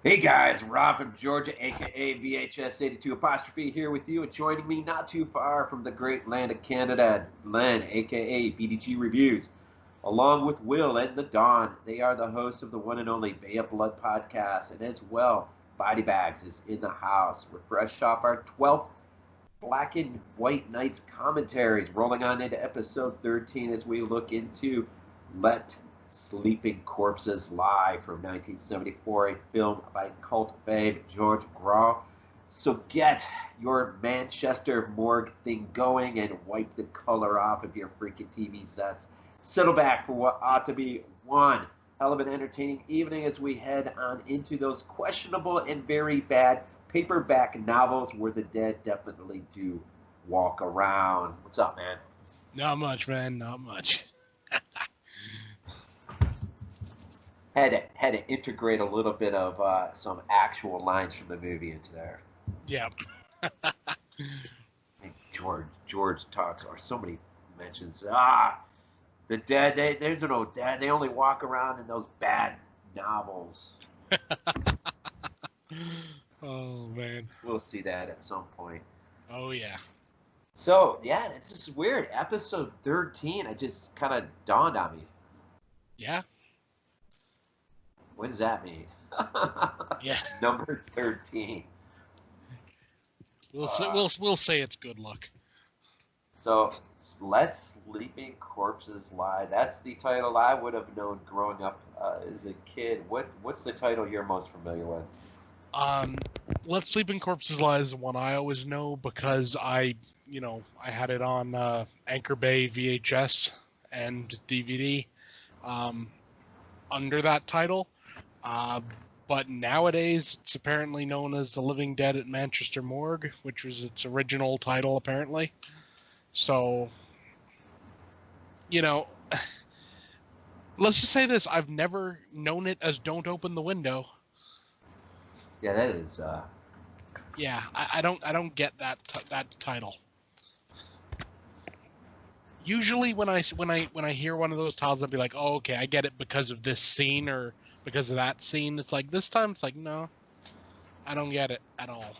Hey guys, Rob from Georgia, aka VHS82 apostrophe here with you, and joining me not too far from the great land of Canada, Len, aka BDG Reviews, along with Will and the Dawn. They are the hosts of the one and only Bay of Blood podcast, and as well, Body Bags is in the house. We're fresh off our 12th Black and White Nights commentaries, rolling on into episode 13 as we look into Let Sleeping Corpses Lie from 1974, a film by cult babe George Gras. So get your Manchester morgue thing going and wipe the color off of your freaking TV sets. Settle back for what ought to be one hell of an entertaining evening as we head on into those questionable and very bad paperback novels where the dead definitely do walk around. What's up, man? Not much, man. Not much. Had to integrate a little bit of some actual lines from the movie into there. Yeah. George talks, or somebody mentions, the dead. There's no dead. They only walk around in those bad novels. Oh man. We'll see that at some point. Oh yeah. So yeah, it's just weird. Episode 13, it just kind of dawned on me. Yeah. What does that mean? Yeah. Number 13. We'll say it's good luck. So, Let Sleeping Corpses Lie. That's the title I would have known growing up as a kid. What's the title you're most familiar with? Let Sleeping Corpses Lie is the one I always know because I had it on Anchor Bay VHS and DVD under that title. But nowadays, it's apparently known as The Living Dead at Manchester Morgue, which was its original title, apparently. So, let's just say this. I've never known it as Don't Open the Window. Yeah, that is... Yeah, I don't get that title. Usually when I hear one of those titles, I'll be like, oh, okay, I get it because of this scene or because of that scene. It's like this time, it's like, no, I don't get it at all.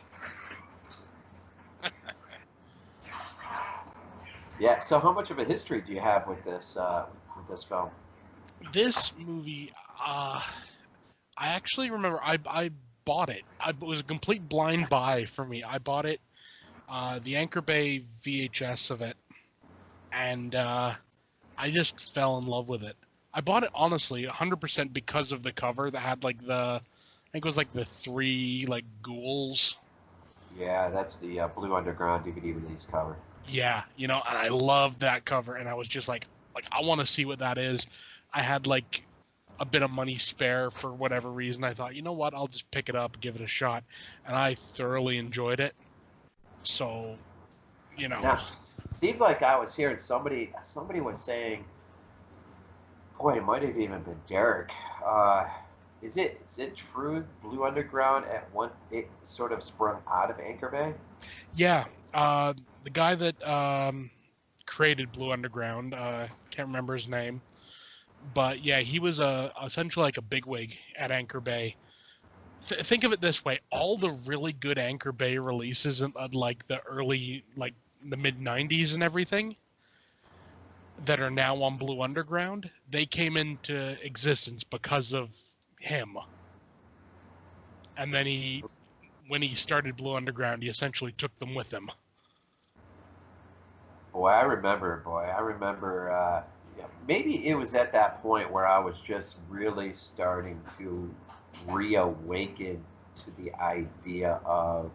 Yeah. So, how much of a history do you have with this film? This movie, I actually remember I bought it. It was a complete blind buy for me. I bought it, the Anchor Bay VHS of it, and I just fell in love with it. I bought it honestly 100% because of the cover that had like I think it was like the three like ghouls. Yeah, that's the Blue Underground DVD release cover. Yeah, and I loved that cover, and I was just like I want to see what that is. I had like a bit of money spare for whatever reason. I thought, you know what, I'll just pick it up, give it a shot, and I thoroughly enjoyed it. So, Now, seems like I was hearing somebody was saying, boy, it might have even been Derek. Is it true Blue Underground it sort of sprung out of Anchor Bay? Yeah, the guy that created Blue Underground, can't remember his name, but yeah, he was essentially like a bigwig at Anchor Bay. Think of it this way: all the really good Anchor Bay releases in like the early, like the mid '90s and everything, that are now on Blue Underground, they came into existence because of him. And then when he started Blue Underground, he essentially took them with him. Boy, I remember. Maybe it was at that point where I was just really starting to reawaken to the idea of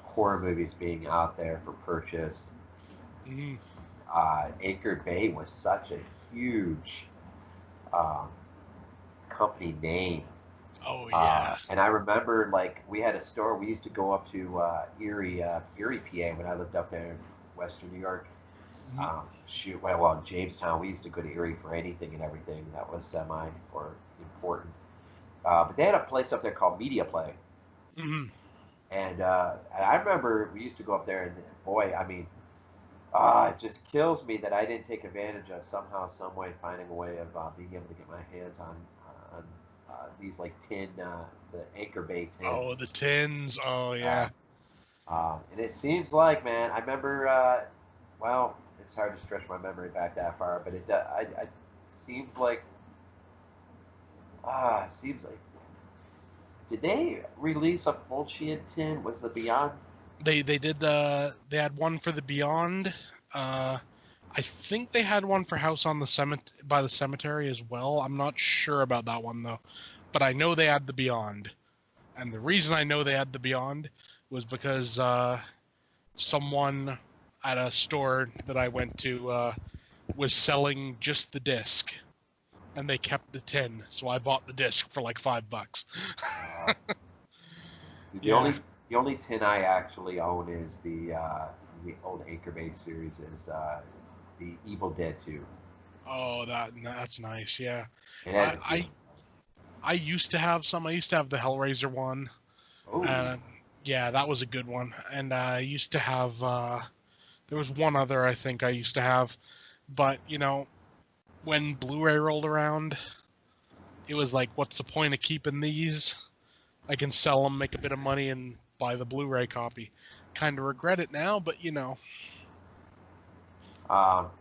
horror movies being out there for purchase. Mm. Anchor Bay was such a huge company name. Oh yeah. And I remember, like, we had a store. We used to go up to Erie, PA, when I lived up there in Western New York. In Jamestown, we used to go to Erie for anything and everything that was semi or important. But they had a place up there called Media Play. Mm-hmm. And I remember we used to go up there, and boy, I mean, it just kills me that I didn't take advantage of somehow, some way, finding a way of being able to get my hands on these like tin, the Anchor Bay tins. Oh, the tins. Oh, yeah. And it seems like, man, I remember. Well, it's hard to stretch my memory back that far, but it seems like. Seems like. Did they release a Fulcian tin? Was the Beyond? They had one for the Beyond. I think they had one for House on the by the Cemetery as well. I'm not sure about that one though, but I know they had the Beyond. And the reason I know they had the Beyond was because someone at a store that I went to was selling just the disc, and they kept the tin, so I bought the disc for like $5. See, Yeah. the only tin I actually own is the old Anchor Bay series is the Evil Dead 2. Oh, that's nice. Yeah, It has I used to have some. I used to have the Hellraiser one, oh and yeah, that was a good one. And I used to have there was one other I think I used to have, but you know, when Blu-ray rolled around, it was like, what's the point of keeping these? I can sell them, make a bit of money, and buy the Blu-ray copy. Kind of regret it now, but you know,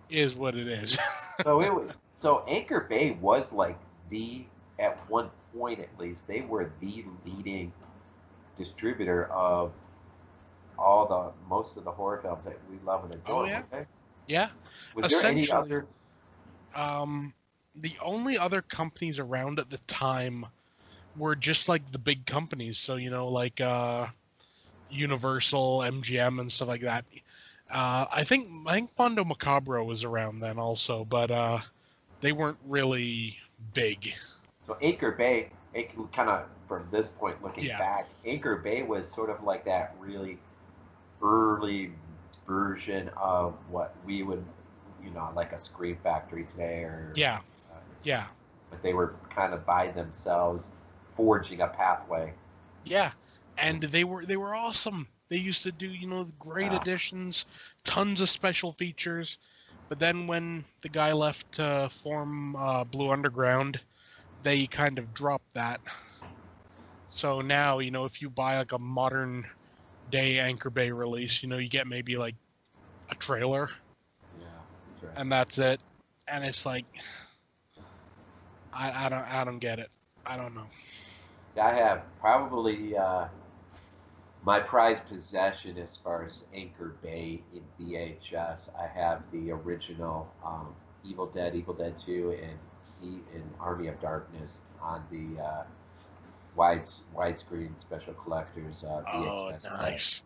is what it is. so Anchor Bay was like the at one point at least they were the leading distributor of most of the horror films that we love and adore. Oh yeah, Okay, yeah. was there any Essentially, other? the only other companies around at the time were just like the big companies. So you know, like Universal, MGM, and stuff like that. I think Mondo Macabro was around then also, but they weren't really big. So Anchor Bay, kind of from this point looking Yeah. back, Anchor Bay was sort of like that really early version of what we would, like a Scream Factory today, or Yeah. uh, Yeah. but they were kind of by themselves forging a pathway. Yeah. And they were awesome. They used to do, great additions, tons of special features. But then when the guy left to form Blue Underground, they kind of dropped that. So now, if you buy like a modern day Anchor Bay release, you get maybe like a trailer, Yeah, right. and that's it. And it's like, I don't get it. I don't know. I have probably my prized possession as far as Anchor Bay in VHS. I have the original Evil Dead 2, and Army of Darkness on the widescreen special collectors Oh, VHS. nice.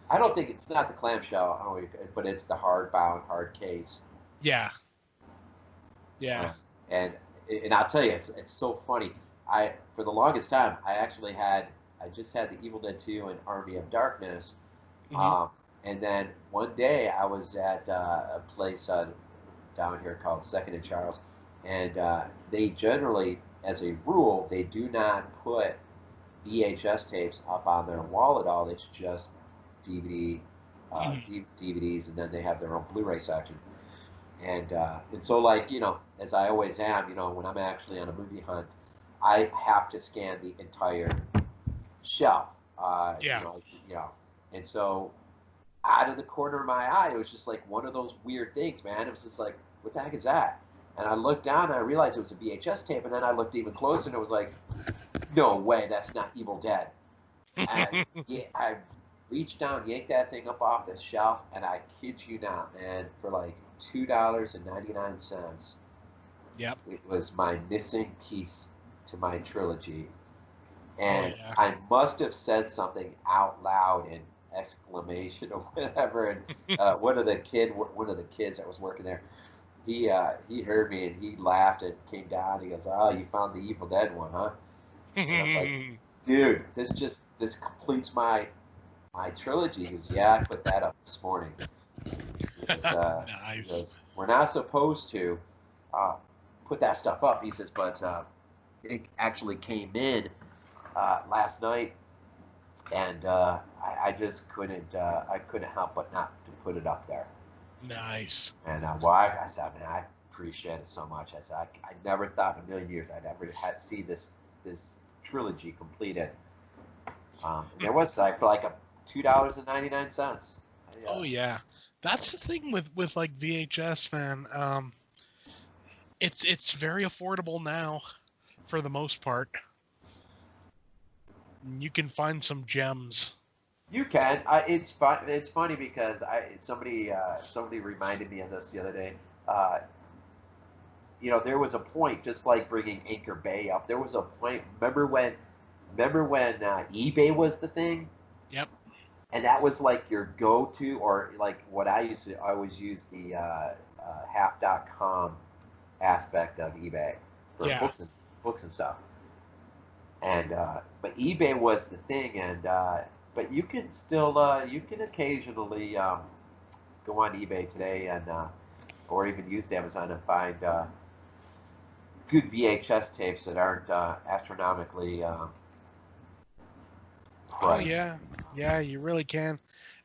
I don't think it's not the clamshell, but it's the hardbound hard case. Yeah. Yeah. And I'll tell you, it's so funny. For the longest time, I just had the Evil Dead 2 and Army of Darkness. Hmm. And then one day I was at a place down here called Second and Charles, and they generally, as a rule, they do not put VHS tapes up on their wall at all. It's just DVD, DVDs, and then they have their own Blu-ray section. And so, like, as I always am, when I'm actually on a movie hunt, I have to scan the entire shelf. Yeah. And so out of the corner of my eye, it was just like one of those weird things, man. It was just like, what the heck is that? And I looked down and I realized it was a VHS tape, and then I looked even closer and it was like, no way, that's not Evil Dead. And I reached down, yanked that thing up off the shelf, and I kid you not, man, for like $2.99, Yep. it was my missing piece to my trilogy. Oh, And yeah. I must have said something out loud in exclamation or whatever. And one of the kids that was working there, he heard me and he laughed and came down. He goes, "Oh, you found the Evil Dead one, huh?" And I'm like, "Dude, this completes my trilogy." He goes, "Yeah, I put that up this morning." Nice. Because we're not supposed to uh, put that stuff up. He says, but it actually came in last night, and I just couldn't. I couldn't help but not to put it up there. Nice. And I said, man, I appreciate it so much. I said, I never thought in a million years I'd ever see this this trilogy completed. There was like for like a $2.99. Oh yeah, that's the thing with like VHS, man. It's very affordable now, for the most part. You can find some gems. You can. It's fun. It's funny because somebody reminded me of this the other day. Uh, there was a point, just like bringing Anchor Bay up. There was a point. Remember when eBay was the thing, Yep. and that was like your go-to, or like what I always use the half.com aspect of eBay for Yeah. books and stuff. And but eBay was the thing, and but you can still you can occasionally go on eBay today and or even use Amazon and find good VHS tapes that aren't astronomically Oh priced. yeah. Yeah, you really can.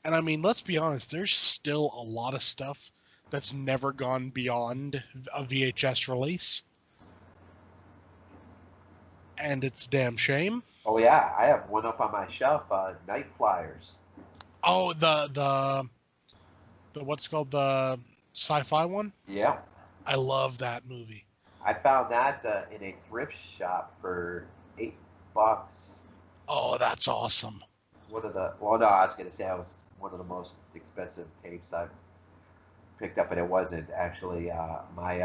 And I mean, let's be honest, there's still a lot of stuff that's never gone beyond a VHS release. And it's a damn shame. Oh yeah, I have one up on my shelf. Night Flyers. Oh, the what's called the sci-fi one? Yeah, I love that movie. I found that in a thrift shop for $8. Oh, that's awesome. One of the well, no, I was gonna say it was one of the most expensive tapes I've picked up, and it wasn't actually my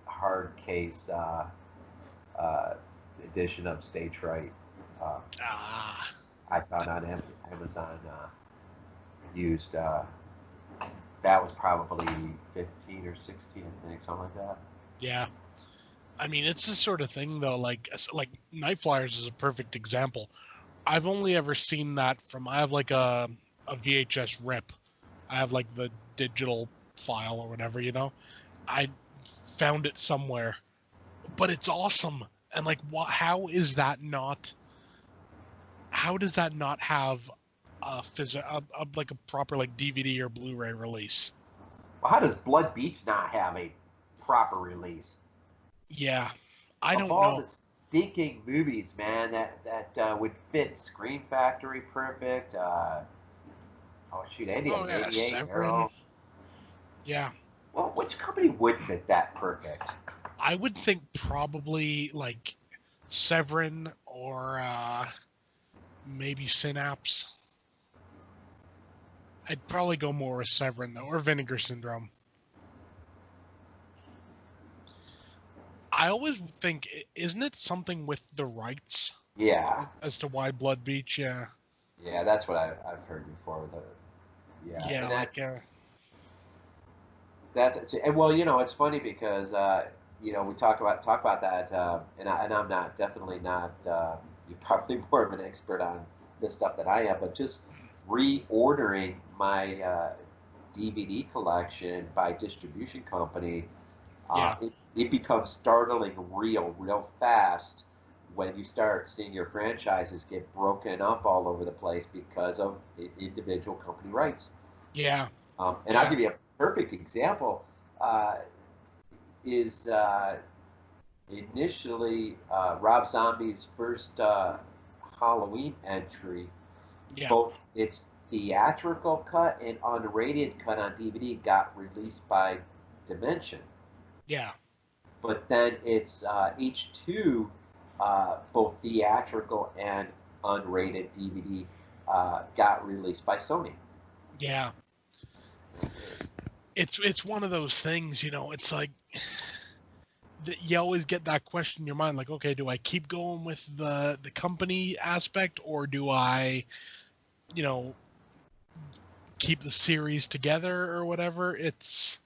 hard case uh, edition of Stage Fright. Uh, Ah, I found on Amazon used. That was probably 15 or 16, I think, something like that. yeah. I mean, it's the sort of thing though. Like Night Flyers is a perfect example. I've only ever seen that from. I have like a VHS rip. I have like the digital file or whatever. I found it somewhere, but it's awesome. And like, what? How is that not? How does that not have like a proper like DVD or Blu-ray release? Well, how does Blood Beach not have a proper release? Yeah, I Of don't all know. the stinking movies, man, that would fit Scream Factory perfect. Oh shoot, Andy Oh had yeah, 88 Severin. Arrow. Yeah, Well, which company would fit that perfect? I would think probably like Severin or maybe Synapse. I'd probably go more with Severin though, or Vinegar Syndrome. I always think, isn't it something with the rights Yeah, as to why Blood Beach? Yeah, yeah, that's what I've heard before. Yeah, yeah, and like and well, it's funny because we talk about that, and I'm not definitely not. You're probably more of an expert on this stuff than I am, but just reordering my DVD collection by distribution company, yeah, it becomes startling real fast when you start seeing your franchises get broken up all over the place because of individual company rights. yeah, And I'll yeah, give you a perfect example. Uh, is initially Rob Zombie's first Halloween entry, yeah, both its theatrical cut and unrated cut on DVD got released by Dimension, yeah, but then its H2, both theatrical and unrated DVD, got released by Sony. yeah. It's one of those things, It's like you always get that question in your mind, like, okay, do I keep going with the company aspect, or do I, you know, keep the series together or whatever? It's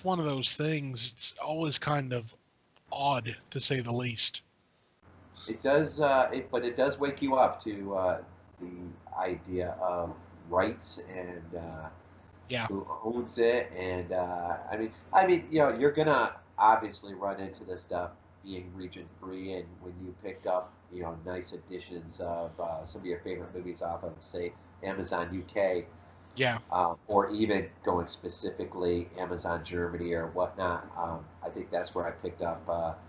one of those things. It's always kind of odd, to say the least. It does, but it does wake you up to the idea of rights and Yeah, who owns it. And you're gonna obviously run into this stuff being region free, and when you pick up, nice editions of some of your favorite movies off of, say, Amazon UK, yeah, or even going specifically Amazon Germany or whatnot. I think that's where I picked up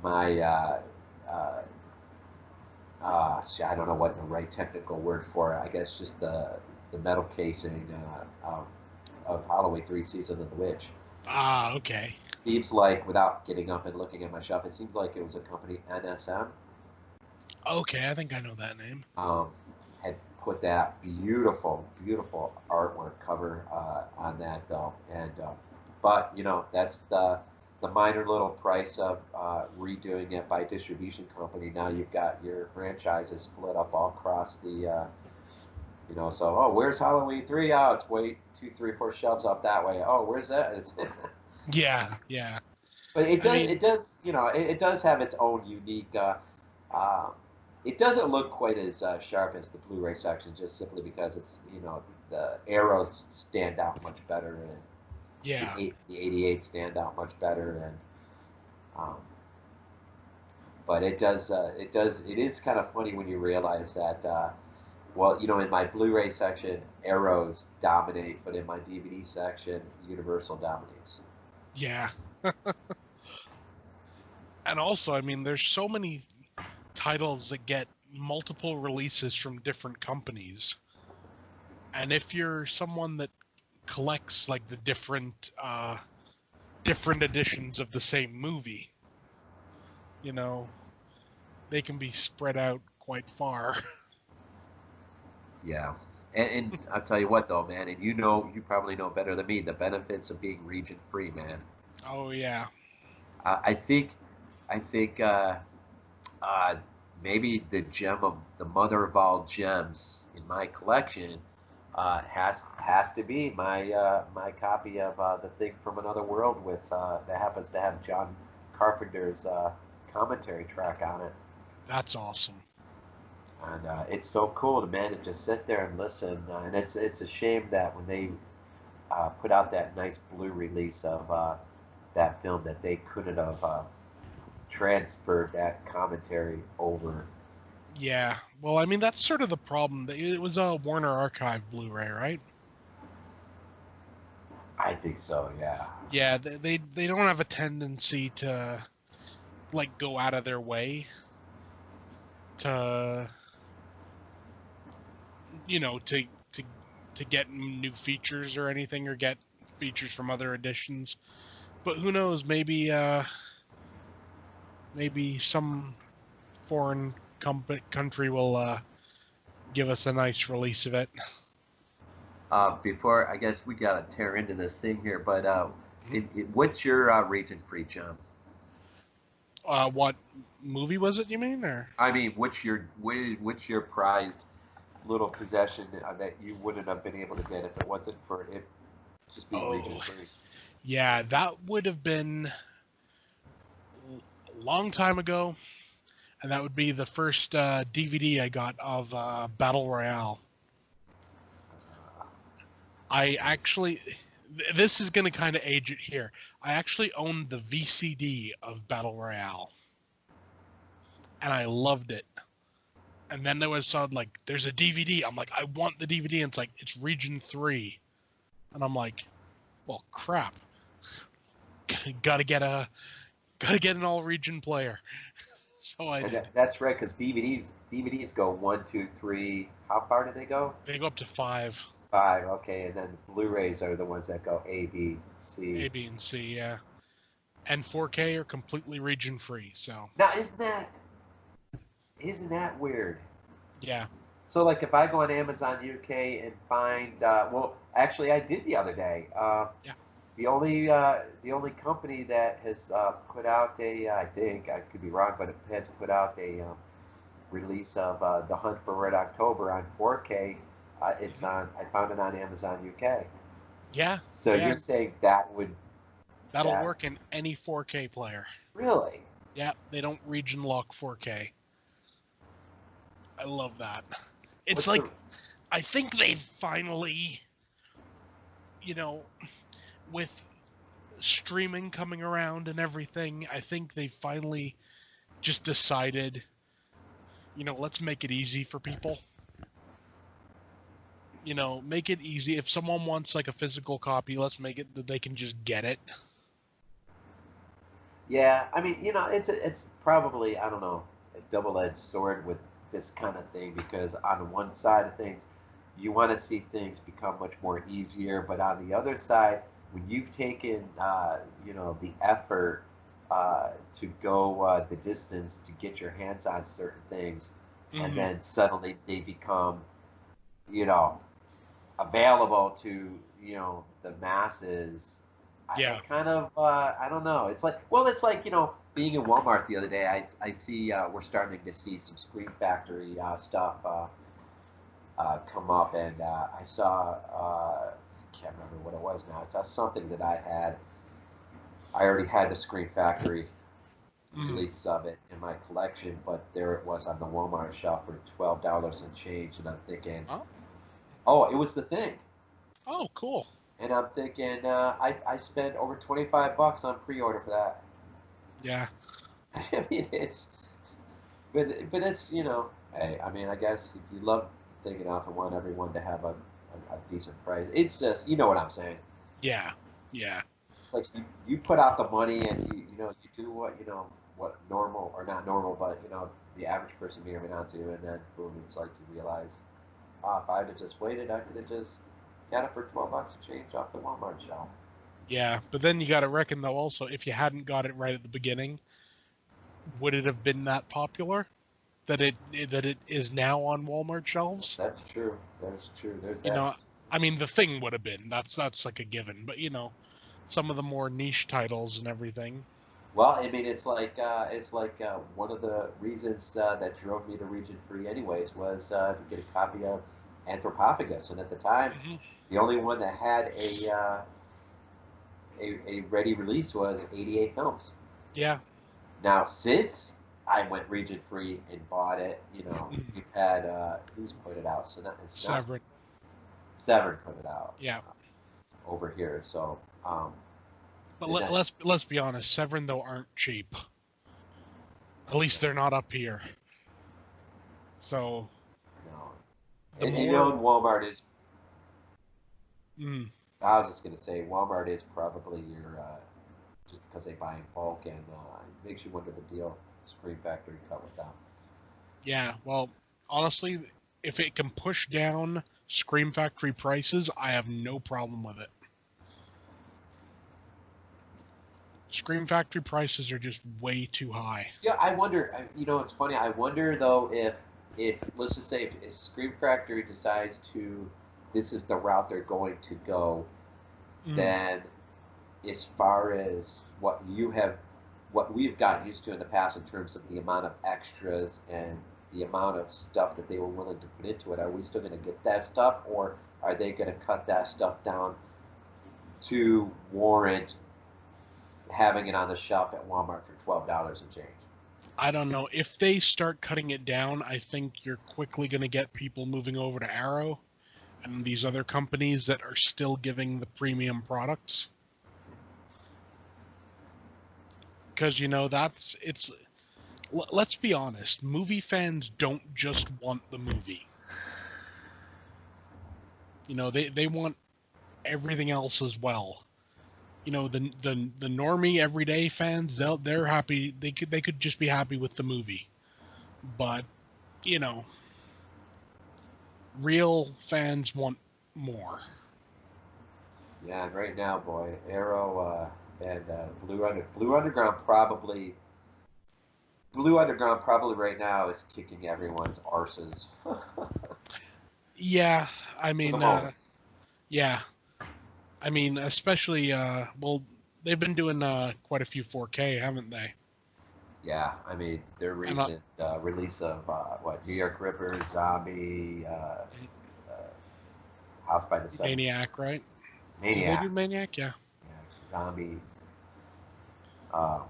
my I don't know what the right technical word for it. I guess just the metal casing of Halloween 3 Season of the Witch. Ah, okay. Seems like, without getting up and looking at my shop, it seems like it was a company, NSM, Okay, I think I know that name. had put that beautiful, beautiful artwork cover on that though. And but that's the minor little price of redoing it by distribution company. Now you've got your franchises split up all across the. So where's Halloween 3? Oh, it's way 2, 3, 4 shelves up that way. Oh, where's that? It's Yeah, yeah. But I mean, it does, it does have its own unique. Uh, it doesn't look quite as sharp as the Blu-ray section, just simply because it's, the arrows stand out much better, and yeah. the 88 stand out much better, and um, but it is kind of funny when you realize that. Well, in my Blu-ray section, arrows dominate, but in my DVD section, Universal dominates. Yeah. And also, I mean, there's so many titles that get multiple releases from different companies. And if you're someone that collects like the different editions of the same movie, they can be spread out quite far. Yeah. And I'll tell you what, though, man, and you probably know better than me the benefits of being region free, man. Oh yeah. I think, I think uh, maybe the gem of the mother of all gems in my collection has to be my copy of The Thing from Another World with that happens to have John Carpenter's commentary track on it. That's awesome. And it's so cool to man to just sit there and listen. And it's a shame that when they put out that nice blue release of that film, that they couldn't have transferred that commentary over. Yeah. Well, I mean, that's sort of the problem. It was a Warner Archive Blu-ray, right? I think so, yeah. Yeah, they don't have a tendency to like go out of their way to to get new features or anything, or get features from other editions. But who knows, maybe some foreign country will give us a nice release of it. Before, I guess we gotta tear into this thing here, but what's your region free, John? What movie was it, you mean? Or I mean, what's your prized little possession that you wouldn't have been able to get if it wasn't for it just being region oh, free? yeah, that would have been a long time ago, and that would be the first DVD I got of Battle Royale. I actually, this is going to kind of age it here. I actually owned the VCD of Battle Royale, and I loved it. And then there was like, there's a DVD. I'm like, I want the DVD. And it's like, it's Region 3. And I'm like, well, crap. gotta get an all-region player. So I did. That's right, because DVDs go 1, 2, 3. How far do they go? They go up to 5. 5. Okay, and then Blu-rays are the ones that go A, B, C. A, B, and C, yeah. And 4K are completely region free. So Now, isn't that weird? yeah. So, like, if I go on Amazon UK and find, well, actually, I did the other day. Yeah. The only company that has put out I think I could be wrong, but it has put out a release of The Hunt for Red October on 4K. It's on. I found it on Amazon UK. Yeah. So yeah. you're saying That'll work in any 4K player. Really? Yeah, they don't region lock 4K. I love that. It's I think they've finally, with streaming coming around and everything, I think they finally just decided, let's make it easy for people. Make it easy. If someone wants like a physical copy, let's make it that they can just get it. Yeah, I mean, it's probably, I don't know, a double-edged sword with this kind of thing, because on one side of things, you want to see things become much more easier, but on the other side, when you've taken the effort to go the distance to get your hands on certain things, and Hmm. then suddenly they become you know available to the masses. Yeah. It kind of I don't know. It's like being in Walmart the other day. I see we're starting to see some Screen Factory stuff come up, and I saw can't remember what it was now. I saw something that I already had the Screen Factory Hmm. release of it in my collection, but there it was on the Walmart shelf for $12 and change, and I'm thinking, Oh, oh, it was the thing. oh, cool. And I'm thinking, I spent over $25 on pre-order for that. Yeah. I mean, but it's hey, I mean, I guess if you love the thing enough and want everyone to have a decent price, it's just what I'm saying. Yeah. Yeah. It's like you put out the money and you do what what normal or not normal, but the average person may or may not do, and then boom, it's like you realize, if I had just waited, I could have just got it for $12 a change off the Walmart shelf. Yeah. But then you got to reckon though also if you hadn't got it right at the beginning, would it have been that popular that it is now on Walmart shelves? That's true. That's true. There's You that. know, I mean the thing would have been. That's like a given, but some of the more niche titles and everything. Well, I mean, it's like one of the reasons that drove me to Region Free, anyways, was to get a copy of Anthropophagus, and at the time, Hmm. the only one that had a ready release was 88 Films. Yeah. Now, since I went Region Free and bought it, Mhm. we've had who's put it out? So it's not Severin. Severn put it out Yeah. over here. So, But and that let's be honest, Severin though aren't cheap. At least no, they're not up here. So no, the and more, Walmart is. mm, I was just gonna say Walmart is probably your just because they buy in bulk, and it makes you wonder the deal Screen Factory cut with them. yeah. Well, honestly, if it can push down Scream Factory prices, I have no problem with it. Scream Factory prices are just way too high. Yeah, I wonder. It's funny. I wonder though if let's just say if Screen Factory decides to this is the route they're going to go, Mm, then as far as what we've gotten used to in the past in terms of the amount of extras and the amount of stuff that they were willing to put into it, are we still going to get that stuff, or are they going to cut that stuff down to warrant having it on the shelf at Walmart for $12 and change? I don't know. If they start cutting it down, I think you're quickly going to get people moving over to Arrow and these other companies that are still giving the premium products. Because that's it's let's be honest, movie fans don't just want the movie. They want everything else as well. The normie everyday fans, they're happy. They could just be happy with the movie. But you know, real fans want more. Yeah, and right now, boy, Arrow and Blue Underground probably right now is kicking everyone's arses for Yeah, I the mean, moment. yeah, I mean, especially well, they've been doing quite a few 4K, haven't they? Yeah, I mean their And recent release of what New York Ripper, Zombie, House by the Seven Maniac, right? Did they do Maniac, Maniac? Yeah. yeah, Zombie, uh,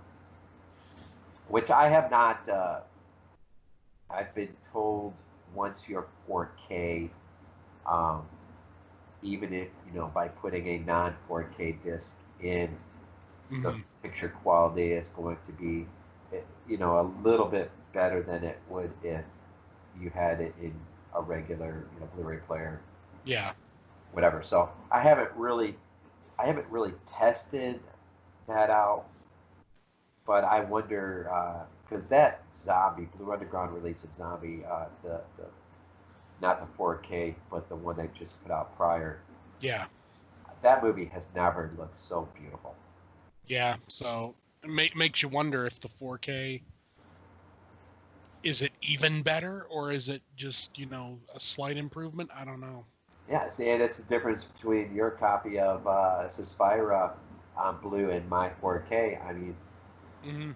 which I have not. I've been told once you're 4K, um, even if by putting a non 4K disc in, the Hmm. picture quality is going to be a little bit better than it would if you had it in a regular Blu-ray player, Yeah. whatever. So I haven't really tested that out. but I wonder because that Zombie Blue Underground release of Zombie, the not the 4K, but the one they just put out prior. Yeah. That movie has never looked so beautiful. Yeah. So it makes you wonder if the 4K, is it even better, or is it just, a slight improvement? I don't know. Yeah, see, and it's the difference between your copy of Suspira on Blue and my 4K. I mean, Hmm.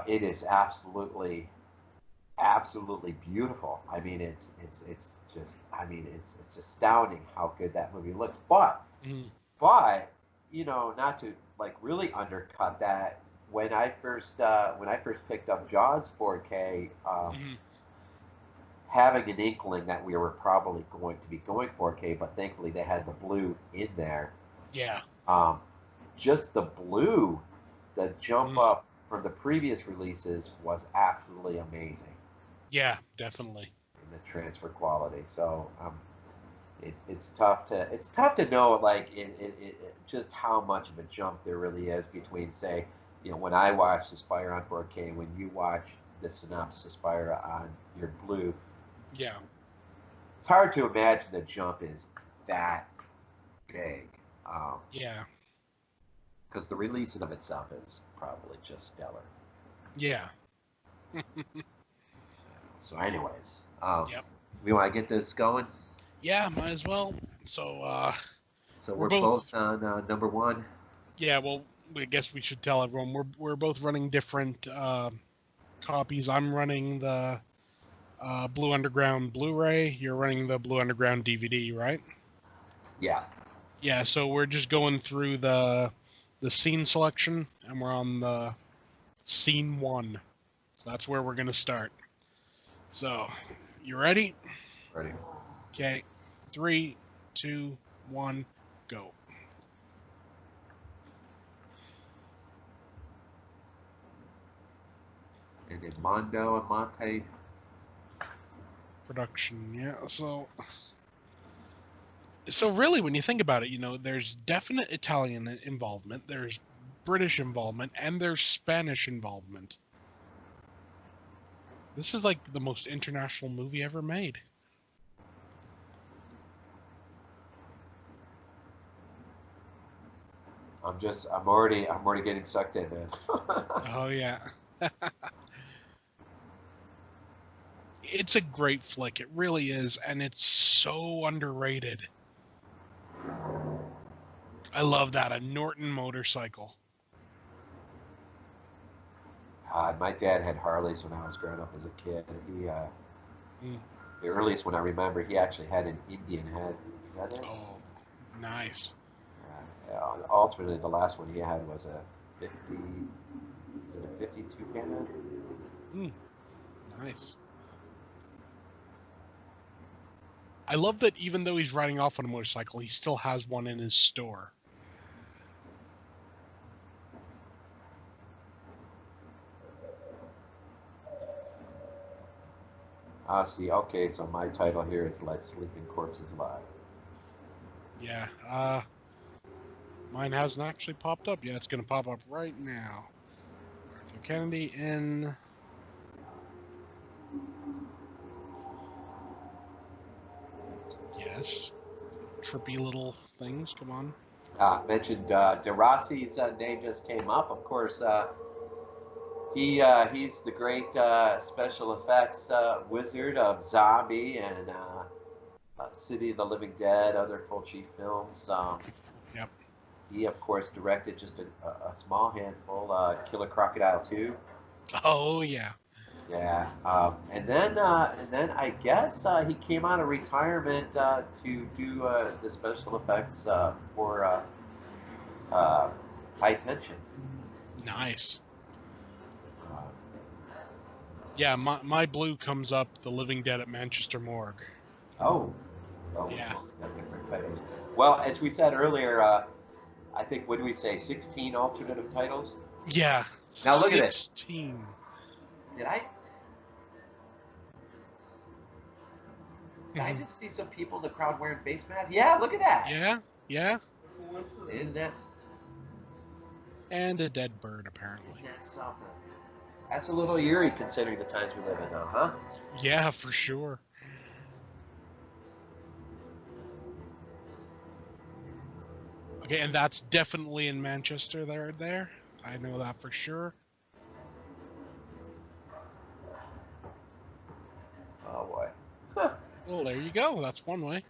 it is absolutely beautiful. I mean, it's just, I mean, it's astounding how good that movie looks. Hmm. But not to like really undercut that. When I first picked up Jaws 4K, Hmm. having an inkling that we were probably going to be going 4K, but thankfully they had the blue in there. Yeah. Um, just the blue, the jump Mm. up from the previous releases was absolutely amazing Yeah, definitely. in the transfer quality. So it's tough to know like just how much of a jump there really is between say when I watch Aspire on 4K and when you watch the Synopsis Aspire on your blue. Yeah. It's hard to imagine the jump is that big Yeah. because the release in of itself is probably just stellar. Yeah. So, anyways, Yep. we want to get this going. Yeah, might as well. So, So we're we're both. both on number one. Yeah, well, I guess we should tell everyone we're both running different copies. I'm running the Blue Underground Blu-ray. You're running the Blue Underground DVD, right? Yeah. Yeah. So we're just going through the scene selection, and we're on the scene 1. So that's where we're gonna start. So, you ready? Ready. Okay. 3, 2, 1, go. And then Mondo and Monte. Production. Yeah. So really, when you think about it, there's definite Italian involvement, there's British involvement, and there's Spanish involvement. This is like the most international movie ever made. I'm already getting sucked in, man. Oh yeah. It's a great flick. It really is, and it's so underrated. I love that, a Norton motorcycle. My dad had Harleys when I was growing up as a kid. Mm. The earliest one I remember, he actually had an Indian head. Is that it? Oh, nice. Alternately, the last one he had was a 50. Is it a 52 Canada? Mm, nice. I love that even though he's riding off on a motorcycle, he still has one in his store. Ah, see, okay, so my title here is Let Sleeping Corpses Lie. Yeah. Mine hasn't actually popped up yet. It's going to pop up right now. Arthur Kennedy in. Yes. Trippy little things. Come on. Mentioned De Rossi's name just came up. Of course, he's the great special effects wizard of Zombie and City of the Living Dead, other Fulci films. Yep. He, of course, directed just a small handful, Killer Crocodile 2. Oh yeah. Yeah, and then I guess he came out of retirement to do the special effects for uh, High Tension. Nice. Uh, Yeah. My blue comes up. The Living Dead at Manchester Morgue. oh, well, we Yeah. both got different titles. Well, as we said earlier, I think what did we say? 16 alternative titles. Yeah. Now look at this. 16. Did I Mhm. just see some people in the crowd wearing face masks? Yeah, look at that. Yeah. Yeah. Isn't that And a dead bird, apparently. That's something. That's a little eerie considering the times we live in now, huh? Yeah, for sure. Okay, and that's definitely in Manchester there. I know that for sure. Oh boy. Well, there you go. That's one way.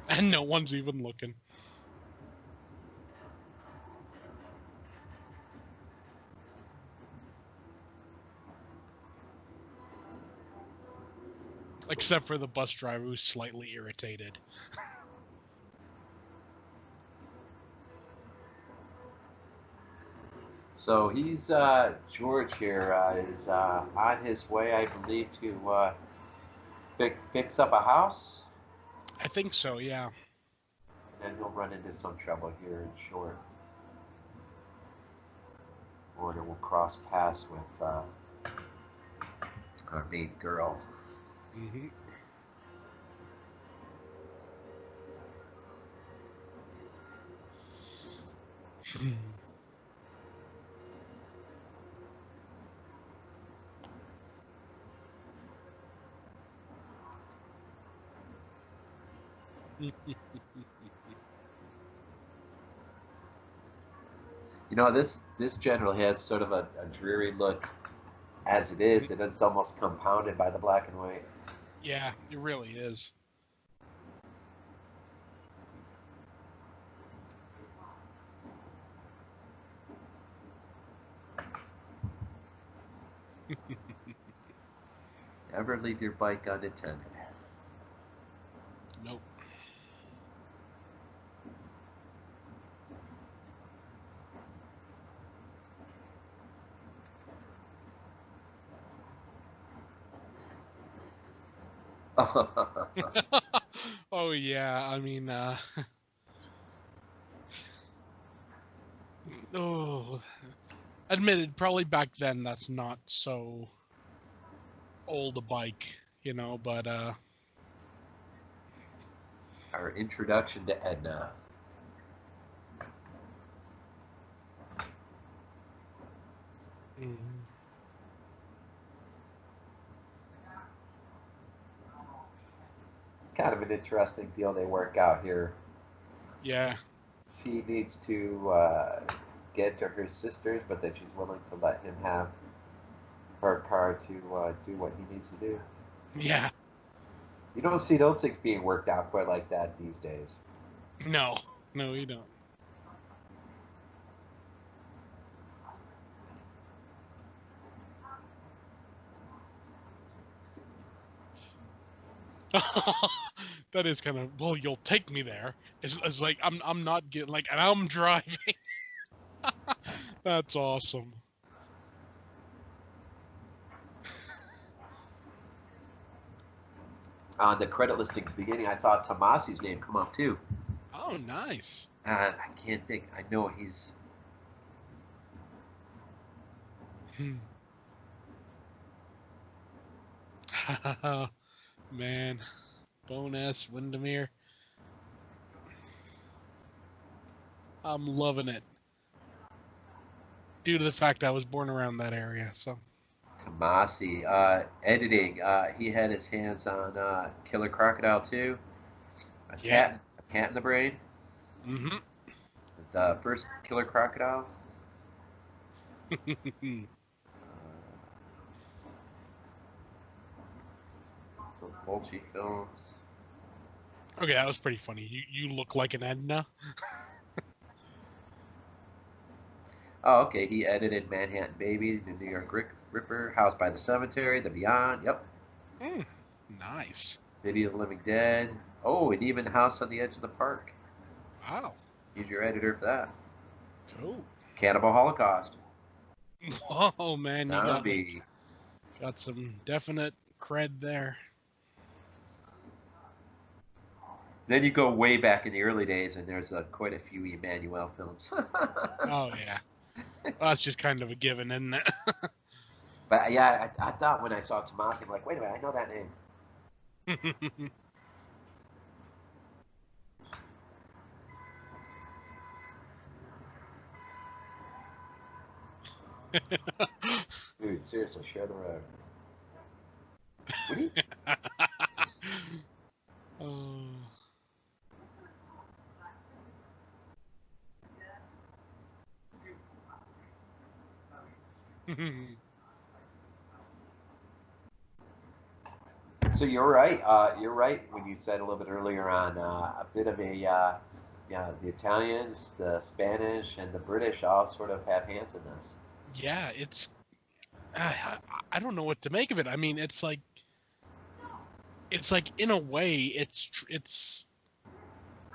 And no one's even looking. Except for the bus driver who's slightly irritated. So he's George here is on his way, I believe, to fix up a house, I think so, yeah. and then he'll run into some trouble here in short order. We'll cross paths with our main girl. Mm-hmm. You know, this general has sort of a dreary look as it is, and it's almost compounded by the black and white. Yeah, it really is. Never leave your bike unattended. Nope. Oh yeah, I mean, oh, admitted, probably back then that's not so old a bike, but Our introduction to Edna. mhm. It's kind of an interesting deal they work out here. Yeah, She needs to get to her sisters, but then she's willing to let him have her car to do what he needs to do. yeah, You don't see those things being worked out quite like that these days. no, no, you don't. That is kind of, well, you'll take me there. It's like I'm not getting like, and I'm driving. That's awesome. On the credit listing at the beginning, I saw Tomasi's name come up too. Oh, nice. I can't think. I know he's. Man, Bonus, Windermere. I'm loving it. Due to the fact I was born around that area, so. Tomasi. Editing. He had his hands on Killer Crocodile too. Yeah. A cat in the brain. Mm-hmm. The first Killer Crocodile. Some Fulci films. Okay, that was pretty funny. You look like an Edna. Oh, okay. He edited Manhattan Baby, The New York Ripper, House by the Cemetery, The Beyond. Yep. Mm, nice. City of the Living Dead. Oh, and even House on the Edge of the Park. Wow. He's your editor for that. Cool. Cannibal Holocaust. Oh man, you Zombie. got some definite cred there. Then you go way back in the early days, and there's quite a few Emmanuel films. Oh yeah. Well, that's just kind of a given, isn't it? But yeah, I thought when I saw Tomasi, I'm like, wait a minute, I know that name. Dude, seriously, share the road. What do you? Oh. So you're right. You're right when you said a little bit earlier on a bit of a, yeah, the Italians, the Spanish, and the British all sort of have hands in this. Yeah, it's I don't know what to make of it. I mean, it's like in a way it's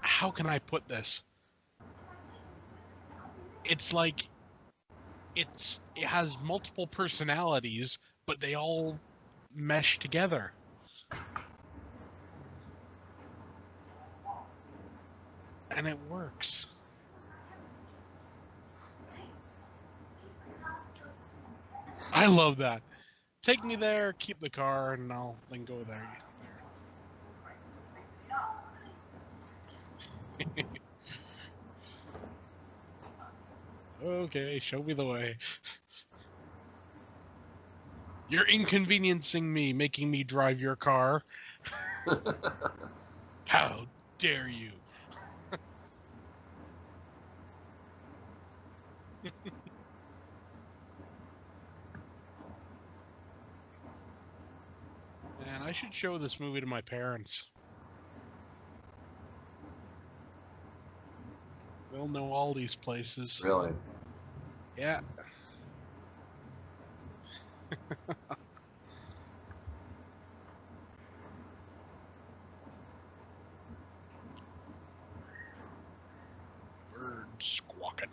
how can I put this? It's like it has multiple personalities, but they all mesh together. And it works. I love that. Take me there, keep the car, and I'll then go there. Okay, show me the way. You're inconveniencing me, making me drive your car. How dare you? Man, I should show this movie to my parents. They'll know all these places. Really? Yeah. Bird squawking.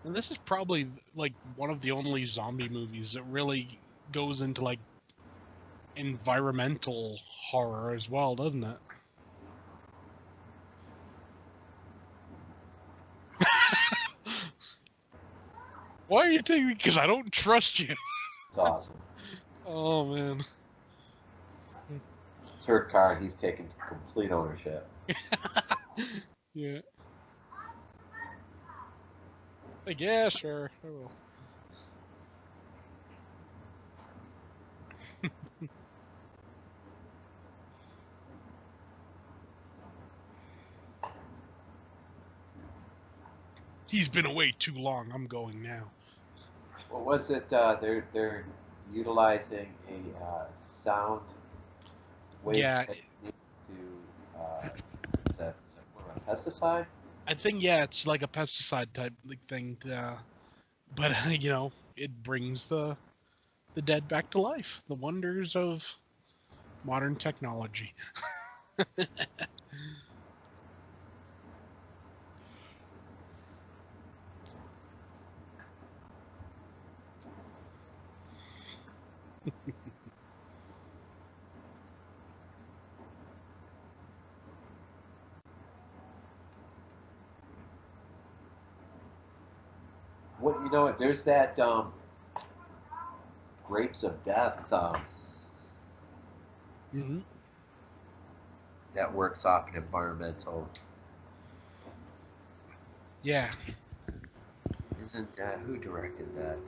And this is probably like one of the only zombie movies that really goes into like environmental horror as well, doesn't it? Why are you taking me? Because I don't trust you. It's awesome. Oh man. It's her car. He's taking complete ownership. Yeah. Like, yeah, sure, I will. He's been away too long. I'm going now. What was it? They're utilizing a sound wave Yeah, technique to is that what, a pesticide? I think it's like a pesticide type thing. But you know, it brings the dead back to life. The wonders of modern technology. What you know? There's that grapes of death Mm-hmm. that works off an environmental. Yeah. Isn't who directed that?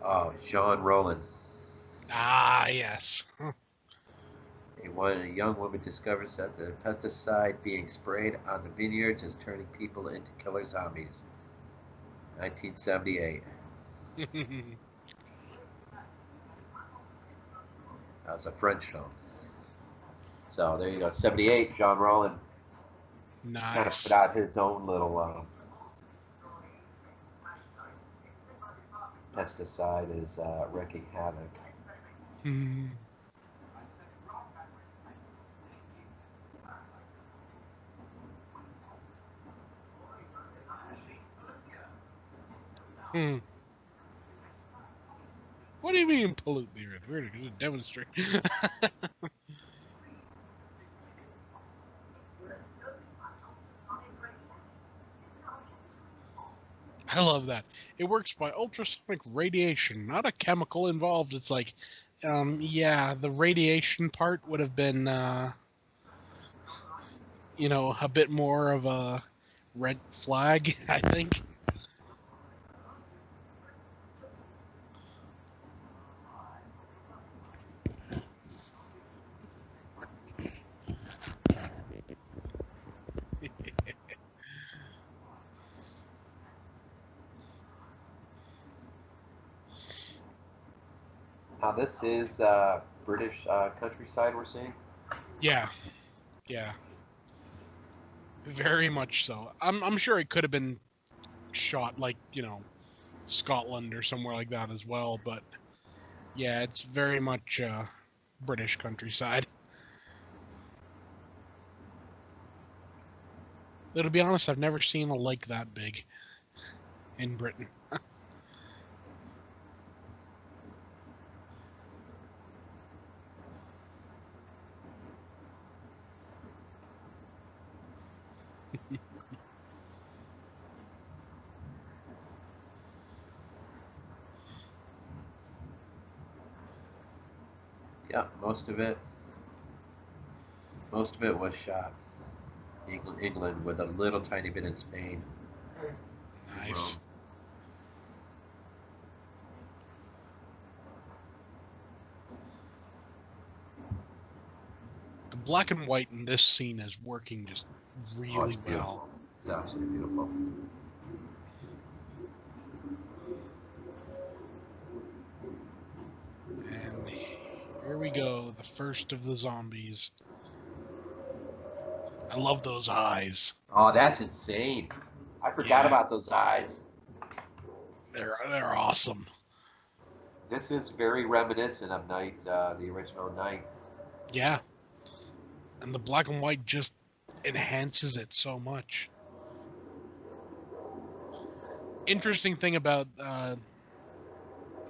Oh, Sean Rowland. Ah, yes. A young woman discovers that the pesticide being sprayed on the vineyards is turning people into killer zombies. 1978. That was a French film. So there you go. 78. Jean Rollin kind of put Nice. out his own little pesticide is wreaking havoc. Hmm. Hmm. What do you mean pollute the earth? We're going to demonstrate. I love that. It works by ultrasonic radiation, not a chemical involved. It's like, yeah, the radiation part would have been, a bit more of a red flag, I think. Now this is British countryside we're seeing. Yeah, yeah, very much so. I'm sure it could have been shot like, Scotland or somewhere like that as well, but yeah, it's very much British countryside. Though to be honest, I've never seen a lake that big in Britain. Yeah, most of it was shot England with a little tiny bit in Spain. Nice. The black and white in this scene is working just really well. It's absolutely beautiful. And here we go, the first of the zombies. I love those eyes. Oh, that's insane. I forgot Yeah. about those eyes. They're awesome. This is very reminiscent of Night, the original Night. Yeah. And the black and white just enhances it so much. Interesting thing about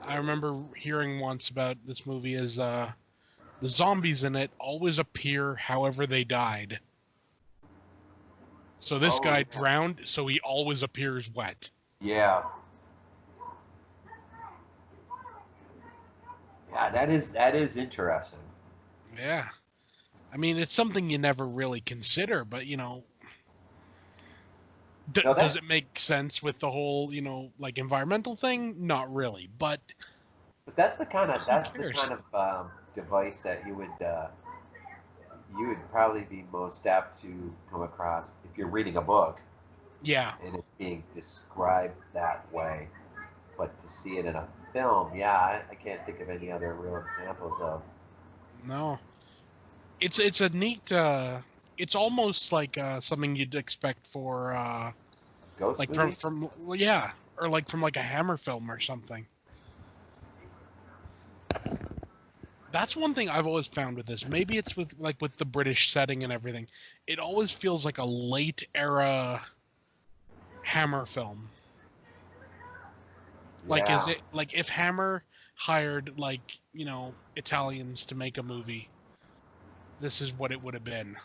I remember hearing once about this movie is the zombies in it always appear however they died. So this guy drowned, so he always appears wet. Yeah. Yeah, that is interesting. Yeah. I mean, it's something you never really consider, but does it make sense with the whole, like environmental thing? Not really, but that's the kind of device that you would probably be most apt to come across if you're reading a book. Yeah. And it's being described that way. But to see it in a film, yeah, I can't think of any other real examples of. No. It's a neat it's almost like something you'd expect for Ghost like movie? from yeah, or like from like a Hammer film or something. That's one thing I've always found with this. Maybe it's with the British setting and everything. It always feels like a late era Hammer film. Like, Yeah. is it like if Hammer hired Italians to make a movie, this is what it would have been.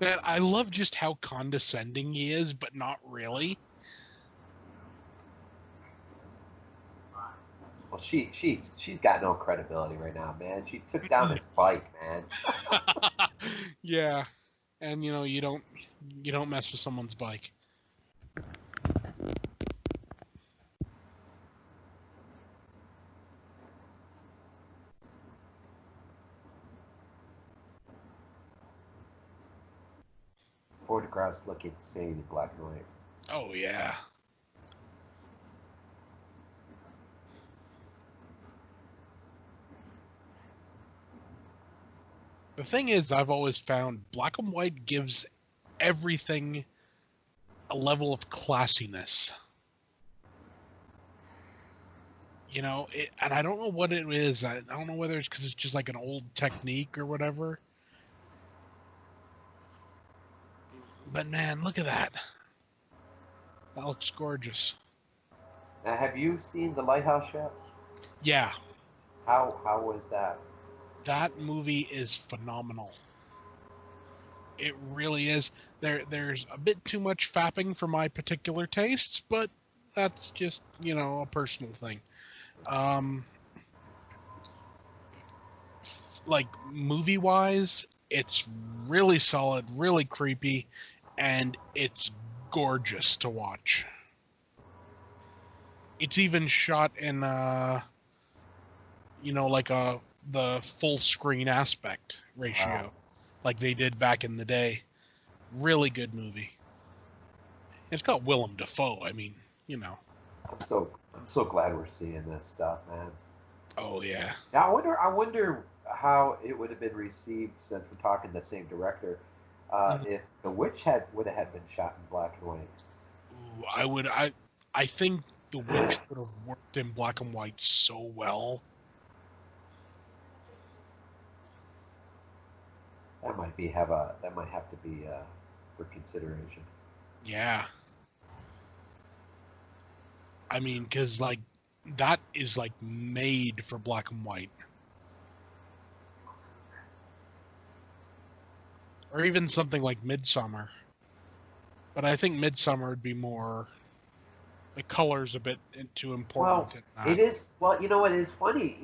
Man, I love just how condescending he is, but not really. Well, she's got no credibility right now, man. She took down his bike, man. Yeah, and you don't mess with someone's bike. Photographs look insane in black and white. Oh yeah. The thing is, I've always found black and white gives everything a level of classiness. And I don't know what it is. I don't know whether it's because it's just like an old technique or whatever. But man, look at that. That looks gorgeous. Now, have you seen The Lighthouse yet? Yeah, How was that? that movie is phenomenal. It really is. There's a bit too much fapping for my particular tastes, but that's just, a personal thing. Um, like movie wise, it's really solid, really creepy, and it's gorgeous to watch. It's even shot in like the full screen aspect ratio, Wow. like they did back in the day. Really good movie. It's got Willem Dafoe. I mean, I'm so glad we're seeing this stuff, man. Oh yeah. Now I wonder how it would have been received since we're talking the same director, Mhm. if The Witch would have been shot in black and white. Ooh, I think The Witch would have worked in black and white so well. That might have to be for consideration. Yeah. I mean, because like that is like made for black and white, or even something like Midsummer. But I think Midsummer would be more, the color's a bit too Well, important in it that. is. Well, you know what? It's funny.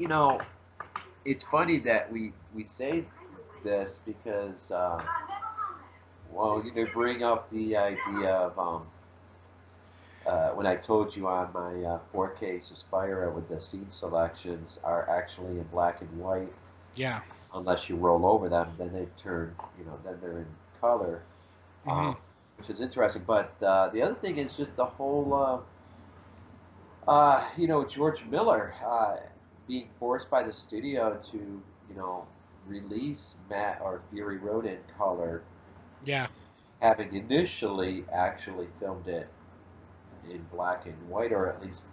It's funny that we say this because well, bring up the idea of when I told you on my 4K Suspira with the scene selections are actually in black and white, Yeah. unless you roll over them, then they turn, then they're in color, Hmm. which is interesting. But the other thing is just the whole, George Miller being forced by the studio to, release Matt or Fury Road in color, Yeah. having initially actually filmed it in black and white, or at least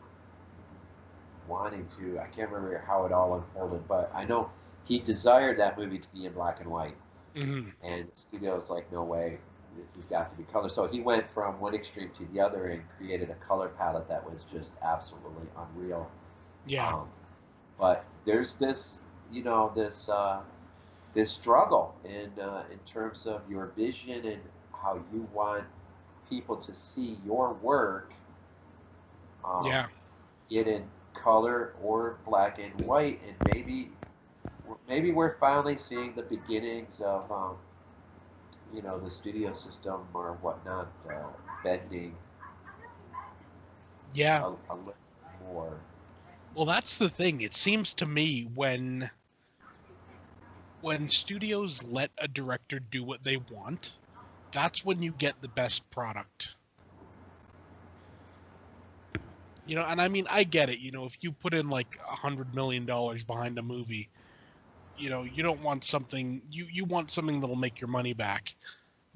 wanting to. I can't remember how it all unfolded, but I know he desired that movie to be in black and white, Hmm. and the studio was like, "No way, this has got to be color." So he went from one extreme to the other and created a color palette that was just absolutely unreal. Yeah. Um, but there's this, this struggle in terms of your vision and how you want people to see your work. Um, Yeah. get in color or black and white, and maybe we're finally seeing the beginnings of the studio system or whatnot bending Yeah. a little more. Well, that's the thing. It seems to me when studios let a director do what they want, that's when you get the best product. And I mean, I get it. If you put in like $100 million behind a movie, you don't want something. You want something that'll make your money back.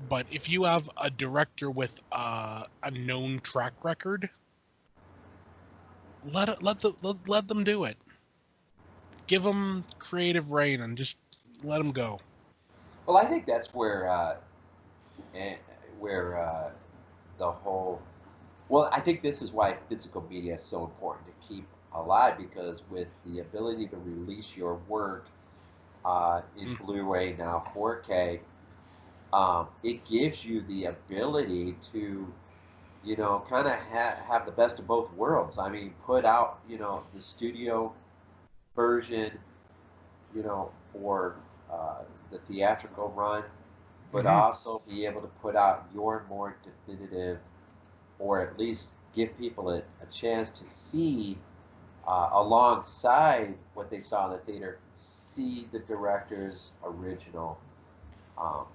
But if you have a director with a known track record, let them do it. Give them creative reign and just let them go. Well, I think that's eh, where the whole. Well, I think this is why physical media is so important to keep alive, because with the ability to release your work in Mm. Blu-ray, now 4K, it gives you the ability to, kind of have the best of both worlds. I mean, put out, the studio version, for the theatrical run, but Hmm. also be able to put out your more definitive, or at least give people a chance to see, alongside what they saw in the theater, see the director's original um,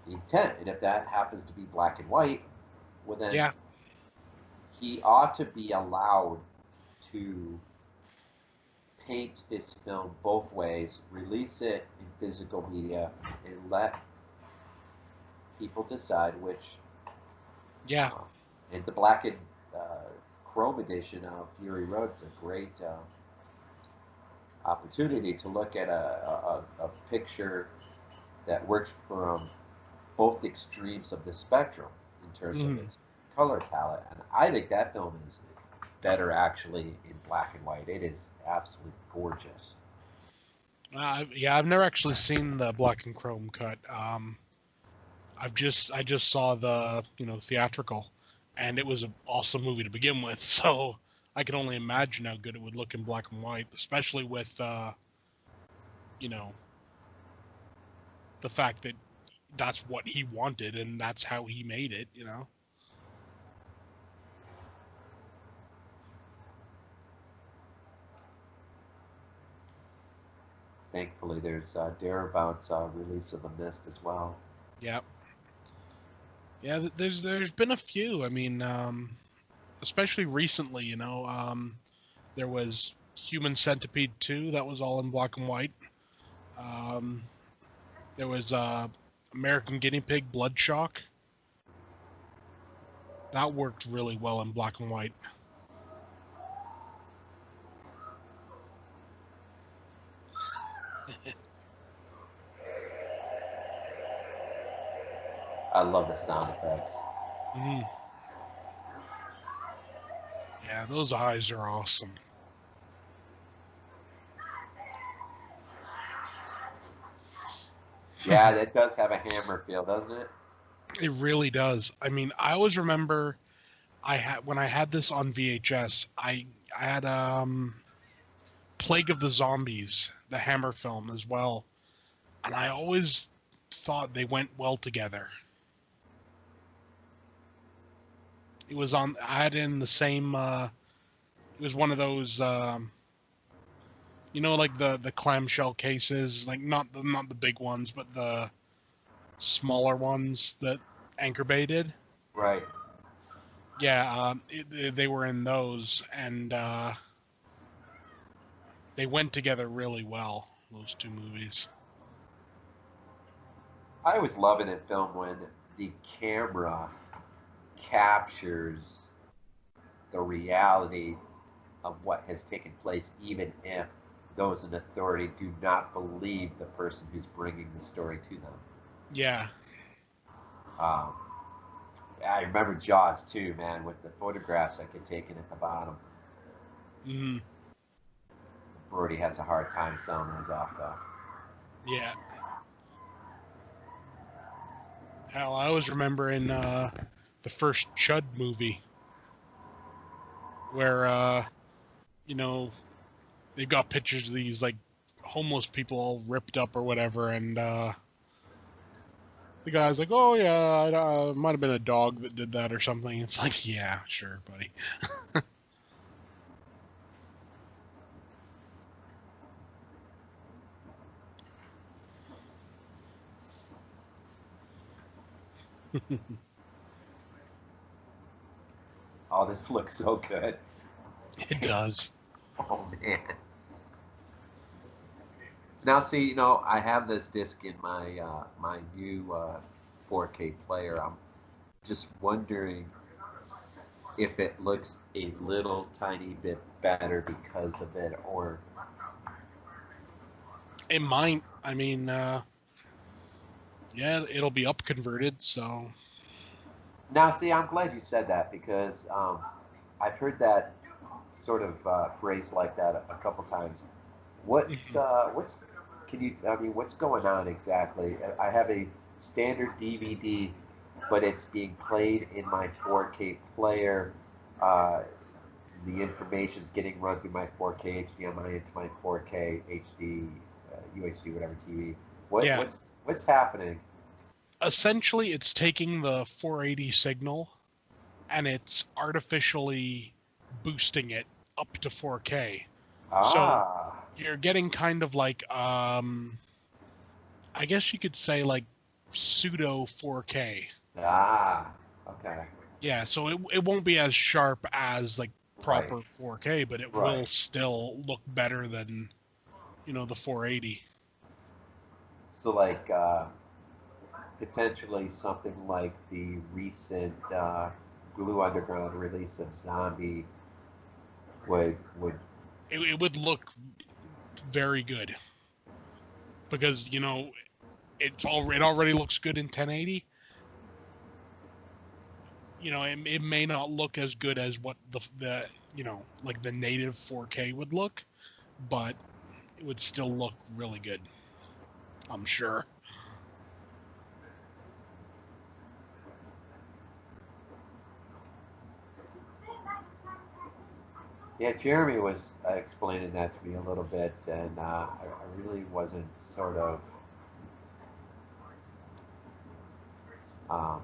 intent. And if that happens to be black and white, well, then Yeah. he ought to be allowed to paint his film both ways, release it in physical media, and let people decide which. Yeah. Uh, and the black and uh, chrome edition of Fury Road is a great opportunity to look at a picture that works from both extremes of the spectrum in terms of Mhm. its color palette. And I think that film is better actually in black and white. It is absolutely gorgeous. Yeah, I've never actually seen the black and chrome cut. I just saw the theatrical, and it was an awesome movie to begin with. So I can only imagine how good it would look in black and white, especially with you know the fact that that's what he wanted and that's how he made it. Thankfully, there's Darabout's release of The Mist as well. Yeah, yeah. There's been a few. I mean, especially recently. There was Human Centipede 2 that was all in black and white. Um, there was American Guinea Pig Bloodshock. That worked really well in black and white. I love the sound effects. Mm. Yeah, those eyes are awesome. Yeah, it does have a Hammer feel, doesn't it? It really does. I mean, I always remember when I had this on VHS, I had Plague of the Zombies, the Hammer film as well, and I always thought they went well together. It was on. I had in the same. It was one of those. Like the clamshell cases, like not the big ones, but the smaller ones that Anchor Bay did. Right. Yeah, they were in those, and they went together really well. Those two movies. I always love it in film when the camera captures the reality of what has taken place, even if those in authority do not believe the person who's bringing the story to them. Yeah. Um, I remember Jaws too, man, with the photographs I could take in at the bottom. Mm, Brody has a hard time selling those off, though. yeah. Hell, I always remember in the first Chud movie where you know they've got pictures of these like homeless people all ripped up or whatever, and the guy's like, "Oh yeah, it might have been a dog that did that or something." It's like, yeah, sure, buddy. Oh, this looks so good. It does. Oh man. Now, see, I have this disc in my new 4K player. I'm just wondering if it looks a little tiny bit better because of it, or It might. I mean, yeah, it'll be up converted, so. now, see, I'm glad you said that because I've heard that sort of phrase like that a couple times. What's Mhm. can you? I mean, what's going on exactly? I have a standard DVD, but it's being played in my 4K player. Uh, the information's getting run through my 4K HDMI into my 4K HD, UHD, whatever TV. What Yeah, what's happening? essentially, it's taking the 480 signal and it's artificially boosting it up to 4K. So Ah, you're getting kind of like I guess you could say like pseudo 4K. okay, Yeah, so it won't be as sharp as like right, proper 4K, but it right. will still look better than, the 480. So like potentially something like the recent Blue Underground release of Zombie would It would look very good because, it already looks good in 1080. It may not look as good as what the like the native 4K would look, but it would still look really good, I'm sure. Yeah, Jeremy was explaining that to me a little bit, and I really wasn't sort of um,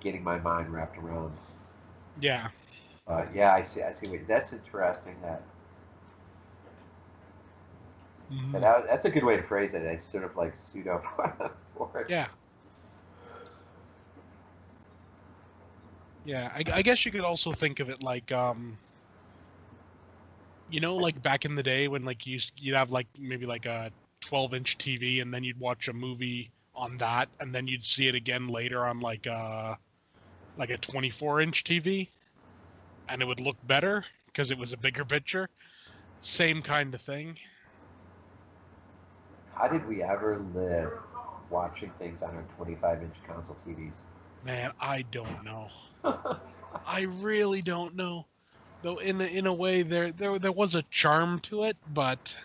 getting my mind wrapped around. Yeah. Yeah, I see. I see. That's interesting. Mm-hmm. That's a good way to phrase it. It's sort of like pseudo Yeah. force. Yeah. I guess you could also think of it like like back in the day when like you'd have like maybe like a 12-inch TV, and then you'd watch a movie on that, and then you'd see it again later on like a 24-inch TV, and it would look better because it was a bigger picture. Same kind of thing. How did we ever live watching things on our 25-inch console TVs? Man, I don't know. I really don't know. Though in a way there was a charm to it, but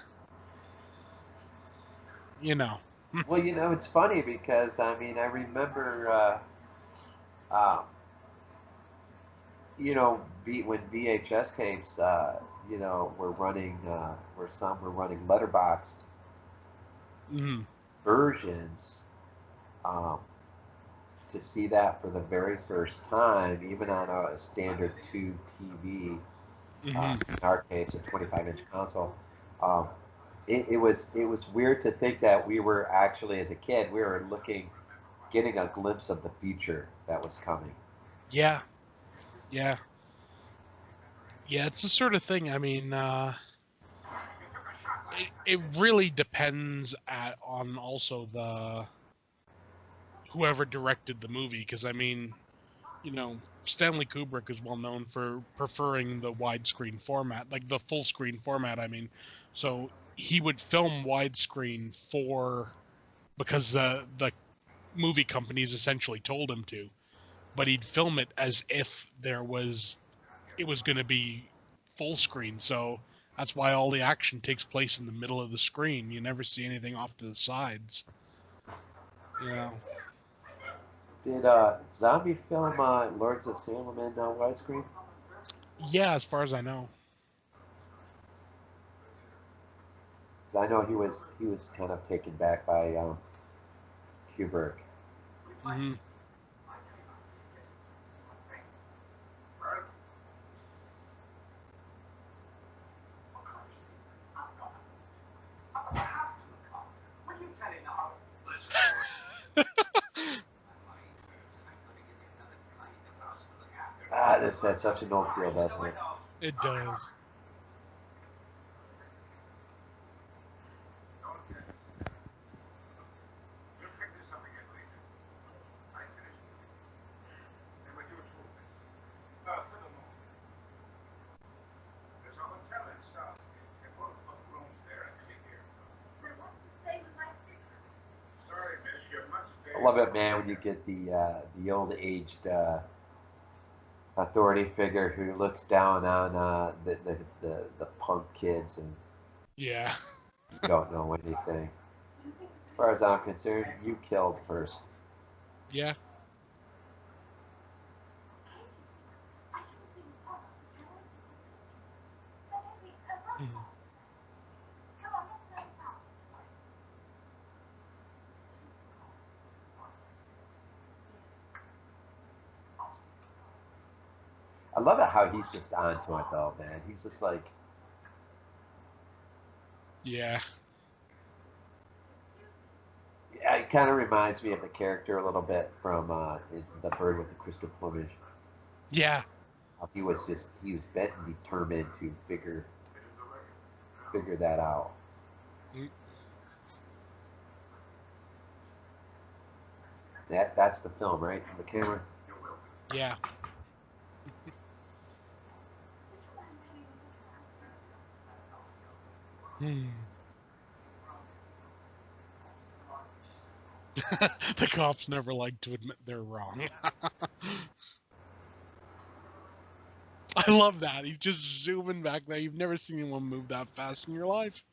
you know. Well, it's funny because I mean, I remember, uh, when VHS tapes, were running, where some were running letterboxed Mm, versions. Um, to see that for the very first time, even on a standard tube TV, hmm. in our case, a 25-inch console, um, it was weird to think that we were actually, as a kid, we were getting a glimpse of the future that was coming. Yeah, yeah, yeah. It's the sort of thing. I mean, it really depends on also the whoever directed the movie, because I mean, Stanley Kubrick is well known for preferring the widescreen format, like the full screen format. I mean, so he would film widescreen because the movie companies essentially told him to, but he'd film it as if it was going to be full screen. So that's why all the action takes place in the middle of the screen. You never see anything off to the sides. You know. Did Zombie film Lords of Salem in widescreen? Yeah, as far as I know. 'Cause I know he was kind of taken back by Kubrick. Hmm. That's such an old feel, doesn't it? It does. I love it, man, when you get the old aged authority figure who looks down on the punk kids and Yeah. don't know anything. As far as I'm concerned, you killed a person. Yeah. Mhm. I love it how he's just onto it though, man. He's just like, Yeah. yeah, it kind of reminds me of the character a little bit from The Bird with the Crystal Plumage. Yeah. He was bent and determined to figure that out. Mm, That's the film, right? From the camera. yeah. Hmm. The cops never like to admit they're wrong. I love that. He's just zooming back there. You've never seen anyone move that fast in your life.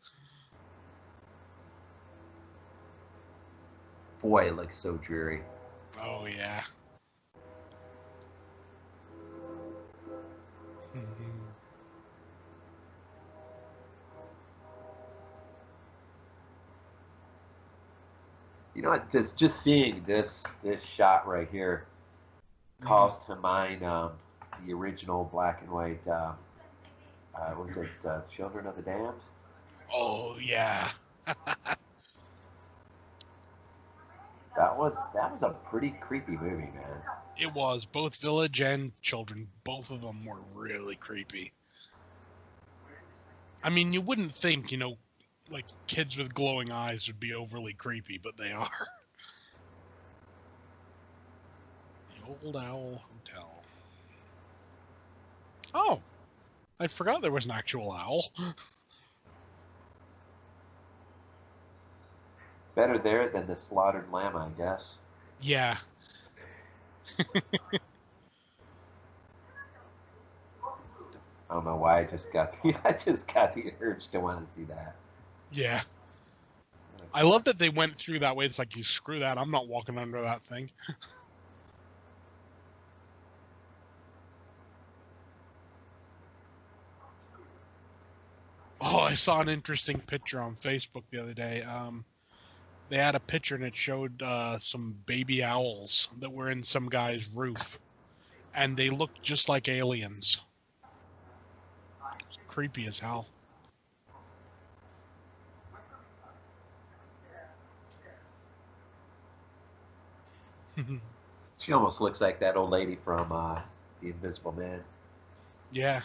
Boy, it looks so dreary. Oh, yeah. You know what? Just seeing this shot right here calls to mind the original black and white. Was it Children of the Damned? Oh, yeah. That was a pretty creepy movie, man. It was. Both Village and Children, both of them were really creepy. I mean, you wouldn't think, like kids with glowing eyes would be overly creepy, but they are. The Old Owl Hotel. Oh, I forgot there was an actual owl. Better there than the slaughtered lamb, I guess. Yeah. I don't know why I just got the urge to want to see that. Yeah. I love that they went through that way. It's like, you screw that. I'm not walking under that thing. Oh, I saw an interesting picture on Facebook the other day. They had a picture and it showed some baby owls that were in some guy's roof. And they looked just like aliens. It's creepy as hell. She almost looks like that old lady from The Invisible Man. Yeah.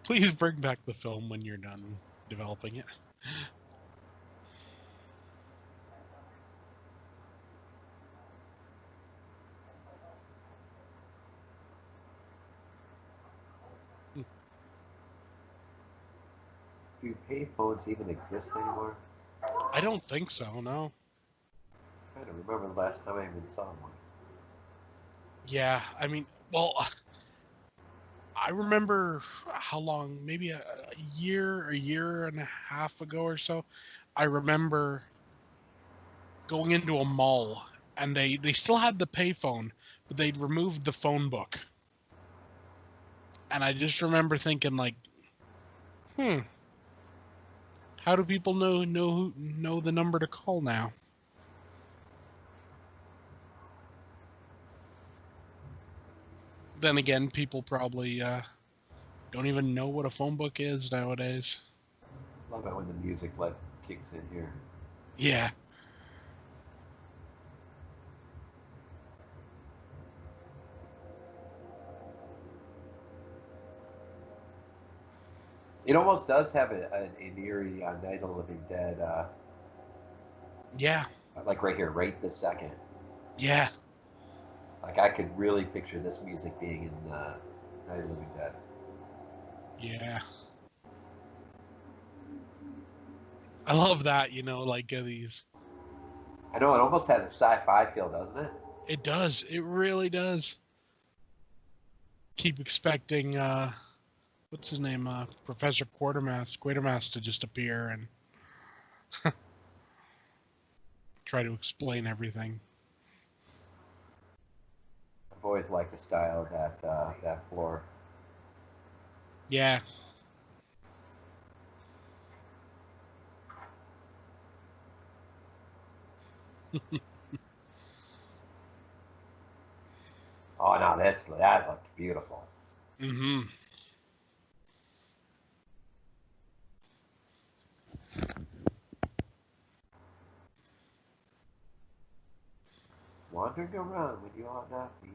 Please bring back the film when you're done developing it. Do payphones even exist anymore? I don't think so, no. I don't remember the last time I even saw one. Yeah, I mean, well, I remember how long, maybe a year and a half ago or so, I remember going into a mall and they still had the payphone, but they'd removed the phone book. And I just remember thinking, like, how do people know the number to call now? Then again, people probably don't even know what a phone book is nowadays. Love it when the music kicks in here. Yeah. It almost does have an eerie Night of the Living Dead. Yeah. Like right here, right this second. Yeah. Like I could really picture this music being in Night of the Living Dead. Yeah. I love that, like these. I know it almost has a sci-fi feel, doesn't it? It does. It really does. Keep expecting, what's his name? Professor Quatermass to just appear and try to explain everything. I've always liked the style of that floor. Yeah. Oh no, that looked beautiful. Mm-hmm. Wandering around when you ought not be.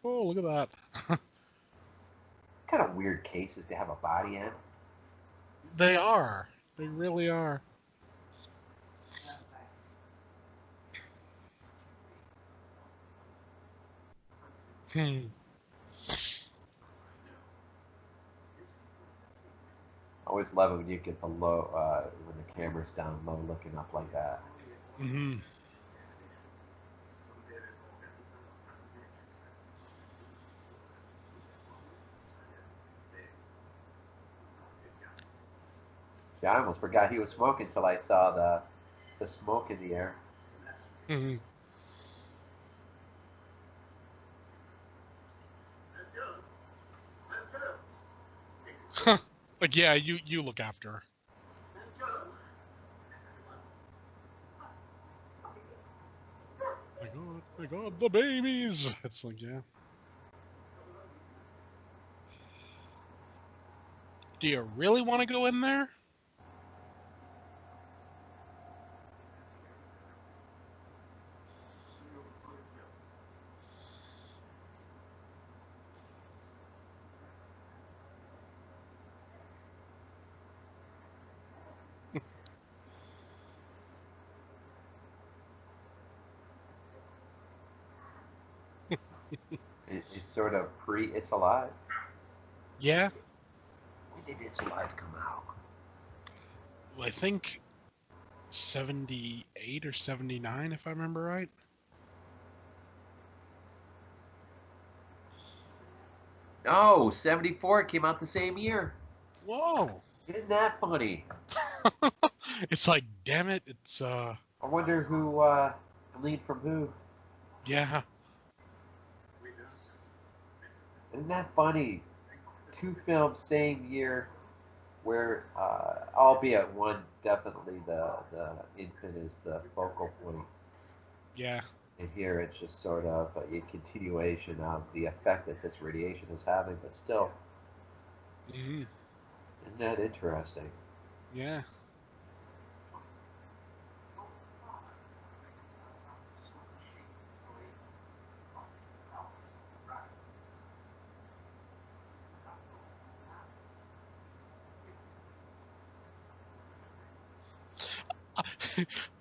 Oh, look at that. kind of weird cases to have a body in. They are. They really are. Hmm. I always love it when you get the low, when the camera's down low, looking up like that. Hmm. See, I almost forgot he was smoking until I saw the smoke in the air. Hmm. But yeah, you look after her. My God, the babies! It's like, yeah. Do you really want to go in there? It's sort of It's Alive. Yeah. When did It's Alive come out? Well, I think 78 or 79, if I remember right. No, 74. It came out the same year. Whoa! Isn't that funny? It's like, damn it, it's I wonder who lead from who. yeah. Isn't that funny? Two films same year, where albeit one definitely the infant is the focal point. Yeah. And here it's just sort of a continuation of the effect that this radiation is having, but still, Hmm. isn't that interesting? Yeah.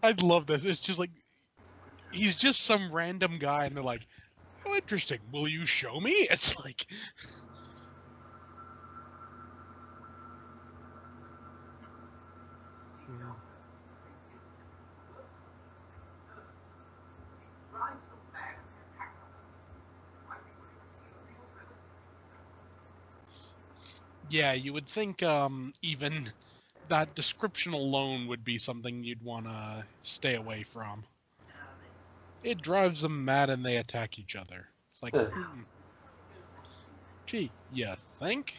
I'd love this. It's just like he's just some random guy, and they're like, "Oh, interesting. Will you show me?" It's like, mm, yeah, you would think even that description alone would be something you'd want to stay away from. It drives them mad, and they attack each other. It's like, gee, you think?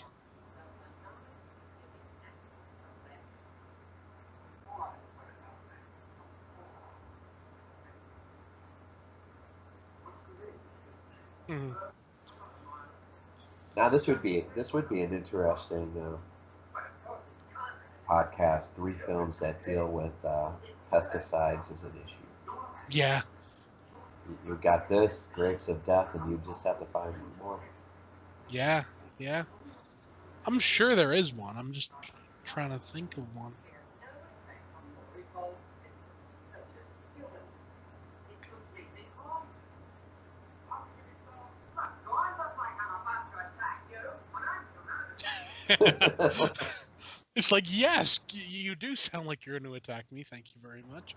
Mm, Now this would be an interesting podcast. 3 films that deal with pesticides as an issue. yeah, You got this, Grapes of Death, and you just have to find more. yeah, yeah. I'm sure there is one. I'm just trying to think of one. It's like, yes, you do sound like you're going to attack me. Thank you very much.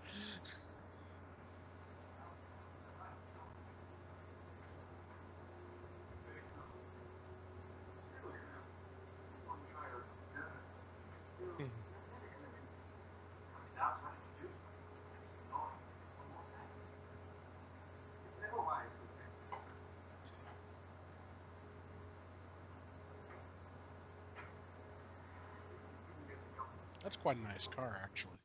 Mhm. That's quite a nice car, actually.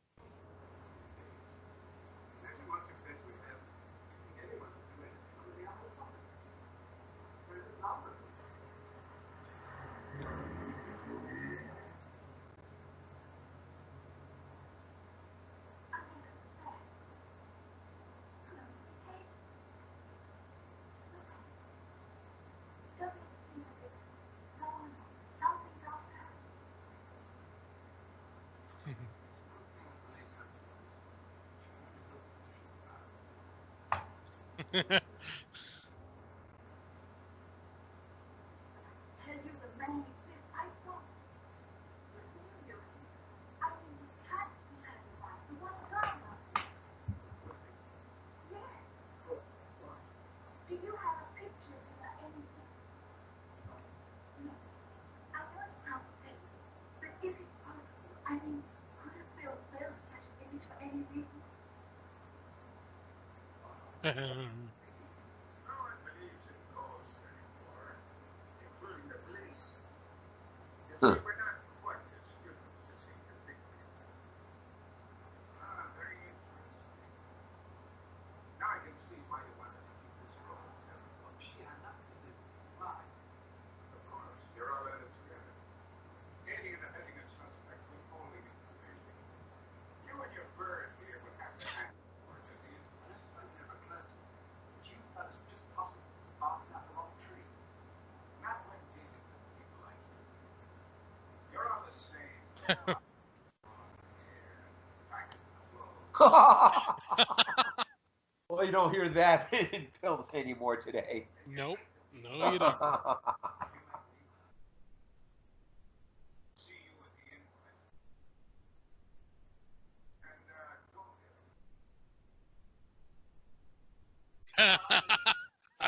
Huh. Well, you don't hear that in films anymore today. Nope. No, you don't.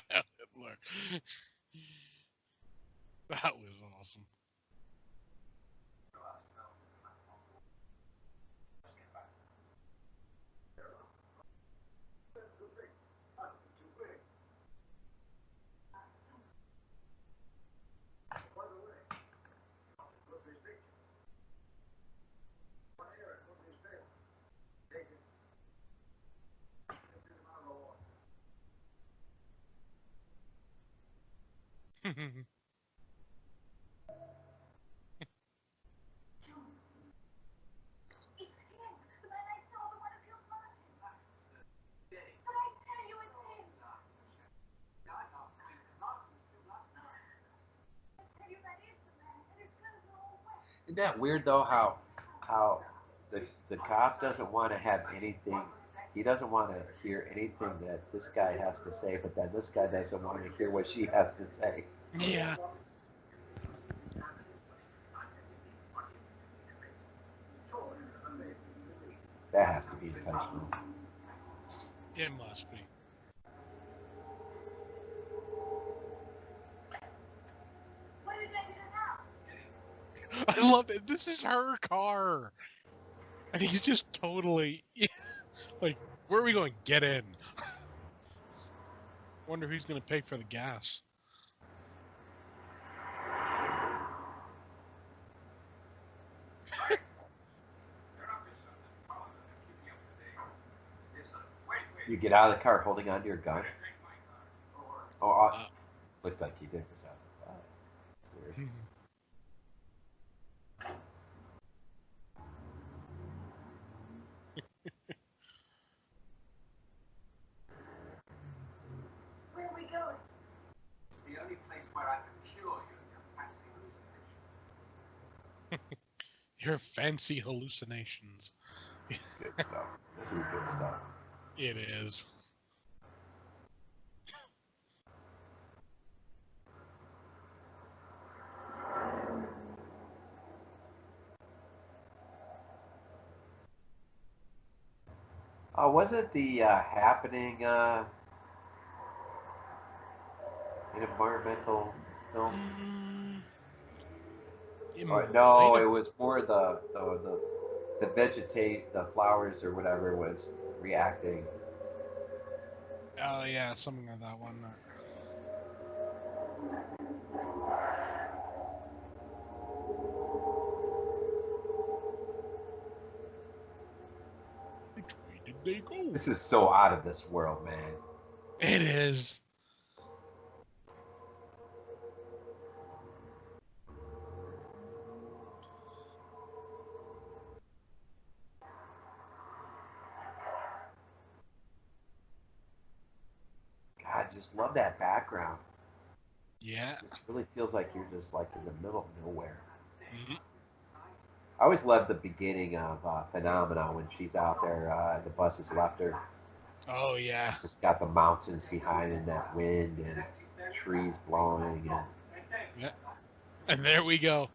Hitler. That was awesome. Isn't that weird though? How the cop doesn't want to have anything. He doesn't want to hear anything that this guy has to say, but then this guy doesn't want to hear what she has to say. Yeah. That has to be intentional. It must be. I love it. This is her car. And he's just totally like, where are we going? Get in. Wonder who's going to pay for the gas. You get out of the car holding onto your gun. Oh, looked like he did for sounds like that. It's weird. Where are we going? The only place where I can cure you of your fancy hallucinations. Your fancy hallucinations. Good stuff. This is good stuff. It is. Wasn't the happening an environmental film? No, it was more the vegetate, the flowers or whatever was reacting. Oh yeah, something like that one. Which way did they go? This is so out of this world, man. It is. God, just love that background. Yeah. It just really feels like you're just like in the middle of nowhere. Mm-hmm. I always love the beginning of Phenomena when she's out there, the bus has left her. Oh yeah. Just got the mountains behind and that wind and trees blowing and Yeah. And there we go.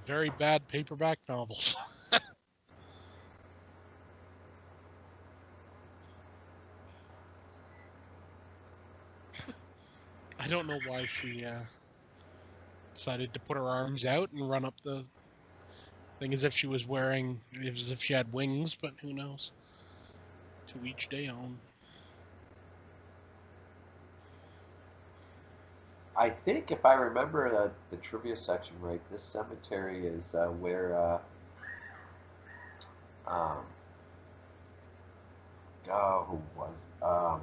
Very bad paperback novels. I don't know why she decided to put her arms out and run up the thing as if she was wearing, as if she had wings, but who knows? To each day own. I think if I remember the trivia section right, this cemetery is where um, who was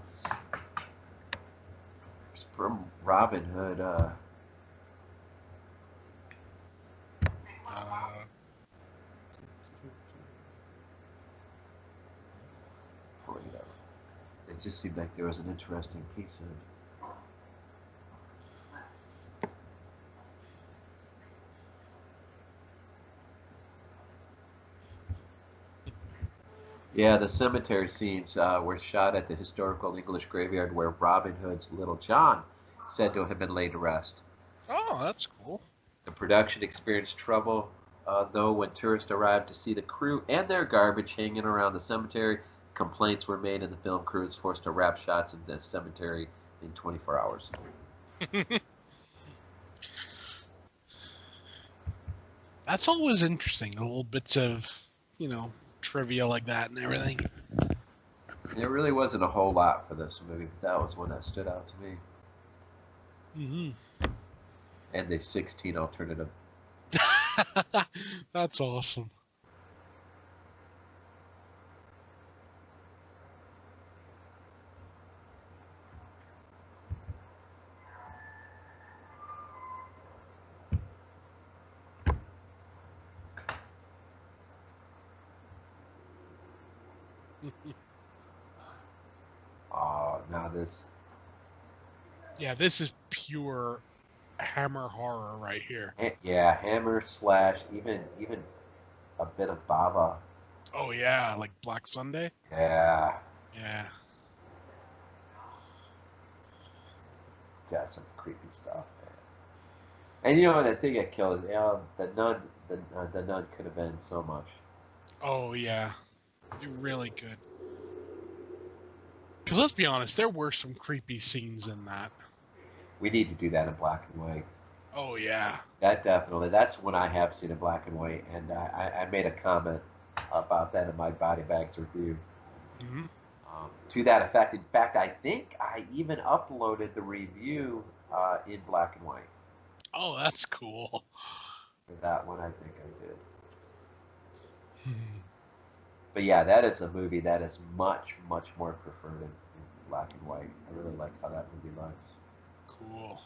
from Robin Hood. Uh, Pull it up. It just seemed like there was an interesting piece in it. Yeah, the cemetery scenes were shot at the historical English graveyard where Robin Hood's Little John is said to have been laid to rest. oh, that's cool. The production experienced trouble, though, when tourists arrived to see the crew and their garbage hanging around the cemetery. Complaints were made, and the film crew was forced to wrap shots in the cemetery in 24 hours. That's always interesting. The little bits of, trivia like that and everything. There really wasn't a whole lot for this movie, but that was one that stood out to me. Mm-hmm. And the 16 alternative. That's awesome. Now this. Yeah, this is pure Hammer horror right here. Yeah, Hammer slash even a bit of Bava. Oh yeah, like Black Sunday. Yeah, Yeah. got some creepy stuff, man. And you know the thing that kills, the nun, the nun could have been so much. Oh yeah, you really could. Because let's be honest, there were some creepy scenes in that. We need to do that in black and white. Oh yeah. That definitely. That's when I have seen in black and white, and I made a comment about that in my body bags review. Mm-hmm. To that effect. In fact, I think I even uploaded the review in black and white. Oh, that's cool. For that one, I think I did. But yeah, that is a movie that is much, much more preferred in black and white. I really like how that movie looks. Cool.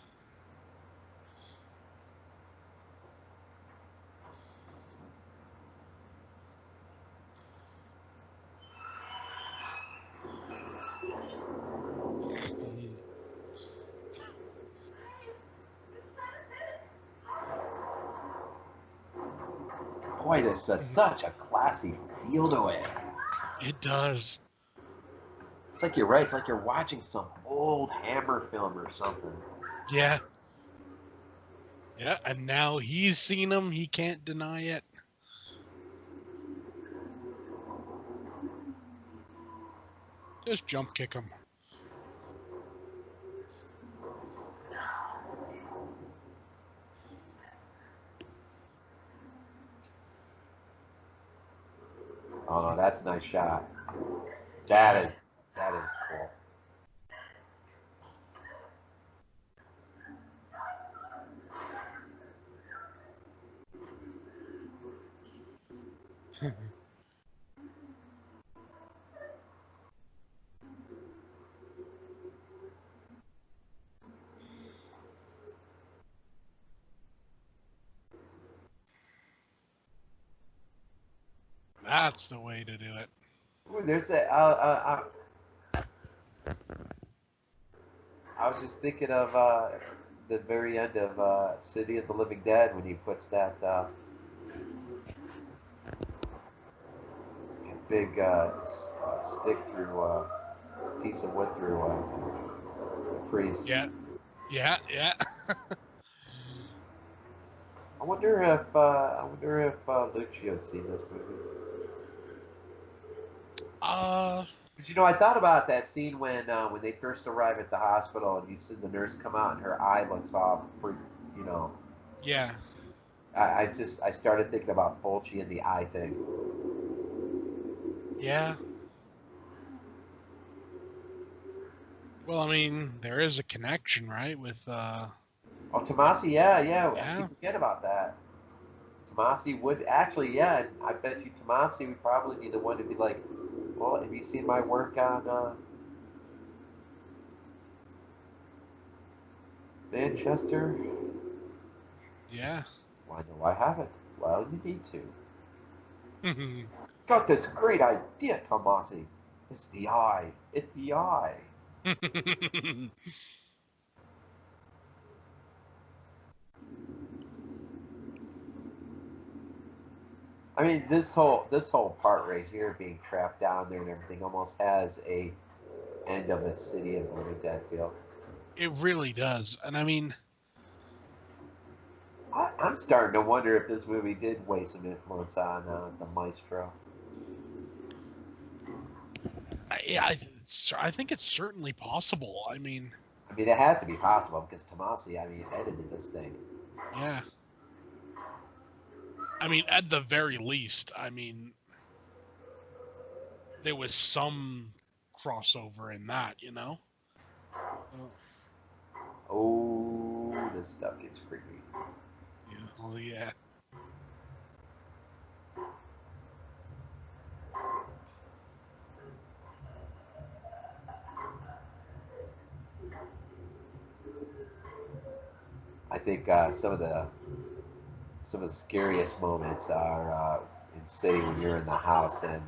Boy, this has such a classy feel to it. It does. It's like you're right. It's like you're watching some old Hammer film or something. Yeah. Yeah, and now he's seen him. He can't deny it. Just jump kick him. Oh, no, that's a nice shot. That is cool. That's the way to do it. Ooh, there's I was just thinking of the very end of City of the Living Dead when he puts that big stick through piece of wood through a priest. Yeah, yeah, yeah. I wonder if Lucio'd seen this movie. Because I thought about that scene when they first arrive at the hospital and you see the nurse come out and her eye looks off for you know. Yeah, I started thinking about Fulci and the eye thing. yeah. Well, I mean, there is a connection, right? With Oh, Tomasi, yeah. I yeah, keep forgetting about that. Tomasi would actually, yeah. I bet you Tomasi would probably be the one to be like, well, have you seen my work on Manchester? yeah. Why no, I haven't. Well, you need to. Got this great idea, Tomasi. It's the eye. It's the eye. I mean, this whole part right here, being trapped down there and everything, almost has a end of a City of the Living Dead feel. It really does, and I mean, I'm starting to wonder if this movie did weigh some influence on the Maestro. I think it's certainly possible. I mean, I mean, it has to be possible because Tomasi, I mean, edited this thing. yeah. I mean, at the very least, I mean, there was some crossover in that, you know? Oh, this stuff gets creepy. Yeah. Oh, yeah. I think some of the scariest moments are in City when you're in the house and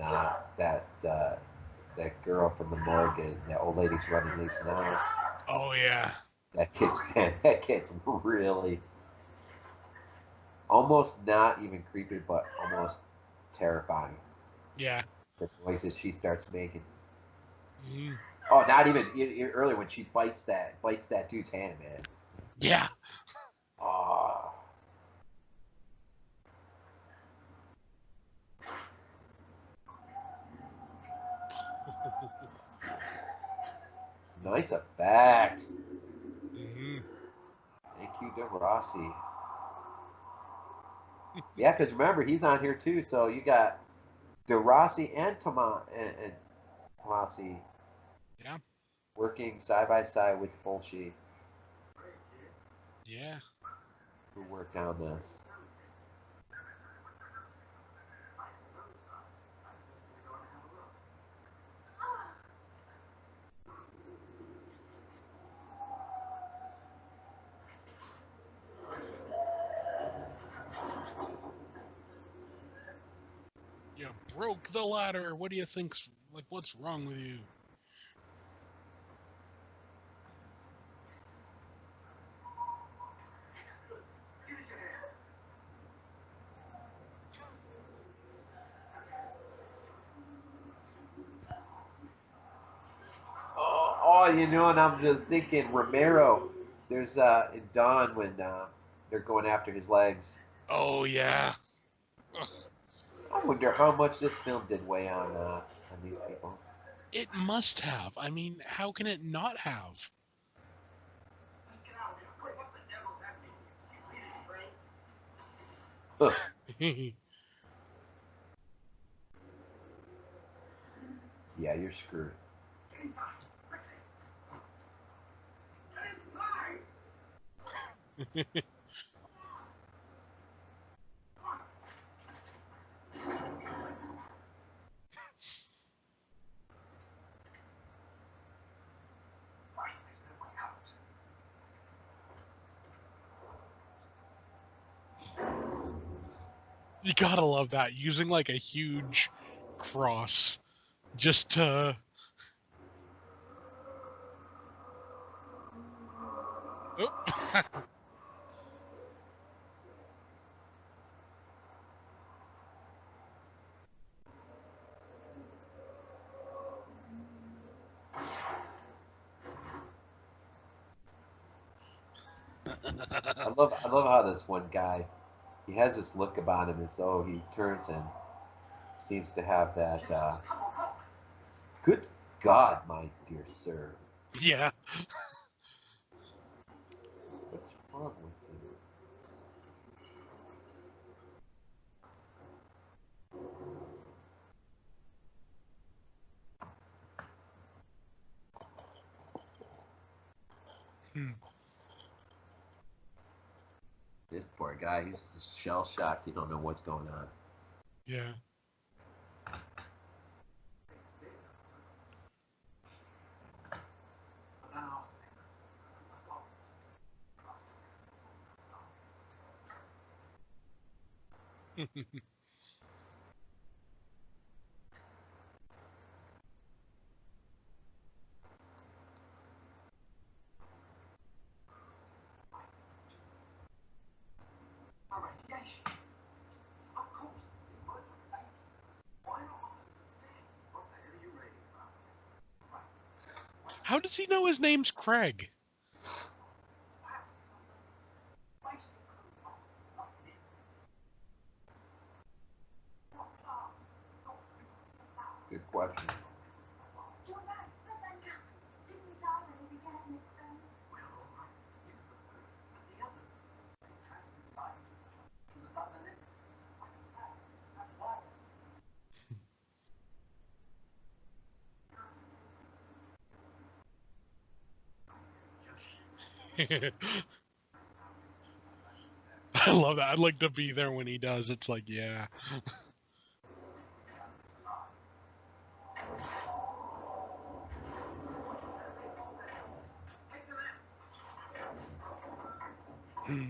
that girl from the morgue and that old lady's running loose in the house. Oh, yeah. That kid's really almost not even creepy, but almost terrifying. Yeah. The noises she starts making. Mm. Oh, not even earlier when she bites that dude's hand, man. Yeah. Oh, nice effect. Hmm. Thank you, De Rossi. Yeah, because remember he's on here too. So you got De Rossi and Tomasi Yeah. working side by side with Fulci, Yeah. who worked on this. You broke the ladder. What do you think's like? What's wrong with you? And I'm just thinking Romero. There's in Dawn when they're going after his legs. Oh, yeah. I wonder how much this film did weigh on these people. It must have. I mean, how can it not have? Yeah, you're screwed. You gotta love that. Using like a huge cross just to. Oh. I love how this one guy, he has this look about him as though he turns and seems to have that. Good God, my dear sir, Yeah. what's wrong with you? Hmm. This poor guy, he's shell shocked. He don't know what's going on. Yeah. How does he know his name's Craig? Good question. I love that. I'd like to be there when he does. It's like, yeah. Hmm.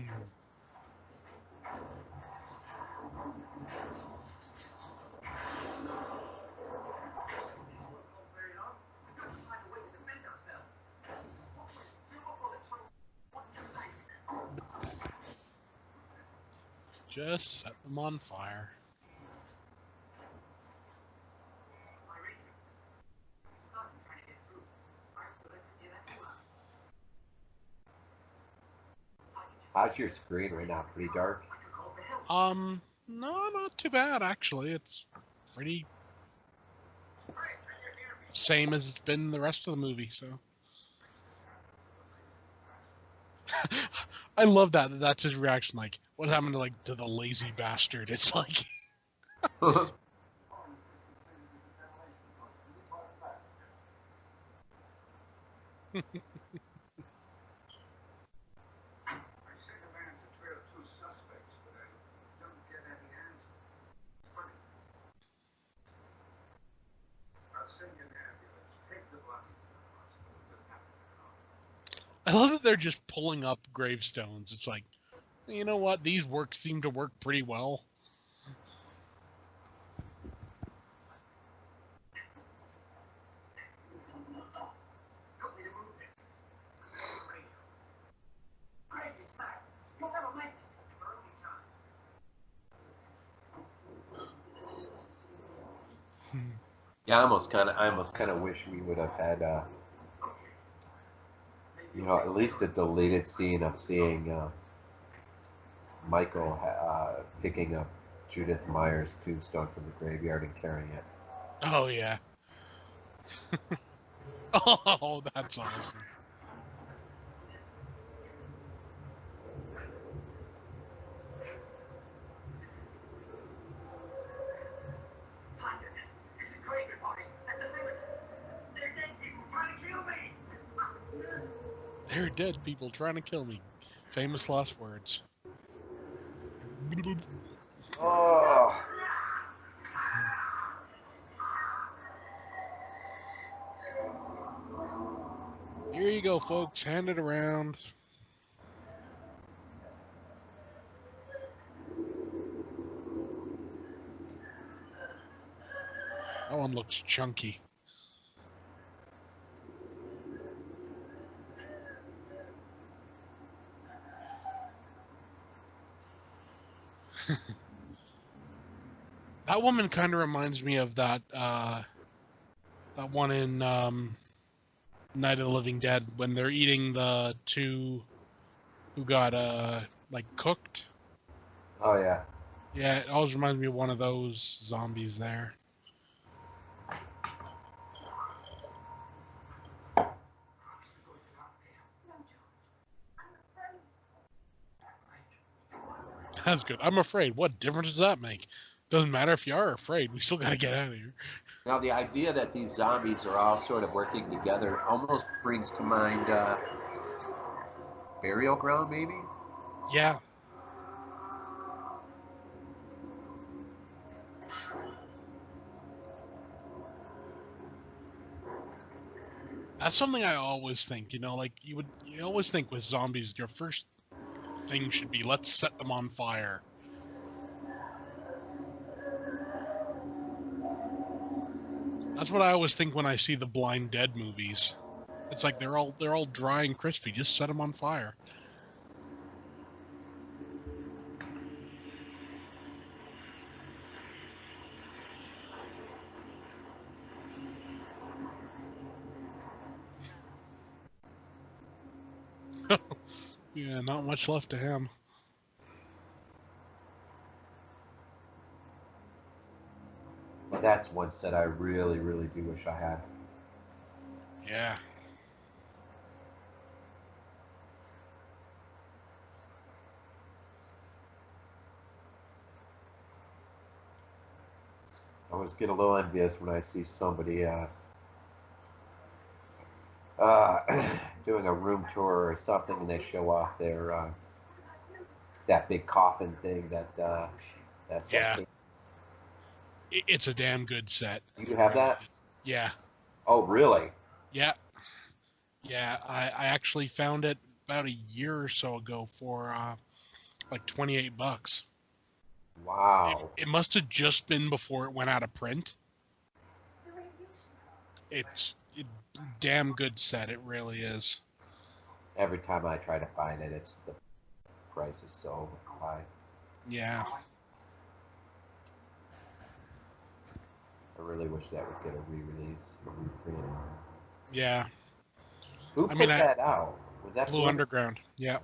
Just set them on fire. How's your screen right now? Pretty dark? No, not too bad actually. It's pretty same as it's been the rest of the movie, so. I love that. That's his reaction. Like, what happened to the lazy bastard? It's like, I love that they're just pulling up gravestones. It's like, you know what? These seem to work pretty well. Yeah, I almost kind of wish we would have had, at least a deleted scene of seeing Michael picking up Judith Meyer's tombstone from the graveyard and carrying it. Oh yeah. Oh, that's awesome. They're dead people trying to kill me. Famous last words. Oh, Here you go, folks. Hand it around. That one looks chunky. That woman kind of reminds me of that one in Night of the Living Dead when they're eating the two who got like cooked. Oh yeah. Yeah, it always reminds me of one of those zombies there. That's good. I'm afraid. What difference does that make? Doesn't matter if you are afraid. We still got to get out of here. Now the idea that these zombies are all sort of working together almost brings to mind Burial Ground, maybe. Yeah. That's something I always think, like you always think with zombies, your first thing should be let's set them on fire. That's what I always think when I see the Blind Dead movies. It's like they're all dry and crispy. Just set them on fire. Yeah, not much left to him. But that's one set I really, really do wish I had. Yeah. I always get a little envious when I see somebody doing a room tour or something, and they show off their that big coffin thing that's Yeah. It's a damn good set. Do you have that? Yeah. Oh, really? Yeah. Yeah. I actually found it about a year or so ago for like $28. Wow. It must have just been before it went out of print. It's a damn good set. It really is. Every time I try to find it, the price is so high. Yeah. I really wish that would get a re-release, a reprint. Yeah. Who put that out? Was that Blue Underground? Yeah.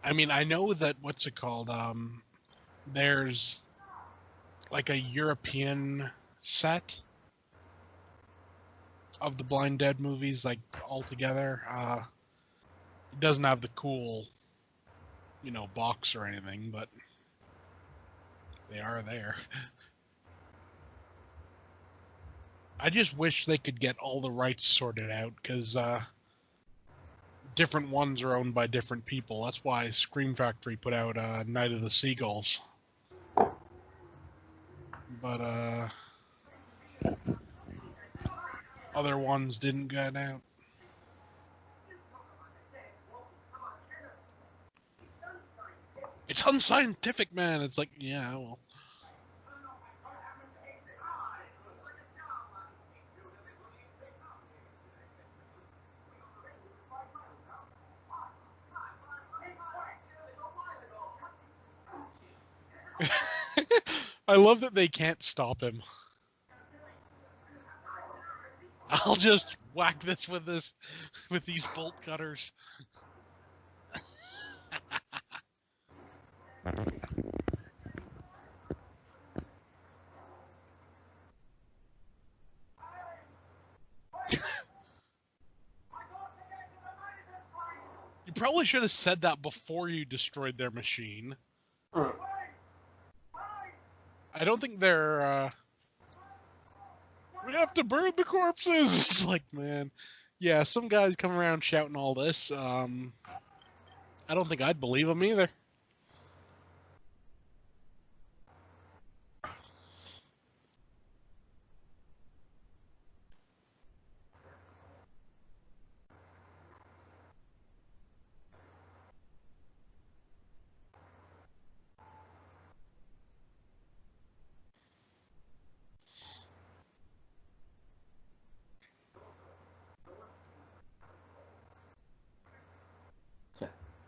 I mean, I know that what's it called? There's like a European set of the Blind Dead movies, like all together. It doesn't have the cool, box or anything, but they are there. I just wish they could get all the rights sorted out, because different ones are owned by different people. That's why Scream Factory put out Night of the Seagulls. But other ones didn't get out. It's unscientific, man. It's like, yeah, well. I love that they can't stop him. I'll just whack this with these bolt cutters. You probably should have said that before you destroyed their machine. I don't think they're we have to burn the corpses. It's like, man, yeah, some guys come around shouting all this. I don't think I'd believe them either.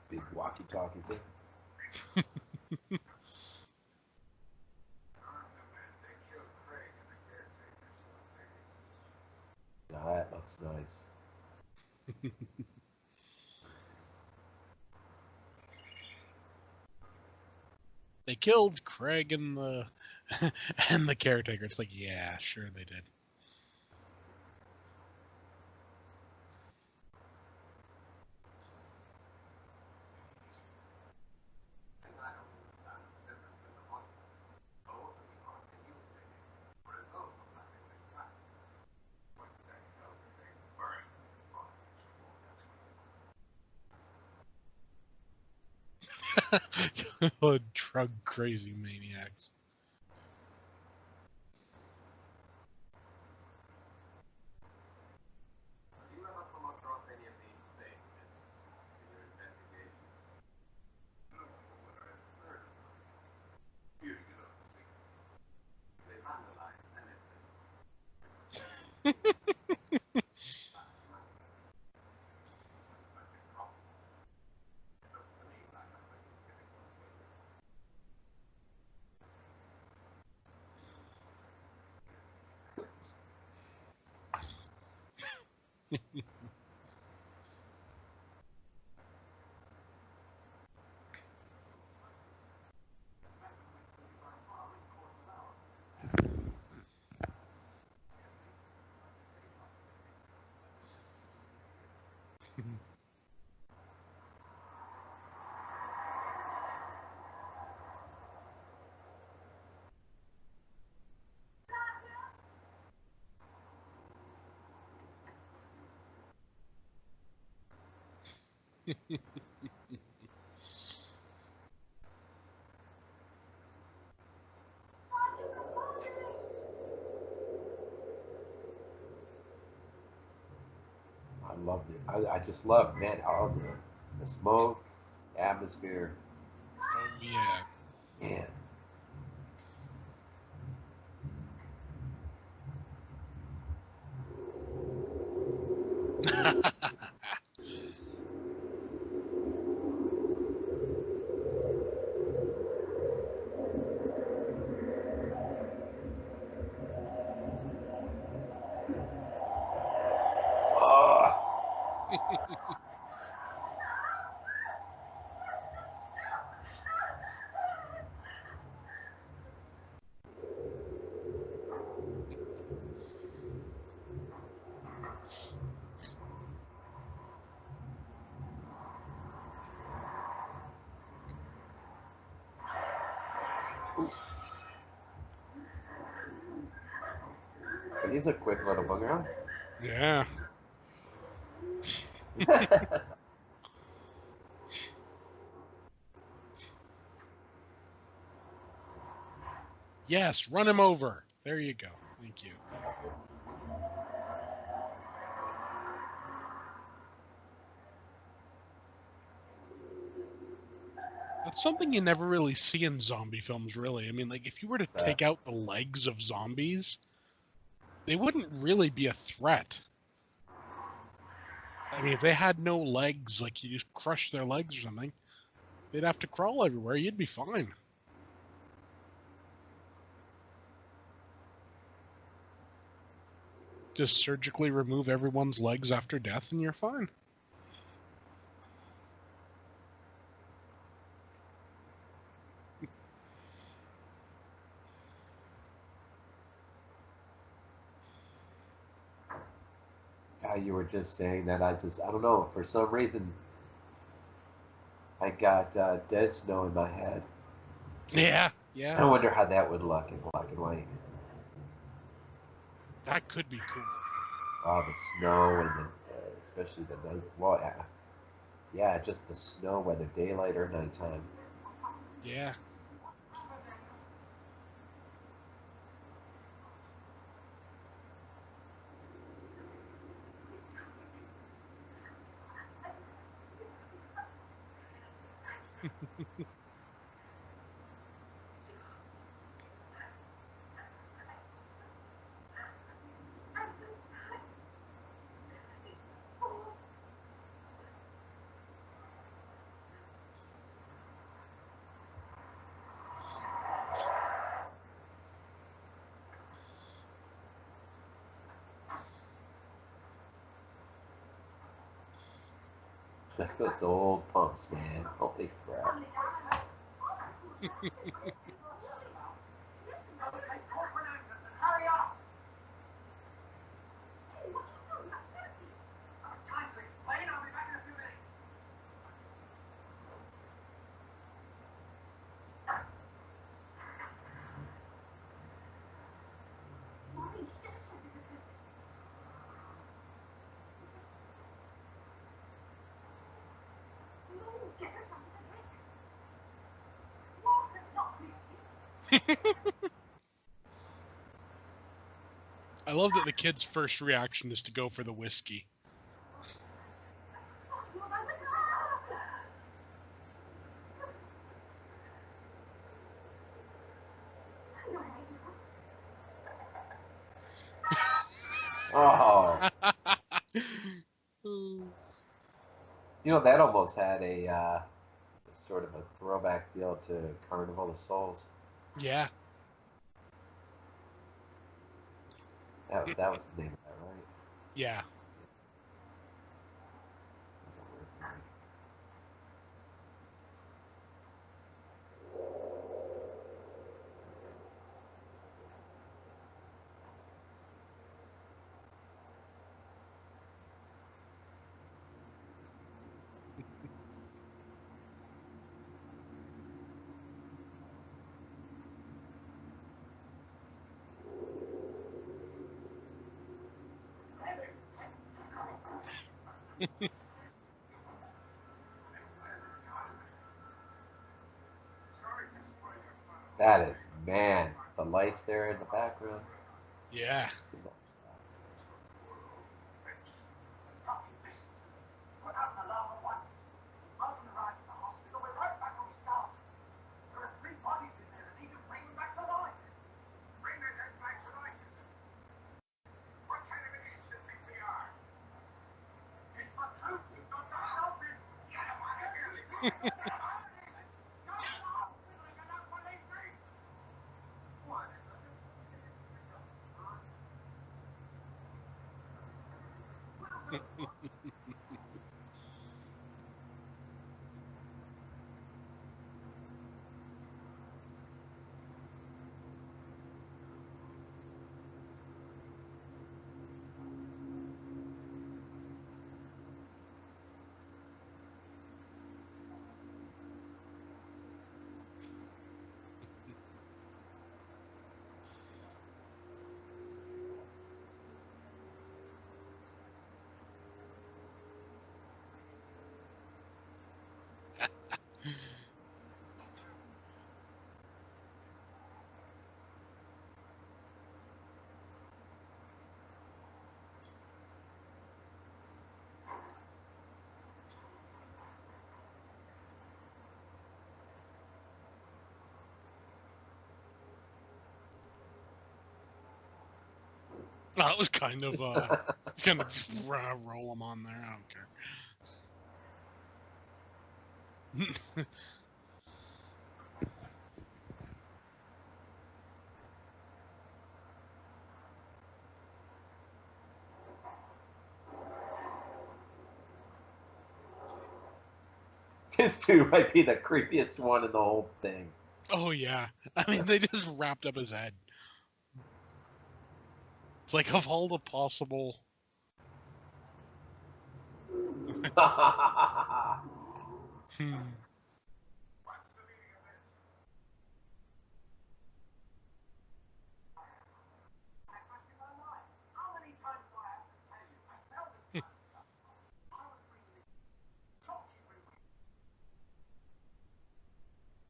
Big walkie-talkie thing. Now that looks nice. they killed Craig and the and the caretaker. It's like, yeah, sure they did. Drug crazy maniacs. Do you ever come across any of these statements in your investigation? No, but I've heard of them. Here, you know, they vandalize anything. I love it. I just love, man, all the smoke, atmosphere, Oh yeah. man. Oh, but he's a quick little booger, Yeah. huh? Yes, run him over. There you go. Thank you. That's something you never really see in zombie films, really. I mean, like, if you were to take out the legs of zombies, they wouldn't really be a threat. I mean, if they had no legs, like you just crush their legs or something, they'd have to crawl everywhere. You'd be fine. Just surgically remove everyone's legs after death and you're fine. You were just saying that. I don't know. For some reason, I got Dead Snow in my head. Yeah, I yeah. wonder how that would look in black and white. That could be cool. Oh, the snow and especially the night. Well, yeah, just the snow, whether daylight or nighttime. Yeah. Those old pumps, man. Holy crap. Hurry up! Time to explain. I'll be back in a few minutes. Get her something to drink. Water, not whiskey. I love that the kid's first reaction is to go for the whiskey. Oh, you know that almost had a sort of a throwback deal to Carnival of Souls. Yeah. That was the name of that, right? Yeah. That's a weird name. That is, man, the lights there in the background. Yeah. Put out an alarm at once. Welcome to ride to the hospital. We're right back where we started. There are 3 bodies in there and need to bring them back to life. Bring their dead back to life. What kind of idiots do you think we are? It's the truth. You've got to help him. Get him out of here. Get him out of here. Go to the hospital and get out what they think. What? That was kind of roll them on there. I don't care. This dude might be the creepiest one in the whole thing. Oh yeah. I mean, they just wrapped up his head. It's like of all the possible. Hmm. What's the meaning of this? I asked you my life. How many times do I have to tell you? I felt it. I was really talking with you.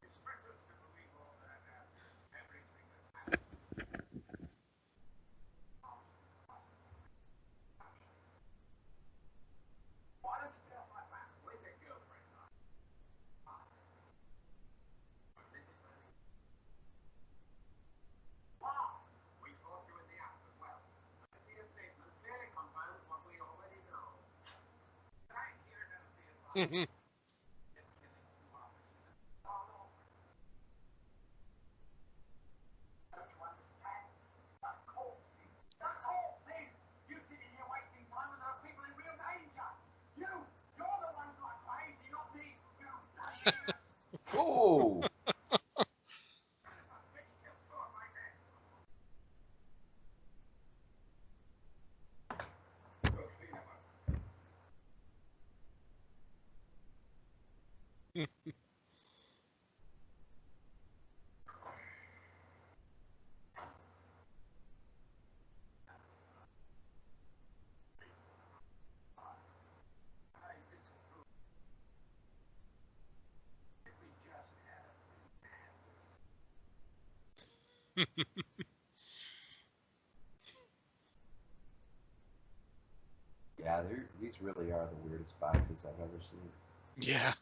Expect us to believe all that after everything that's happened. Why don't you get off my back? Where's your girlfriend? Wow. We caught you in the act as well. I see your statement clearly confirms what we already know. Thank you. You're gonna be alive. Don't you understand? That whole thing. That whole thing. You sitting here wasting time when there are people in real danger. You're the one who got crazy, not me. You. Oh, Yeah, these really are the weirdest boxes I've ever seen. Yeah.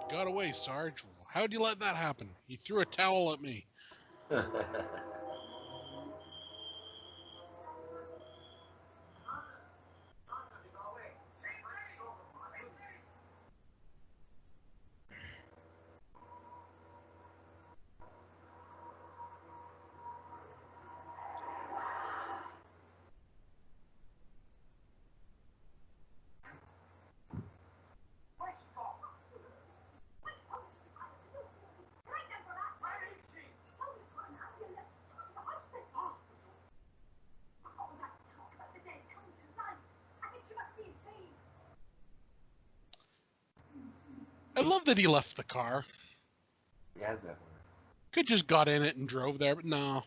Got away, Sarge. How'd you let that happen? He threw a towel at me. I love that he left the car. Yeah, definitely. Could just got in it and drove there, but no.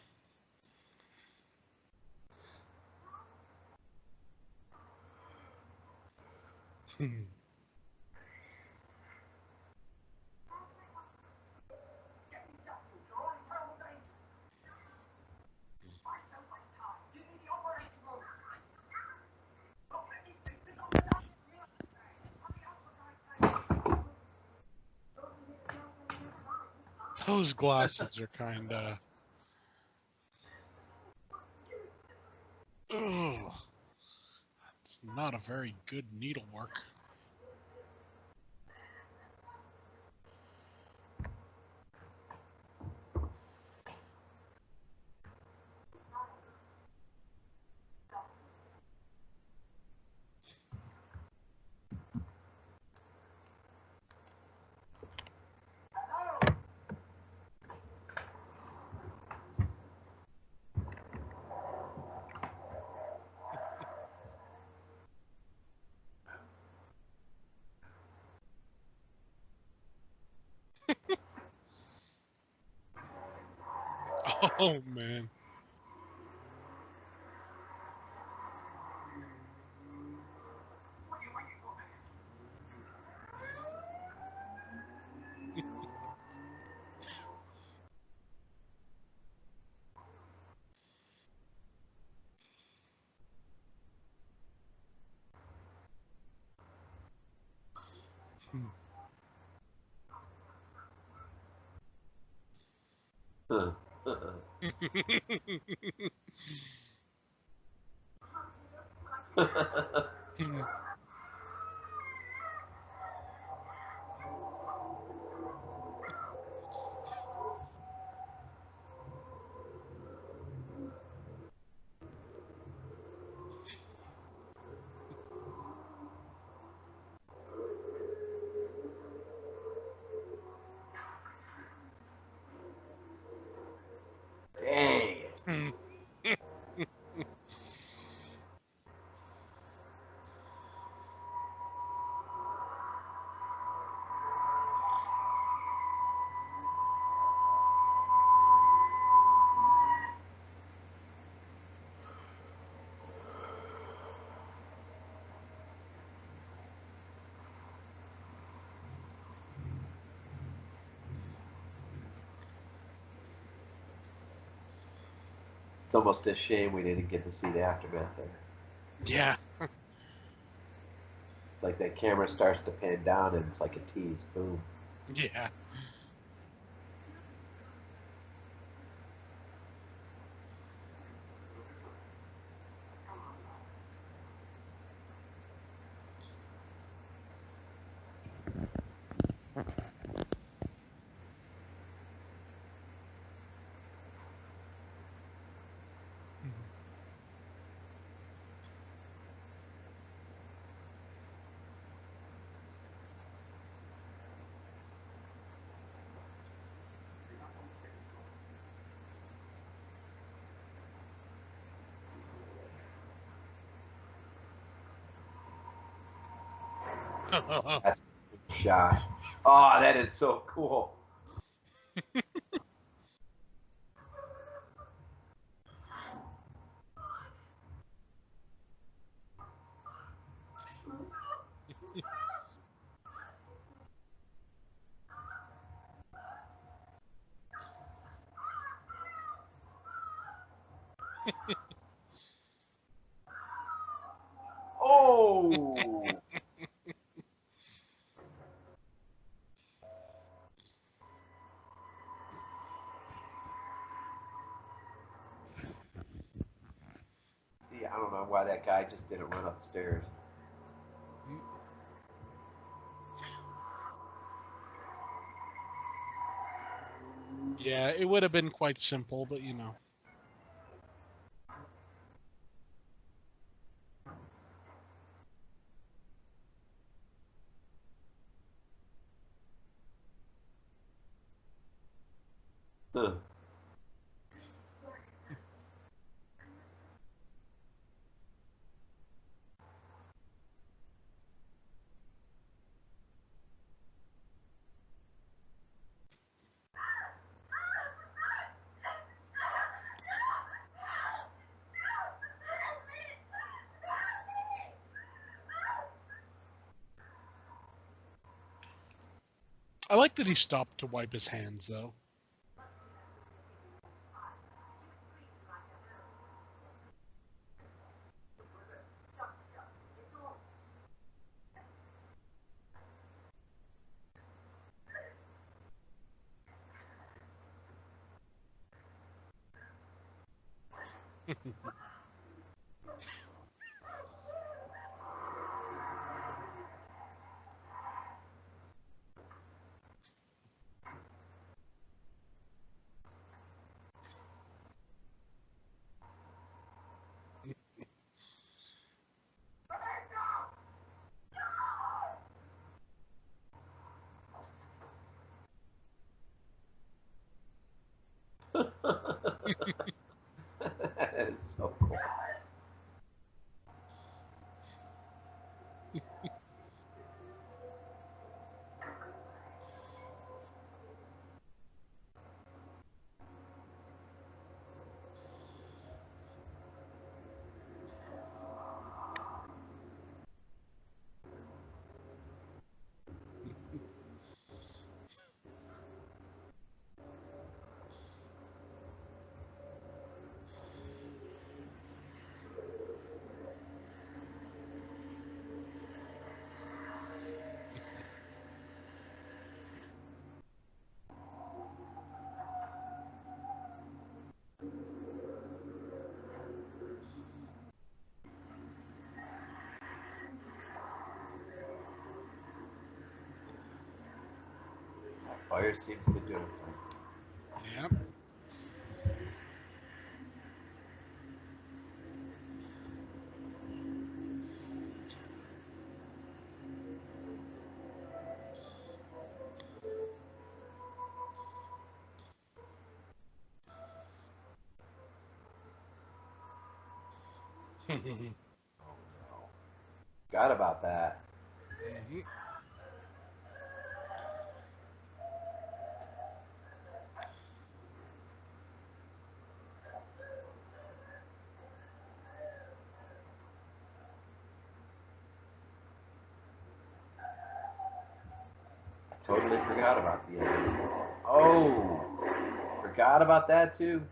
Those glasses are kind of... Ugh. It's not a very good needlework. Oh, man. Dang. It's almost a shame we didn't get to see the aftermath there. Yeah. It's like that camera starts to pan down and it's like a tease. Boom. Yeah. That's a good shot. Oh, that is so cool. Oh. See, I don't know why that guy just didn't run upstairs. Yeah, it would have been quite simple, but you know. Huh. I like that he stopped to wipe his hands, though. That is so cool. That fire seems to do it. Yeah. Oh no. Forgot about that. Mhm. Totally forgot about the end. Oh, forgot about that too.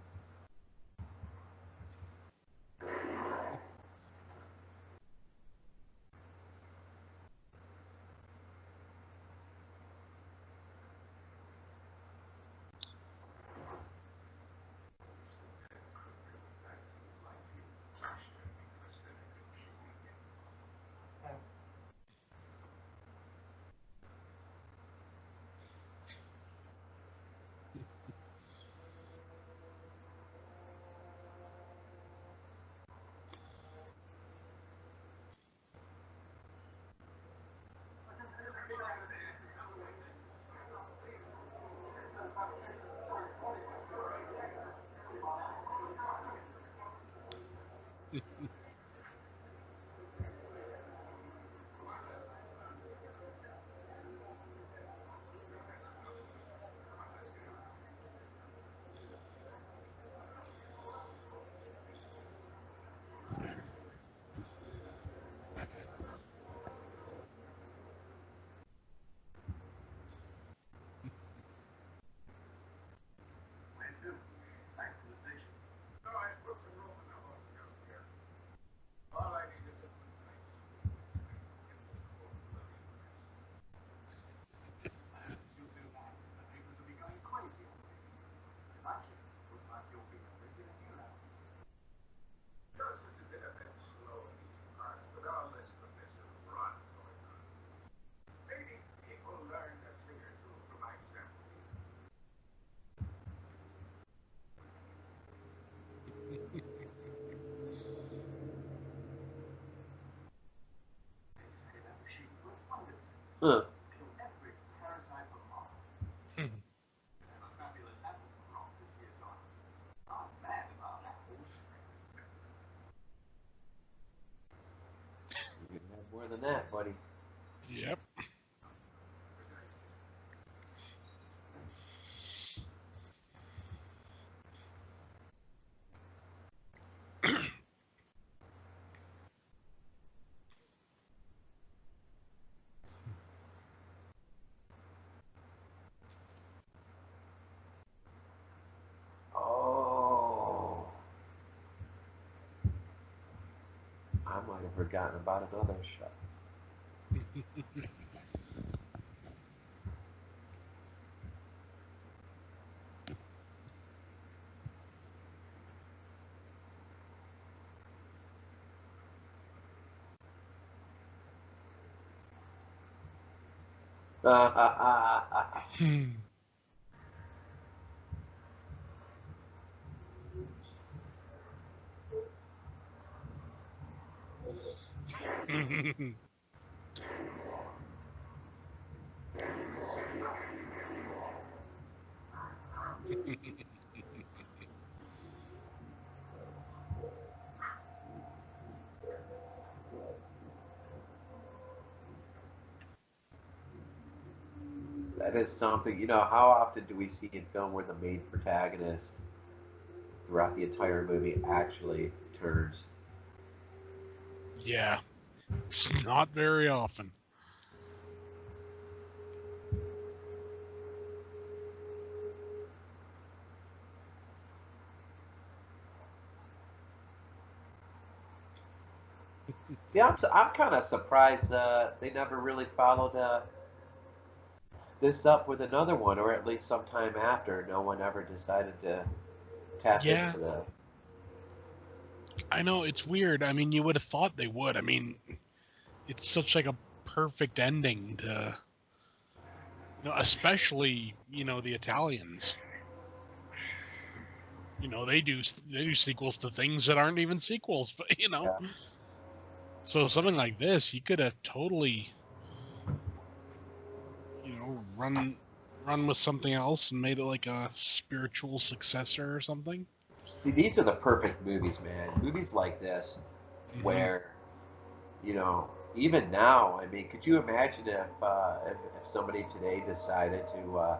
Huh. Kill every parasite from Mars. Hmm. And a fabulous apple from Rock this year gone. Not bad about apples. You can have more than that, buddy. Yep. Oh, I might have forgotten about another shot. Hmm. That is something. How often do we see in film where the main protagonist throughout the entire movie actually turns? Yeah. It's not very often. See, I'm kind of surprised they never really followed this up with another one, or at least sometime after. No one ever decided to tap Yeah, into this. I know it's weird. I mean, you would have thought they would. I mean, it's such like a perfect ending to, especially, the Italians. They do sequels to things that aren't even sequels, but Yeah. So something like this, you could have totally, run with something else and made it like a spiritual successor or something. See, these are the perfect movies, man. Movies like this, Hmm. where you know, even now, I mean, could you imagine if somebody today decided to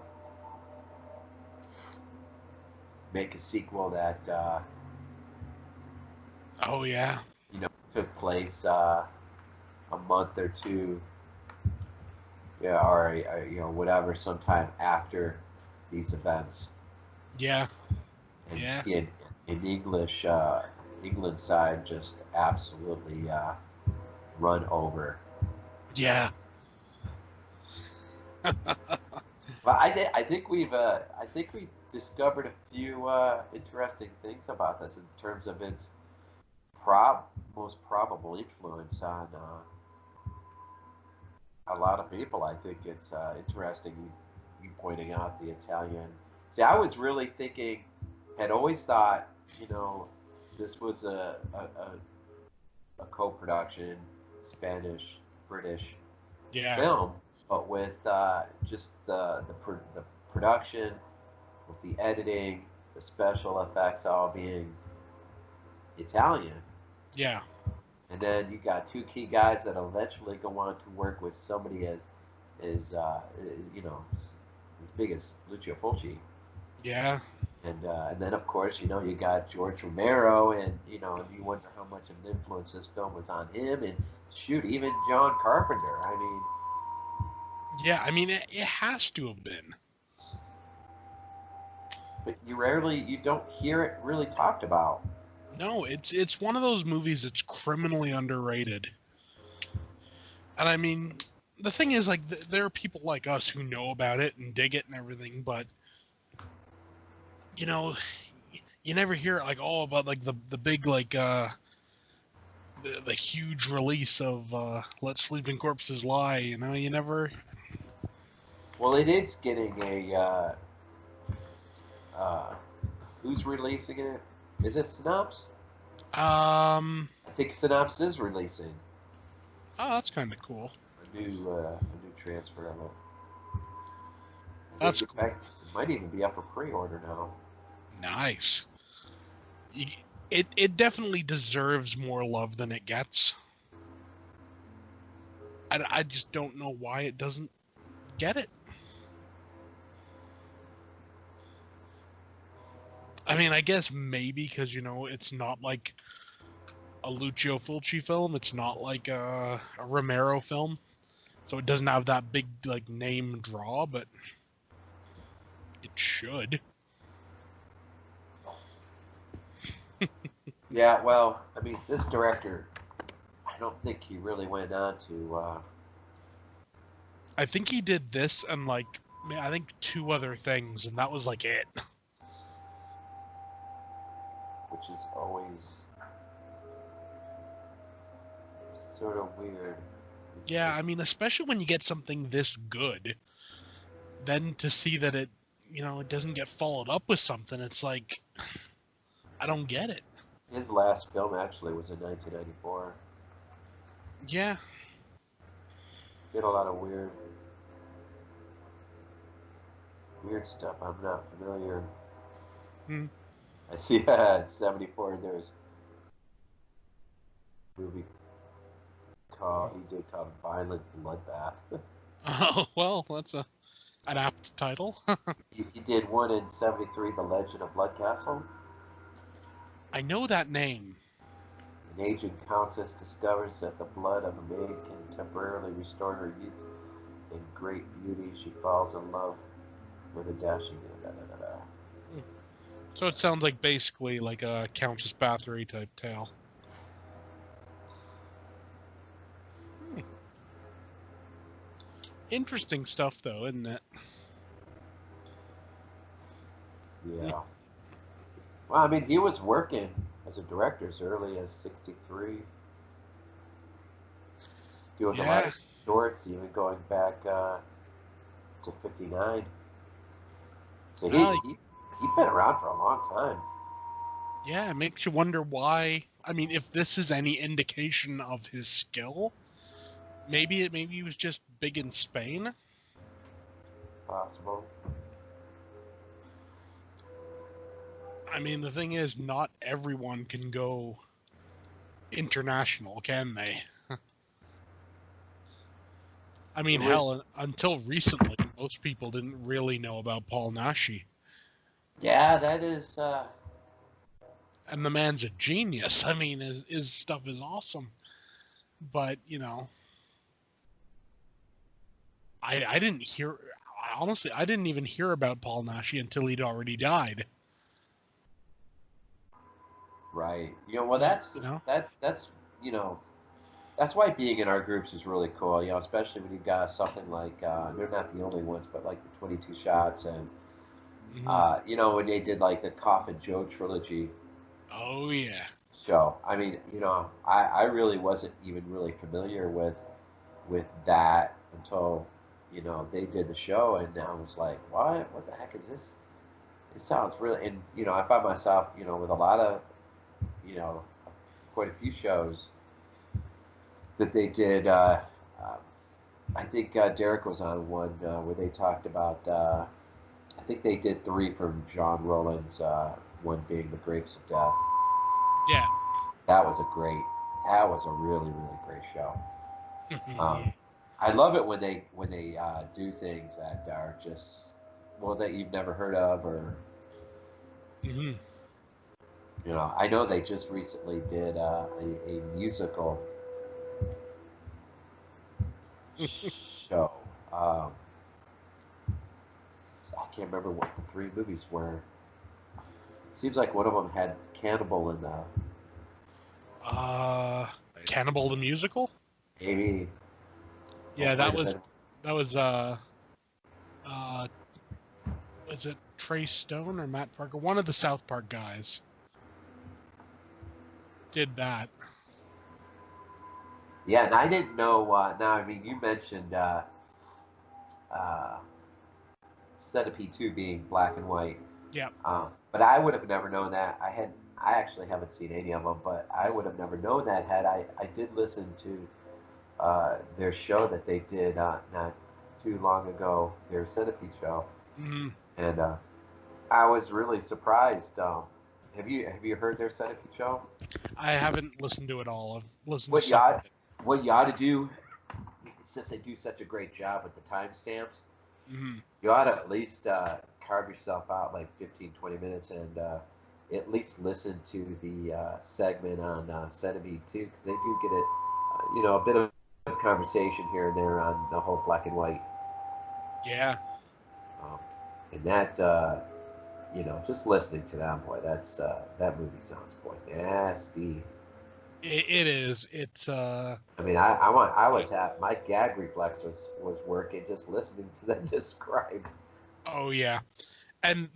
make a sequel that Oh yeah, you know took place a month or two, yeah, or whatever, sometime after these events, yeah, and yeah, see it in English, England side just absolutely run over. yeah. But I think we discovered a few interesting things about this in terms of its most probable influence on a lot of people. I think it's interesting you pointing out the Italian. See, I was really thinking, had always thought, you know, this was a co-production, Spanish, British Yeah, film, but with just the production, with the editing, the special effects all being Italian. yeah, And then you got two key guys that eventually go on to work with somebody as big as Lucio Fulci. yeah, And then of course you got George Romero, and and you wonder how much of an influence this film was on him, and shoot, even John Carpenter. I mean, yeah. I mean, it has to have been. but you don't hear it really talked about. No, it's one of those movies that's criminally underrated. And I mean, the thing is, like, there are people like us who know about it and dig it and everything, but you know, you never hear like about like the big like the huge release of Let Sleeping Corpses Lie. You never. Well, it is getting a uh, who's releasing it? Is it Synopsis? Um. I think Synopsis is releasing. Oh, that's kind of cool. new transfer of it. That's In cool. fact, it might even be up for pre-order now. Nice. It definitely deserves more love than it gets. I just don't know why it doesn't get it. I mean, I guess maybe because, it's not like a Lucio Fulci film. It's not like a Romero film. So it doesn't have that big, like, name draw, but it should. Yeah, well, I mean, this director, I don't think he really went on to. I think he did this and, like, I think 2 other things, and that was, like, it. Which is always sort of weird. Yeah, I mean, especially when you get something this good, then to see that it, it doesn't get followed up with something, it's like, I don't get it. His last film actually was in 1994. Yeah. Did a lot of weird stuff. I'm not familiar. Hmm. I see in 74 there's a movie he did called Violent Bloodbath. Oh, well, that's an apt title. He did one in 73, The Legend of Blood Castle. I know that name. An aging countess discovers that the blood of a maid can temporarily restore her youth and great beauty. She falls in love with a dashing. So it sounds like basically like a Countess Bathory type tale. Interesting stuff, though, isn't it? Yeah. Well, I mean, he was working as a director as early as 63, doing a lot Yeah. of shorts, even going back to 59. So Well, he'd been around for a long time. yeah, it makes you wonder why. I mean, if this is any indication of his skill, maybe he was just big in Spain. Possible. I mean, the thing is, not everyone can go international, can they? I mean, hell, until recently, most people didn't really know about Paul Naschy. Yeah, that is. And the man's a genius. I mean, his stuff is awesome. But, I didn't hear... Honestly, I didn't even hear about Paul Naschy until he'd already died. Right. Well, that's that's why being in our groups is really cool. Especially when you got something like they're not the only ones, but like the 22 Shots and when they did like the Coffin Joe trilogy. Oh yeah. Show. I mean, I really wasn't even really familiar with that until they did the show, and I was like, what the heck is this? It sounds really, and I find myself with a lot of quite a few shows that they did. I think Derek was on one where they talked about. I think they did 3 from John Rowland's, one being The Grapes of Death. Yeah. That was a really really great show. I love it when they do things that are just that you've never heard of, or I know they just recently did a musical show. I can't remember what the 3 movies were. Seems like one of them had cannibal in the. Cannibal the Musical? Maybe. Yeah, that was was it Trey Stone or Matt Parker? One of the South Park guys did that. Yeah, and I didn't know. Now, I mean, you mentioned Centipede 2 being black and white. Yeah. But I would have never known that. I actually haven't seen any of them, but I would have never known that had I did listen to their show that they did not too long ago, their Centipede show, Mm, and I was really surprised. Have you heard their Centipede show? I haven't listened to it all. I've listened to What you some of ought, it. what you ought to do, since they do such a great job with the timestamps, Mm, you ought to at least carve yourself out like 15, 20 minutes and at least listen to the segment on Centipede too, because they do get it, a bit of conversation here and there on the whole black and white. yeah, Um, and that, just listening to them, boy, that movie sounds, boy, nasty. it is. It's I mean, I was my gag reflex was working just listening to them describe. oh yeah. And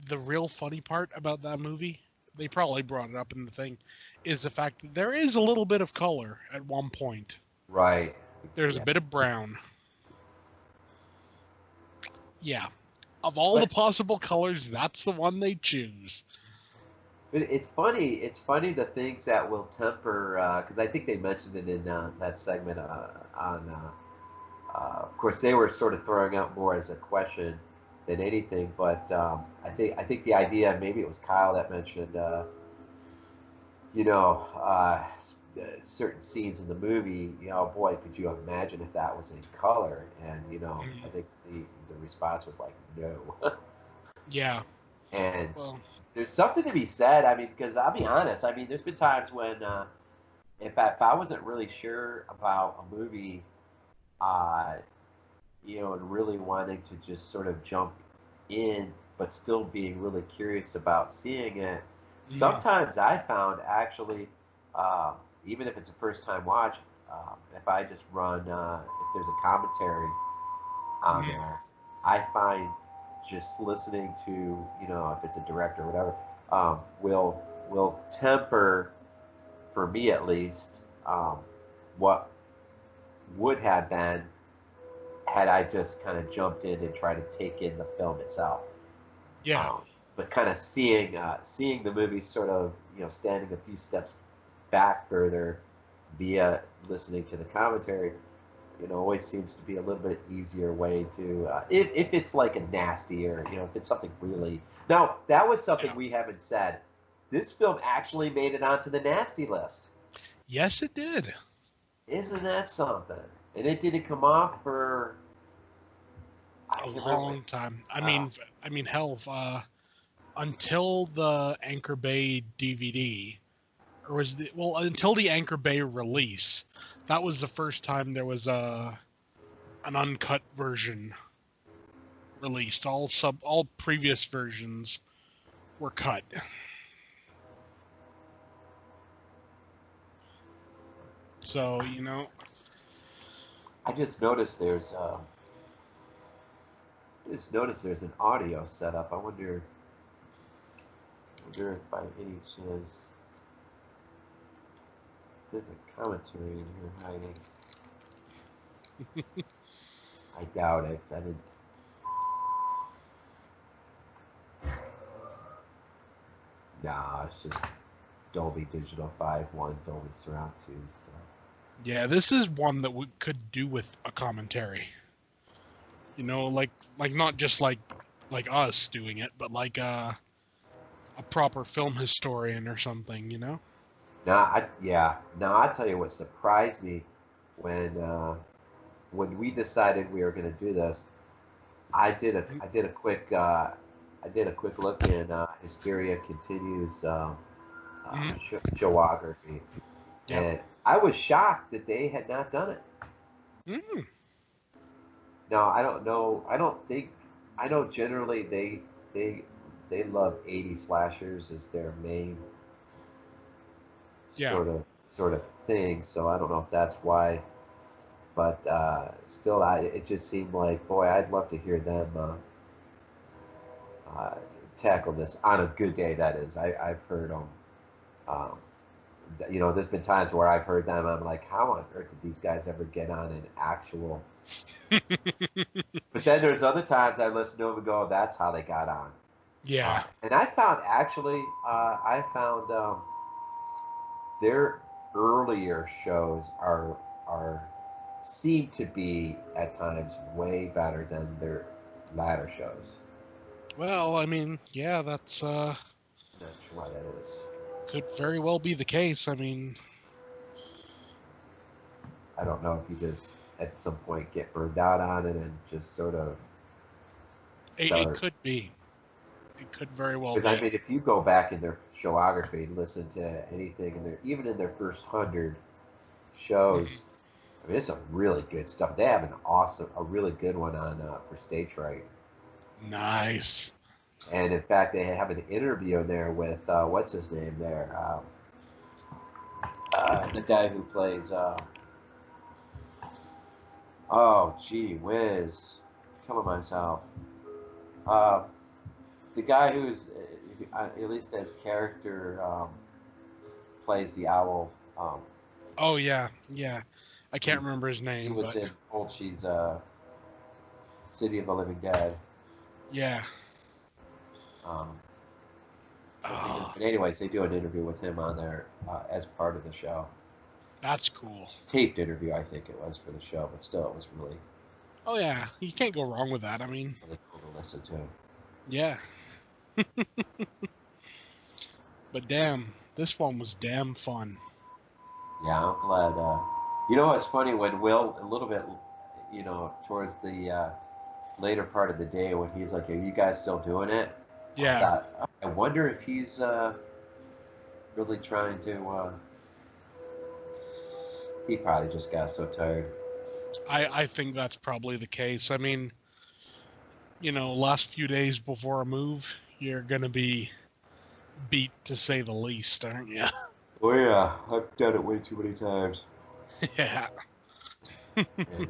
the real funny part about that movie, they probably brought it up in the thing, is the fact that there is a little bit of color at one point. Right. There's a Yeah. bit of brown. Yeah. Of all the But possible colors, that's the one they choose. it's funny. It's funny the things that will temper, because I think they mentioned it in that segment on. Of course, they were sort of throwing out more as a question than anything, but I think the idea, maybe it was Kyle that mentioned, you know, certain scenes in the movie. Boy, could you imagine if that was in color? And I Mm, think the response was like, no. yeah. And Well, there's something to be said. I mean, because I'll be honest. I mean, there's been times when if I wasn't really sure about a movie, uh, and really wanting to just sort of jump in, but still being really curious about seeing it. mm, Sometimes I found actually, um, even if it's a first time watch, if I just run, if there's a commentary on mm, there, I find just listening to, if it's a director or whatever, will temper, for me at least, what would have been had I just kind of jumped in and tried to take in the film itself. yeah. Um, but kind of seeing the movie sort of standing a few steps back further via listening to the commentary, always seems to be a little bit easier way to if it's like a nasty or if it's something really. Now that was something Yeah. we haven't said. This film actually made it onto the nasty list. Yes, it did. Isn't that something? And it didn't come off for I A can't remember. long time. Uh, I mean, hell, until the Anchor Bay DVD, or was the well, until the Anchor Bay release, that was the first time there was an uncut version released. All previous versions were cut. So I just noticed there's an audio setup. I wonder if by any chance there's a commentary in here hiding. I doubt it. 'Cause I didn't. Nah, it's just Dolby Digital 5.1, Dolby Surround 2 stuff. yeah, this is one that we could do with a commentary. Like not just like us doing it, but like a proper film historian or something. Now I tell you what surprised me when uh, when we decided we were going to do this. I did a quick look in Hysteria Continues Mm-hmm. showography, Yep. and I was shocked that they had not done it. Mm, Now I don't know. I don't think. I know generally they they love 80 slashers as their main yeah. sort of thing. So I don't know if that's why. But still, it just seemed like, boy, I'd love to hear them uh, tackle this on a good day. That is, I've heard them. Um, there's been times where I've heard them. I'm like, how on earth did these guys ever get on an actual? But then there's other times I listen to them and go, that's how they got on. Yeah. And I found actually, I found their earlier shows are seem to be at times way better than their latter shows. Well, I mean, yeah, that's Not sure why that is. could very well be the case. I mean, I don't know if you just at some point get burned out on it and just sort of it start. could be. It could very well Because I be. mean, if you go back in their showography and listen to anything in their, even in their first 100 shows, Mhm. I mean, it's some really good stuff. They have a really good one on for stage fright. Nice. And in fact, they have an interview in there with what's his name there, the guy who plays. Oh, gee whiz, killing myself. Uh, the guy who's at least as character plays the owl. Oh yeah, yeah. I He, can't remember his he name, was but in Fulci's City of the Living Dead. yeah. Um, Oh, but anyways, they do an interview with him on there as part of the show. that's cool. Taped interview, I think it was for the show, but still, it was really, Oh yeah, you can't go wrong with that. I mean, really cool to listen to. yeah. But damn, this one was damn fun. Yeah, I'm glad. You know, it's funny when Will, a little bit, towards the later part of the day, when he's like, "Are you guys still doing it?" I Yeah, thought, I wonder if he's really trying to. He probably just got so tired. I think that's probably the case. I mean, last few days before a move, you're gonna be beat to say the least, aren't you? Oh yeah, I've done it way too many times. Yeah. And,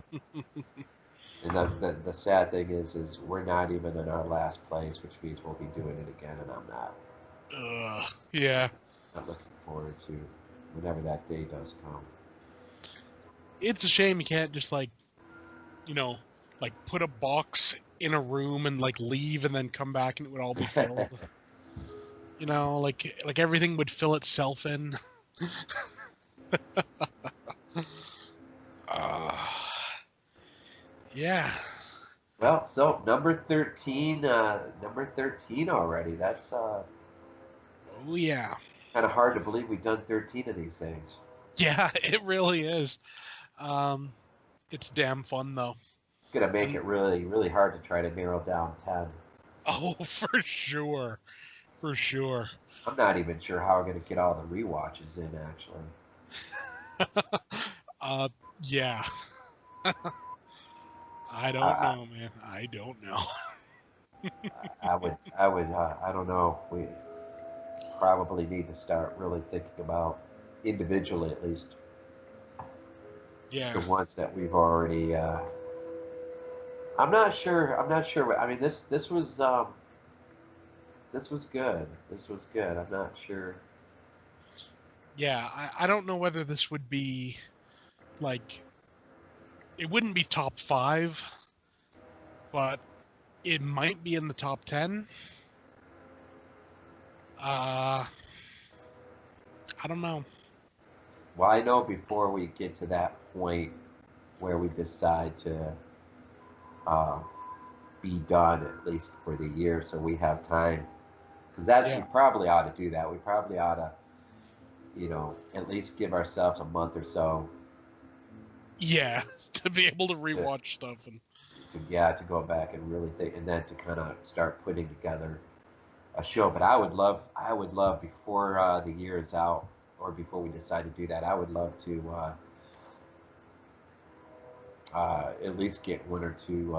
and the sad thing is we're not even in our last place, which means we'll be doing it again, and I'm Yeah. not looking forward to whenever that day does come. It's a shame you can't just you know, put a box in a room and leave and then come back and it would all be filled. Like everything would fill itself in. Uh, yeah. Well, so number 13 already. That's Oh yeah. kind of hard to believe we've done 13 of these things. Yeah, it really is. Um, it's damn fun though. It's gonna make And it really, really hard to try to narrow down 10. oh, for sure. For sure. I'm not even sure how we're gonna get all the rewatches in. Actually, uh, yeah. I I, don't I, know, man. I don't know. I don't know. We probably need to start really thinking about individually, at least, the Yeah. ones that we've already. I'm not sure. I'm not sure. I mean, this was good. This was good. I'm not sure. Yeah, I don't know whether this would be like it wouldn't be top 5, but it might be in the top 10. Uh I don't know. Well, I know before we get to that point where we decide to uh, be done at least for the year, so we have time. Because that we Yeah. probably ought to do that. We probably ought to, at least give ourselves a month or so Yeah, to be able to to, rewatch stuff and to go back and really think, and then to kind of start putting together a show. But I would love before the year is out, or before we decide to do that, I would love to at least get one or two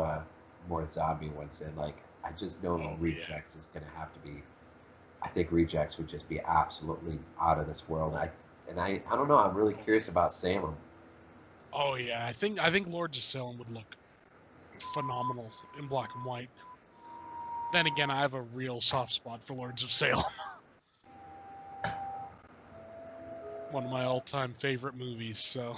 more zombie ones in. Like I just know oh yeah. Rejects is going to have to be. I think Rejects would just be absolutely out of this world. I don't know. I'm really Oh curious yeah. about Salem. Oh yeah. I think Lords of Salem would look phenomenal in black and white. Then again, I have a real soft spot for Lords of Salem. One of my all-time favorite movies, so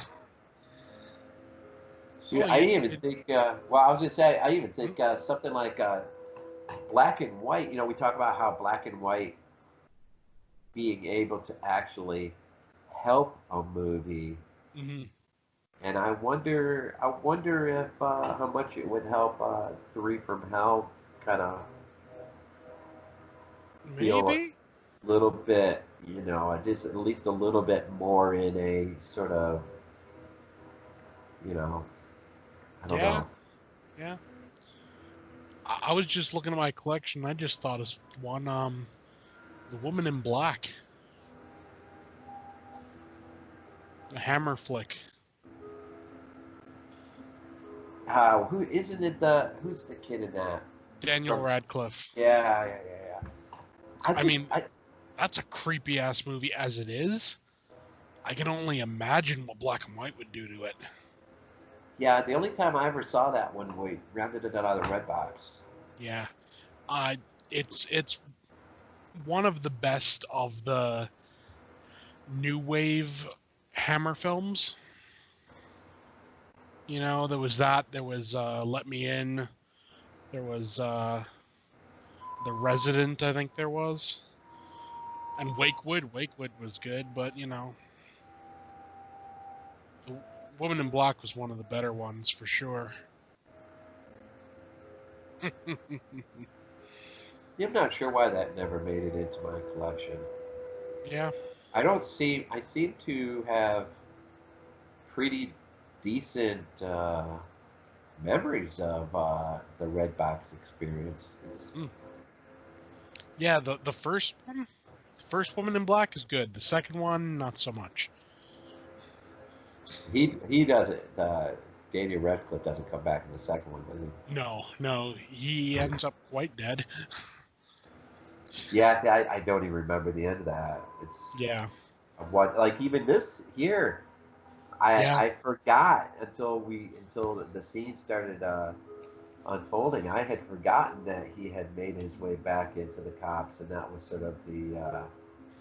Shoot, well, I you didn't even it, think. Well, I was gonna say I even hmm? think something like black and white. We talk about how black and white being able to actually help a movie Hmm. And I wonder if how much it would help Three from Hell kind of feel a Maybe. little bit, just at least a little bit more in a sort of, you know, I don't Yeah. know. Yeah. I was just looking at my collection. I just thought of one. The Woman in Black, the Hammer flick. Who isn't it? Who's the kid in that? Daniel From Radcliffe. yeah, yeah, yeah, yeah. I I think mean, that's a creepy ass movie as it is. I can only imagine what black and white would do to it. yeah. The only time I ever saw that one, we rented it out of the Red Box. Yeah. Uh, it's one of the best of the new wave Hammer films. You know, there was that. There was Let Me In. There was The Resident. I think there was, and Wakewood. Wakewood was good, but you know, The Woman in Black was one of the better ones for sure. Yeah, I'm not sure why that never made it into my collection. Yeah. I seem to have pretty decent memories of the Red Box experience. Mm. Yeah, the the first Woman in Black is good. The second one, not so much. He doesn't. Daniel Radcliffe doesn't come back in the second one, does he? No, no, he ends up quite dead. Yeah, see, I don't even remember the end of that. It's Yeah, what like even this here. yeah, I forgot until the scene started unfolding. I had forgotten that he had made his way back into the cops, and that was sort of the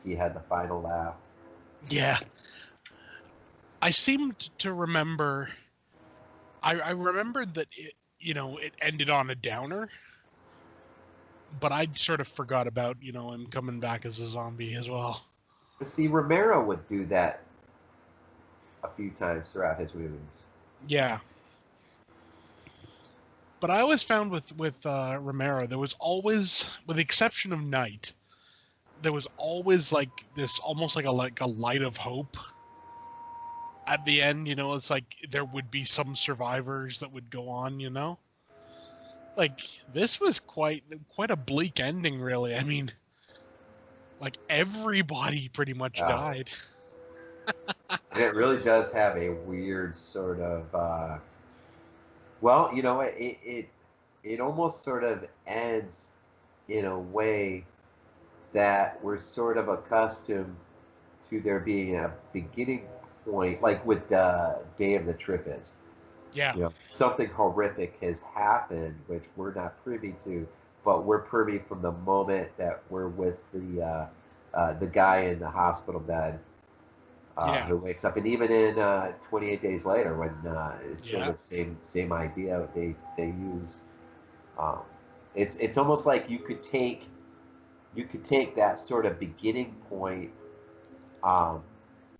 he had the final laugh. yeah. I seem to remember. I remembered that it ended on a downer, but I'd sort of forgot about him coming back as a zombie as well. But see, Romero would do that a few times throughout his movies. Yeah, but I always found with Romero there was always, with the exception of Night, there was always like this almost like a light of hope at the end. It's like there would be some survivors that would go on. Like this was quite a bleak ending, really. I mean, like everybody pretty much Uh, died. and it really does have a weird sort of well, it almost sort of ends in a way that we're sort of accustomed to there being a beginning point, like with Day of the Triffids. Yeah, Something horrific has happened, which we're not privy to, but we're privy from the moment that we're with the guy in the hospital bed yeah, who wakes up, and even in 28 Days Later, when it's sort yeah, of the same idea they use. Um, it's almost like you could take that sort of beginning point um,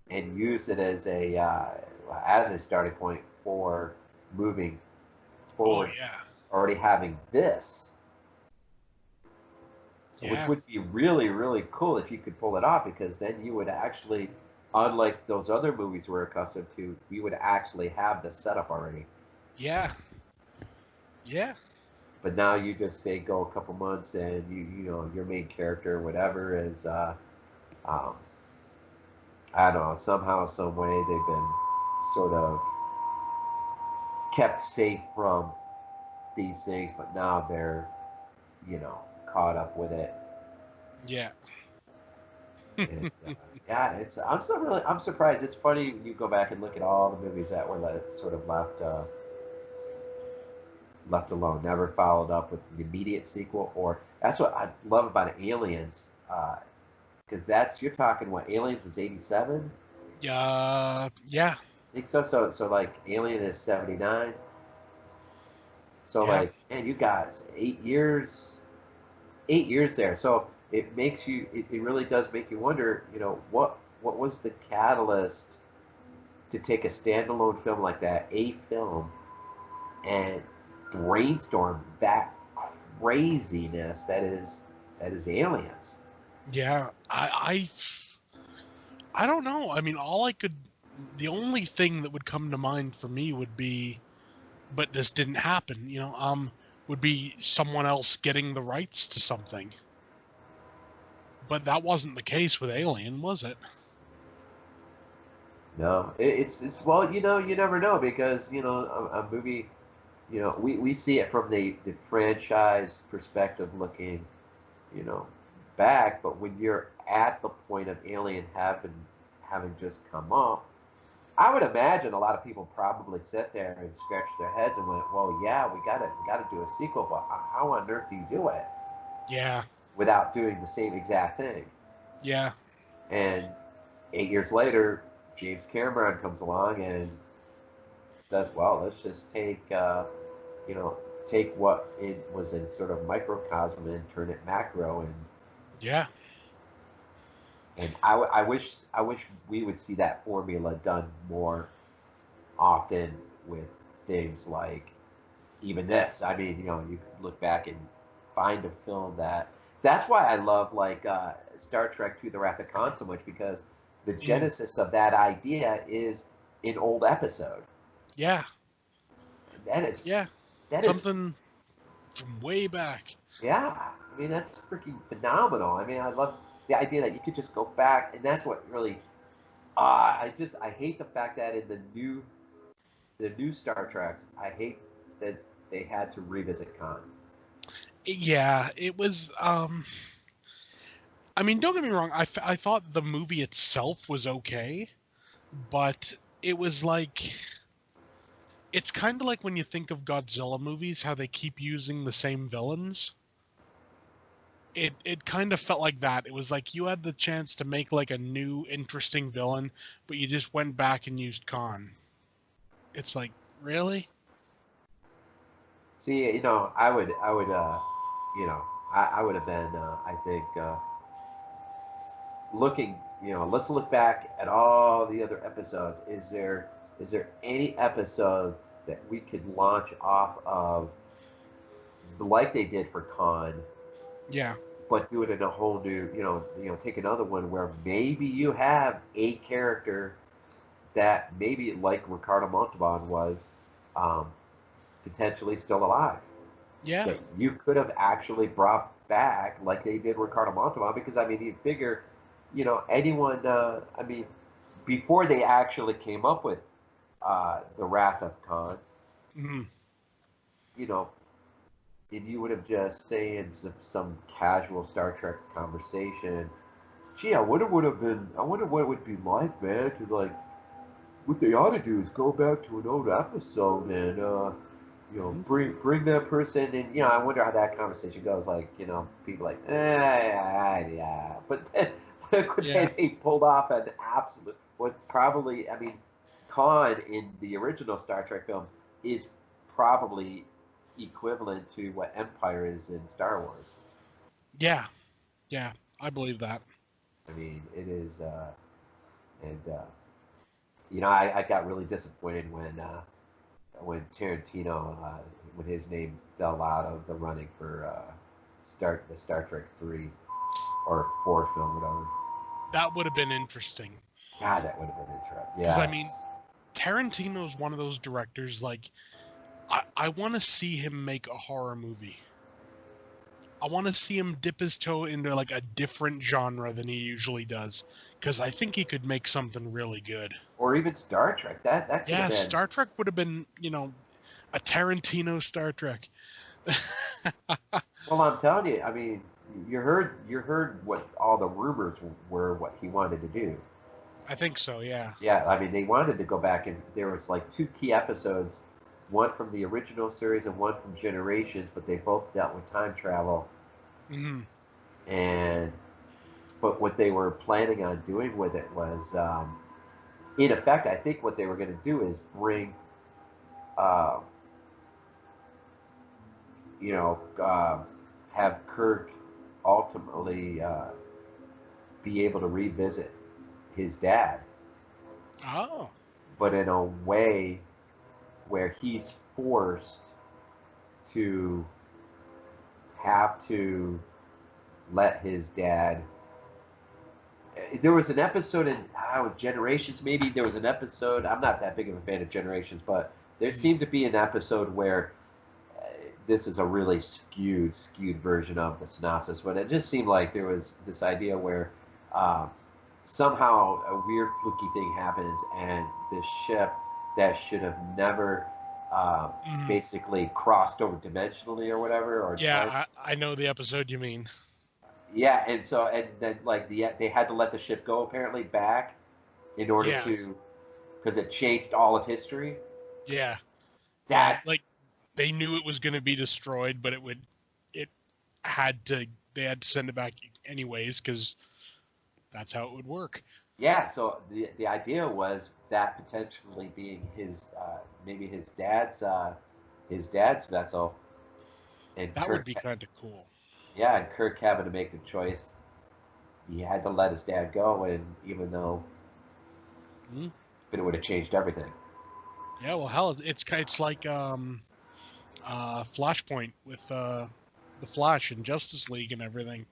and use it as a starting point for moving oh forward, yeah, already having this, which yeah, would be really, really cool if you could pull it off, because then you would actually, unlike those other movies we're accustomed to, you would actually have the setup already. yeah, yeah, But now you just say go a couple months and your main character, whatever, is um, I don't know, somehow, some way they've been sort of kept safe from these things, but now they're caught up with it. yeah. And yeah, I'm surprised. It's funny when you go back and look at all the movies that were sort of left alone, never followed up with the immediate sequel. Or that's what I love about Aliens, because that's you're talking what Aliens was 87. Yeah, I think so. So like Alien is 79. So yeah, like, man, you got 8 years, 8 years there. So it really does make you wonder, what was the catalyst to take a standalone film like that, a film, and brainstorm that craziness that is Aliens. Yeah, I don't know. I mean, the only thing that would come to mind for me would be, but this didn't happen, would be someone else getting the rights to something. But that wasn't the case with Alien, was it? No, it's well, you never know because a movie, we see it from the franchise perspective looking, you know, back, but when you're at the point of Alien having just come up, I would imagine a lot of people probably sit there and scratched their heads and went, "Well, yeah, we gotta do a sequel, but how on earth do you do it Yeah, without doing the same exact thing?" yeah, And 8 years later, James Cameron comes along and says, "Well, let's just you know, take what it was in sort of microcosm and turn it macro." yeah, And I wish we would see that formula done more often with things like even this. I mean, you could look back and find a film that's why I love like Star Trek to the Wrath of Khan so much because the mm, genesis of that idea is an old episode. yeah, That is yeah. that is Something from way back. yeah. I mean, that's freaking phenomenal. I mean, I love the idea that you could just go back, and that's what really. I hate the fact that in the new Star Treks, I hate that they had to revisit Khan. Yeah, it was. I mean, don't get me wrong. I thought the movie itself was okay, but it was like it's kind of like when you think of Godzilla movies, how they keep using the same villains. It kind of felt like that. It was like you had the chance to make like a new interesting villain, but you just went back and used Khan. It's like, really? See, I would have been, I think, looking, let's look back at all the other episodes. Is there any episode that we could launch off of like they did for Khan, Yeah. but do it in a whole new, take another one where maybe you have a character that maybe like Ricardo Montalban was um, potentially still alive Yeah. that you could have actually brought back like they did Ricardo Montalban because I mean you figure anyone I mean before they actually came up with the Wrath of Khan, Mm, you know and you would have just saying some casual Star Trek conversation. Gee, I wonder what it would be like, man, to like what they ought to do is go back to an old episode and mhm. bring that person in. I wonder how that conversation goes. Like, people like, yeah, but then look what Yeah. they pulled off an absolute. What probably, I mean, Khan in the original Star Trek films is probably equivalent to what Empire is in Star Wars. Yeah. Yeah. I believe that. I mean, it is, and I got really disappointed when Tarantino, when his name fell out of the running for the Star Trek 3 or 4 film, whatever. That would have been interesting. God, that would have been interesting. Because, I Yes. mean, Tarantino's one of those directors, like, I want to see him make a horror movie. I want to see him dip his toe into, like, a different genre than he usually does. Because I think he could make something really good. Or even Star Trek. That could have Yeah, been. Star Trek would have been, a Tarantino Star Trek. Well, I'm telling you. I mean, you heard what all the rumors were, what he wanted to do. I think so, yeah. Yeah, I mean, they wanted to go back and there was like 2 key episodes, one from the original series and one from Generations, but they both dealt with time travel. Mm, And but what they were planning on doing with it was, in effect, I think what they were going to do is bring, uh, you know, have Kirk ultimately be able to revisit his dad. oh, but in a way where he's forced to have to let his dad. There was an episode in it was Generations. Maybe there was an episode. I'm not that big of a fan of Generations, but there seemed to be an episode where this is a really skewed version of the synopsis. But it just seemed like there was this idea where somehow a weird fluky thing happens, and this ship that should have never basically crossed over dimensionally or whatever, or time. Yeah, I know the episode you mean. Yeah, and then like they had to let the ship go apparently back in order to, because it changed all of history. Yeah, That's like they knew it was going to be destroyed, but they had to send it back anyways because that's how it would work. Yeah, so the idea was that potentially being his maybe his dad's vessel, and that would be kind of cool. Yeah, and Kirk having to make the choice, he had to let his dad go, and even though it would have changed everything. Yeah, well, hell, it's like Flashpoint with the Flash and Justice League and everything.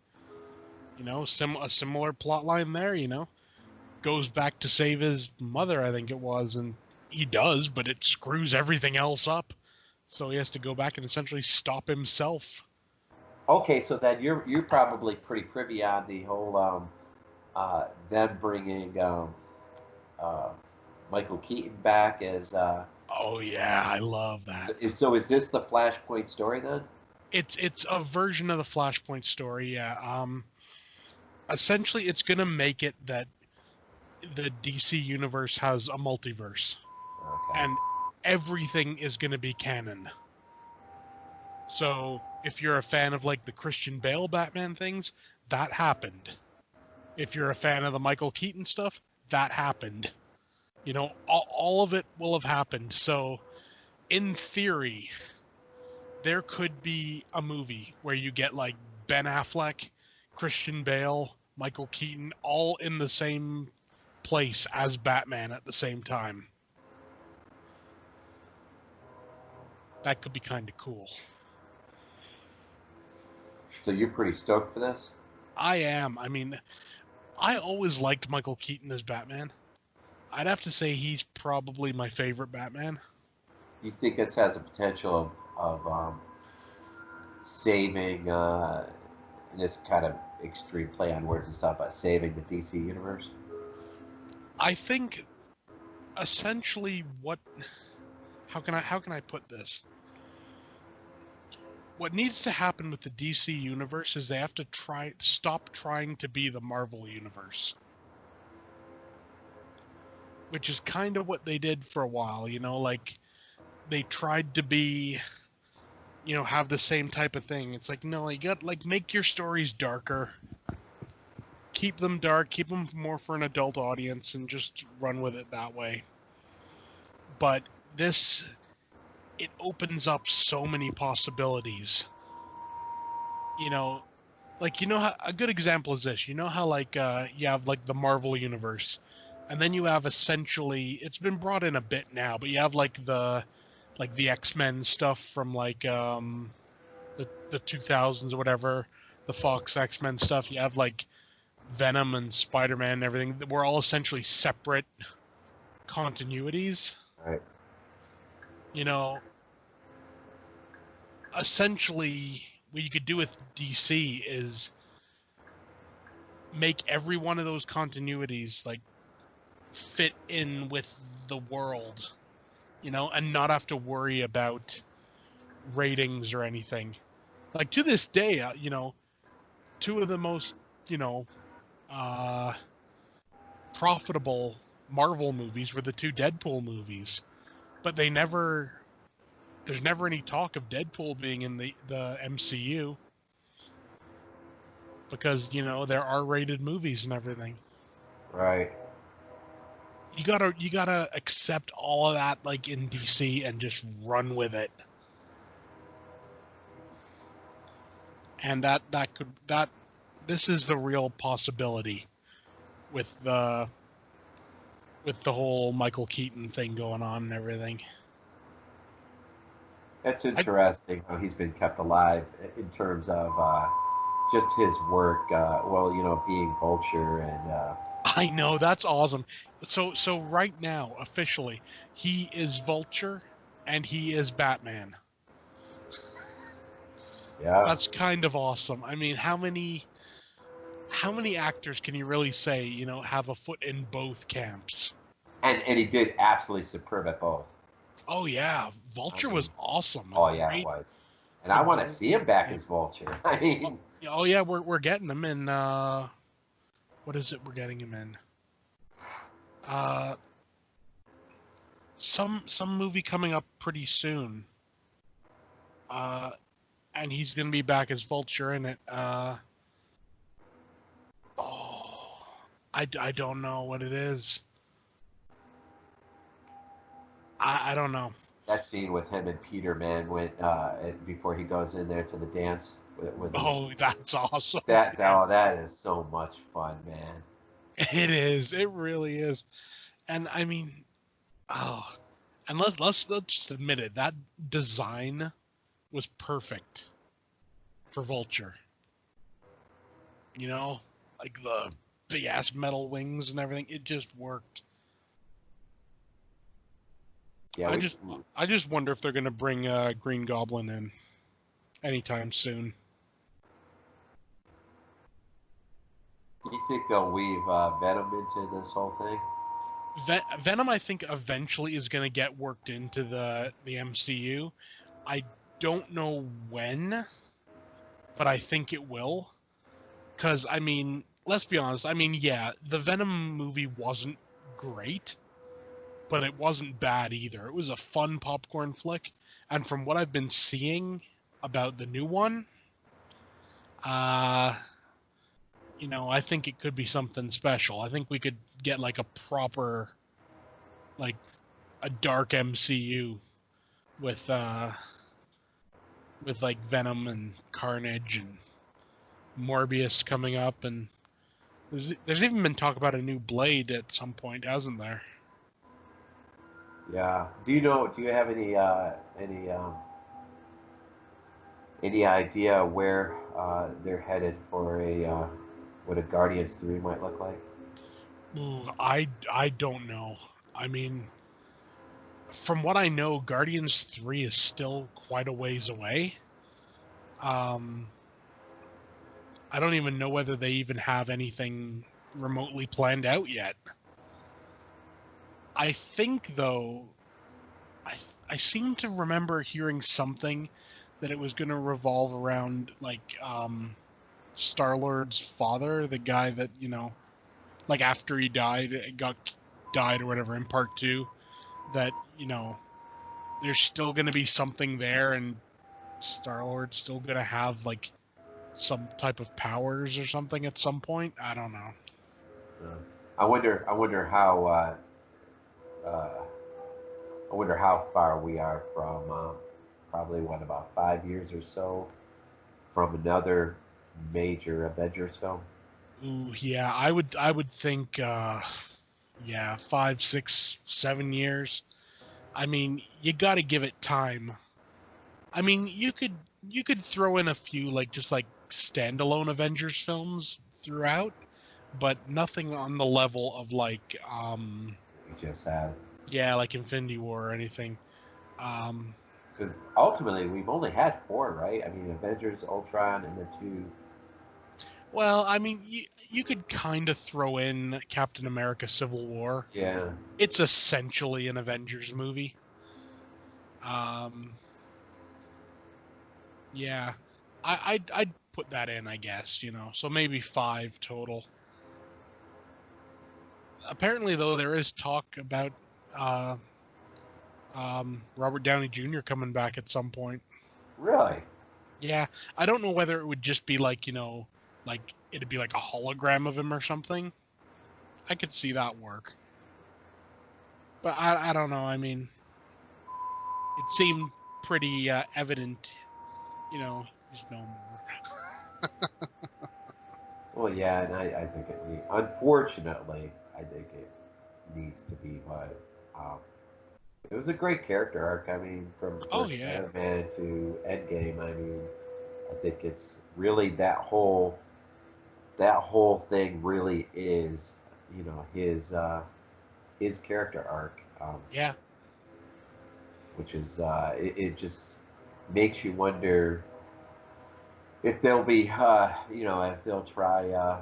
You know, a similar plot line there. You know, goes back to save his mother, I think it was, and he does, but it screws everything else up. So he has to go back and essentially stop himself. Okay, so then you're probably pretty privy on the whole them bringing Michael Keaton back as. Oh yeah, I love that. So is this the Flashpoint story then? It's a version of the Flashpoint story, yeah. Essentially, it's gonna make it that the DC universe has a multiverse, and everything is gonna be canon. So if you're a fan of like the Christian Bale Batman things, that happened. If you're a fan of the Michael Keaton stuff, that happened. You know, all of it will have happened. So, in theory, there could be a movie where you get like Ben Affleck, Christian Bale, Michael Keaton, all in the same place as Batman at the same time. That could be kind of cool. So you're pretty stoked for this? I am. I mean, I always liked Michael Keaton as Batman. I'd have to say he's probably my favorite Batman. You think this has a potential of saving this kind of extreme play on words and stuff, but saving the DC universe? I think essentially how can I put this? What needs to happen with the DC universe is they have to stop trying to be the Marvel universe. Which is kind of what they did for a while, you know, like they tried to be, you know, have the same type of thing. It's like, no, you got like make your stories darker. Keep them dark, keep them more for an adult audience and just run with it that way. But this, it opens up so many possibilities. You know, like, you know how a good example is this. You know how like you have like the Marvel universe, and then you have essentially, it's been brought in a bit now, but you have like the X-Men stuff from like the 2000s or whatever, the Fox X-Men stuff. You have like Venom and Spider-Man and everything. We're all essentially separate continuities. Right. You know, essentially what you could do with DC is make every one of those continuities like fit in with the world, you know, and not have to worry about ratings or anything. Like to this day, you know, two of the most, you know, profitable Marvel movies were the two Deadpool movies, but there's never any talk of Deadpool being in the MCU because, you know, there are R-rated movies and everything. Right. You gotta accept all of that, like in DC, and just run with it. And this is the real possibility with the with the whole Michael Keaton thing going on and everything. It's interesting how he's been kept alive in terms of just his work. Well, being Vulture and. I know, that's awesome. So right now, officially, he is Vulture and he is Batman. Yeah. That's kind of awesome. I mean, how many actors can you really say, have a foot in both camps? And he did absolutely superb at both. Oh yeah, Vulture was awesome. Oh yeah, it was. And I want to see him back as Vulture. I mean. Oh yeah, we're getting him in. What is it? We're getting him in. Some movie coming up pretty soon. And he's gonna be back as Vulture in it. I don't know what it is. I don't know. That scene with him and Peter, man, when before he goes in there to the dance that's awesome. That is so much fun, man. It is. It really is. And I mean, and let's just admit it. That design was perfect for Vulture. Like the big ass metal wings and everything. It just worked. Yeah, I just wonder if they're gonna bring Green Goblin in anytime soon. You think they'll weave Venom into this whole thing? Venom, I think, eventually is going to get worked into the MCU. I don't know when, but I think it will. Because, I mean, let's be honest. I mean, yeah, the Venom movie wasn't great, but it wasn't bad either. It was a fun popcorn flick. And from what I've been seeing about the new one, I think it could be something special. I think we could get like a proper, like a dark MCU with like Venom and Carnage and Morbius coming up, and there's even been talk about a new Blade at some point, hasn't there? Yeah. Do you have any idea where they're headed for what a Guardians 3 might look like? Ooh, I don't know. I mean, from what I know, Guardians 3 is still quite a ways away. I don't even know whether they even have anything remotely planned out yet. I think, though, I seem to remember hearing something that it was going to revolve around, like, Star-Lord's father, the guy that, like after he died or whatever in part 2, that there's still going to be something there, and Star-Lord's still going to have like some type of powers or something at some point. I don't know. I wonder how far we are from probably about 5 years or so from another major Avengers film. Ooh, yeah, I would think, 5, 6, 7 years. I mean, you got to give it time. I mean, you could throw in a few like just like standalone Avengers films throughout, but nothing on the level of like We just had. Yeah, like Infinity War or anything. Because ultimately we've only had 4, right? I mean, Avengers, Ultron, and the 2. Well, I mean, you could kind of throw in Captain America: Civil War. Yeah. It's essentially an Avengers movie. Yeah, I'd put that in, I guess. So maybe 5 total. Apparently, though, there is talk about Robert Downey Jr. coming back at some point. Really? Yeah, I don't know whether it would just be like, like it'd be like a hologram of him or something. I could see that work. But I don't know. I mean, it seemed pretty evident, he's no more. Well, yeah, and I think unfortunately, I think needs to be. But it was a great character arc. I mean, from Oh first yeah, Iron Man to Endgame. I mean, I think it's really that whole thing really is, his character arc, yeah. which is it just makes you wonder if they'll be, if they'll try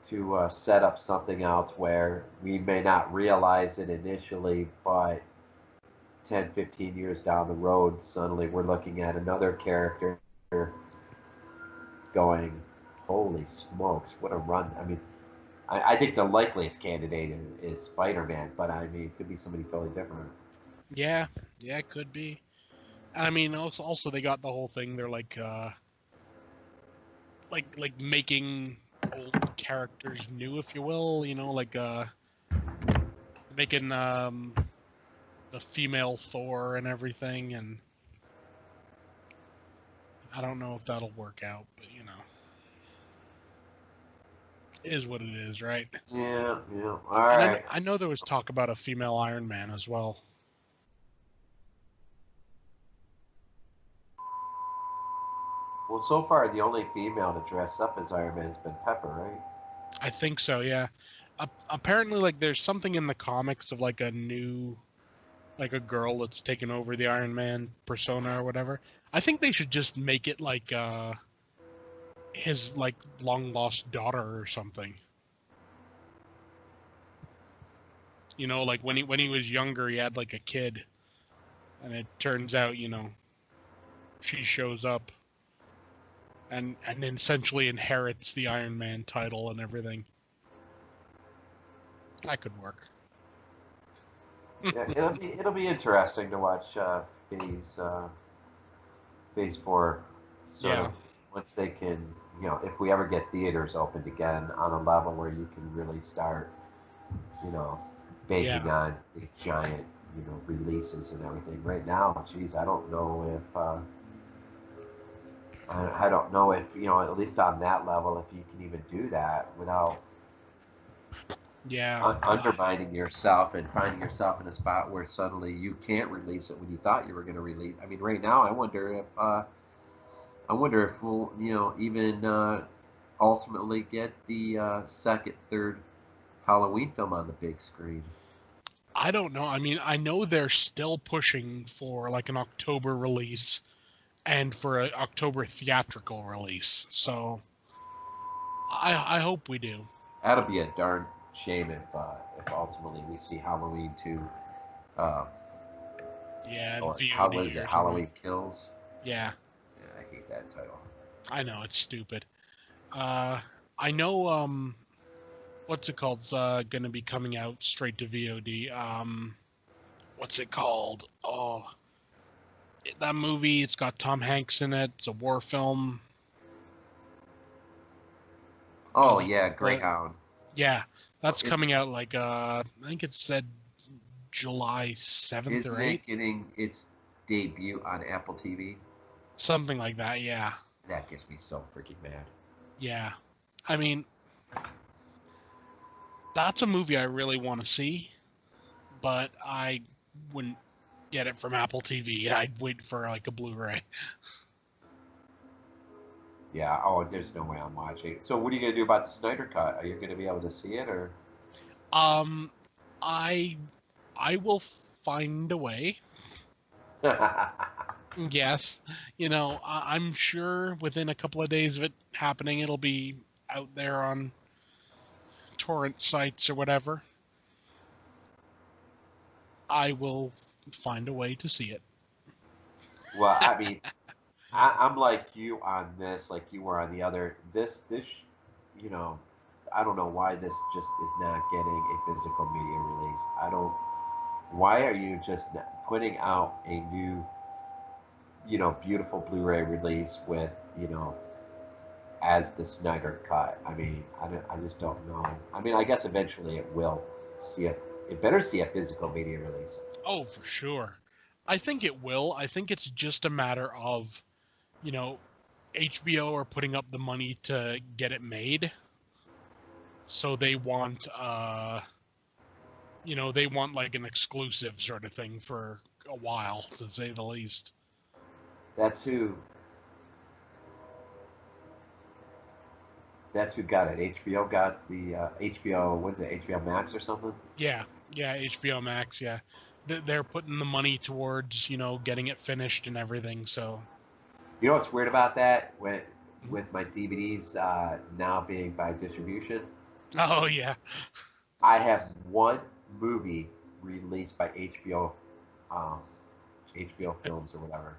to set up something else where we may not realize it initially, but 10, 15 years down the road, suddenly we're looking at another character going, holy smokes, what a run. I mean, I think the likeliest candidate is Spider-Man, but I mean, it could be somebody totally different. Yeah, yeah, it could be. And I mean, also they got the whole thing. They're like making old characters new, if you will. You know, like making the female Thor and everything. And I don't know if that'll work out, but it is what it is, right? Yeah, yeah. All And right. I know there was talk about a female Iron Man as well. Well, so far the only female to dress up as Iron Man has been Pepper, right? I think so, yeah. Apparently, like, there's something in the comics of like like a girl that's taken over the Iron Man persona or whatever. I think they should just make it like his like long lost daughter or something. You know, like when he was younger, he had like a kid, and it turns out, she shows up and essentially inherits the Iron Man title and everything. That could work. Yeah, it'll be interesting to watch Phase Phase 4 sort Yeah, of once they can, if we ever get theaters opened again on a level where you can really start, you know, banking yeah, on the giant, releases and everything. Right now, geez, I don't know if I don't know if, at least on that level, if you can even do that without yeah. undermining yourself and finding yourself in a spot where suddenly you can't release it when you thought you were going to release. I mean, right now, I wonder if we'll, even ultimately get the second, third Halloween film on the big screen. I don't know. I mean, I know they're still pushing for like an October release and for an October theatrical release. So I hope we do. That'll be a darn shame if ultimately we see Halloween 2, uh, Yeah, and or how what is VOD it? or something. Halloween Kills. Yeah, Yeah, I hate that title. I know it's stupid. Uh, I know what's it called? It's gonna be coming out straight to VOD. What's it called? Oh, that movie. It's got Tom Hanks in it. It's a war film. Oh Oh, yeah, the Greyhound. yeah, Oh, that's coming out like I think it said July 7th or isn't it 8th, getting its debut on Apple TV? something like that. Yeah, That gets me so freaking mad. yeah. I mean, that's a movie I really want to see, but I wouldn't get it from Apple TV. I'd wait for like a Blu-ray. Yeah. Oh, there's no way I'm watching. So what are you gonna do about the Snyder Cut? Are you gonna be able to see it or? Um, I I will find a way. Yes, I'm sure within a couple of days of it happening, it'll be out there on torrent sites or whatever. I will find a way to see it. Well, I mean, I'm like you on this, like you were on the other. This, you know, I don't know why this just is not getting a physical media release. I don't. Why are you just putting out a new, beautiful Blu-ray release with, as the Snyder Cut? I mean, I just don't know. I mean, I guess eventually it will see it. It better see a physical media release. Oh, for sure. I think it will. I think it's just a matter of, you know, HBO are putting up the money to get it made. So they want you know, they want like an exclusive sort of thing for a while, to say the least. That's who. That's who got it. HBO got the HBO. What is it? HBO Max or something? Yeah, yeah, HBO Max, yeah. They're putting the money towards, you know, getting it finished and everything, so. You know what's weird about that? With my DVDs now being by distribution, Oh, yeah. I have one movie released by HBO, um, HBO Films or whatever.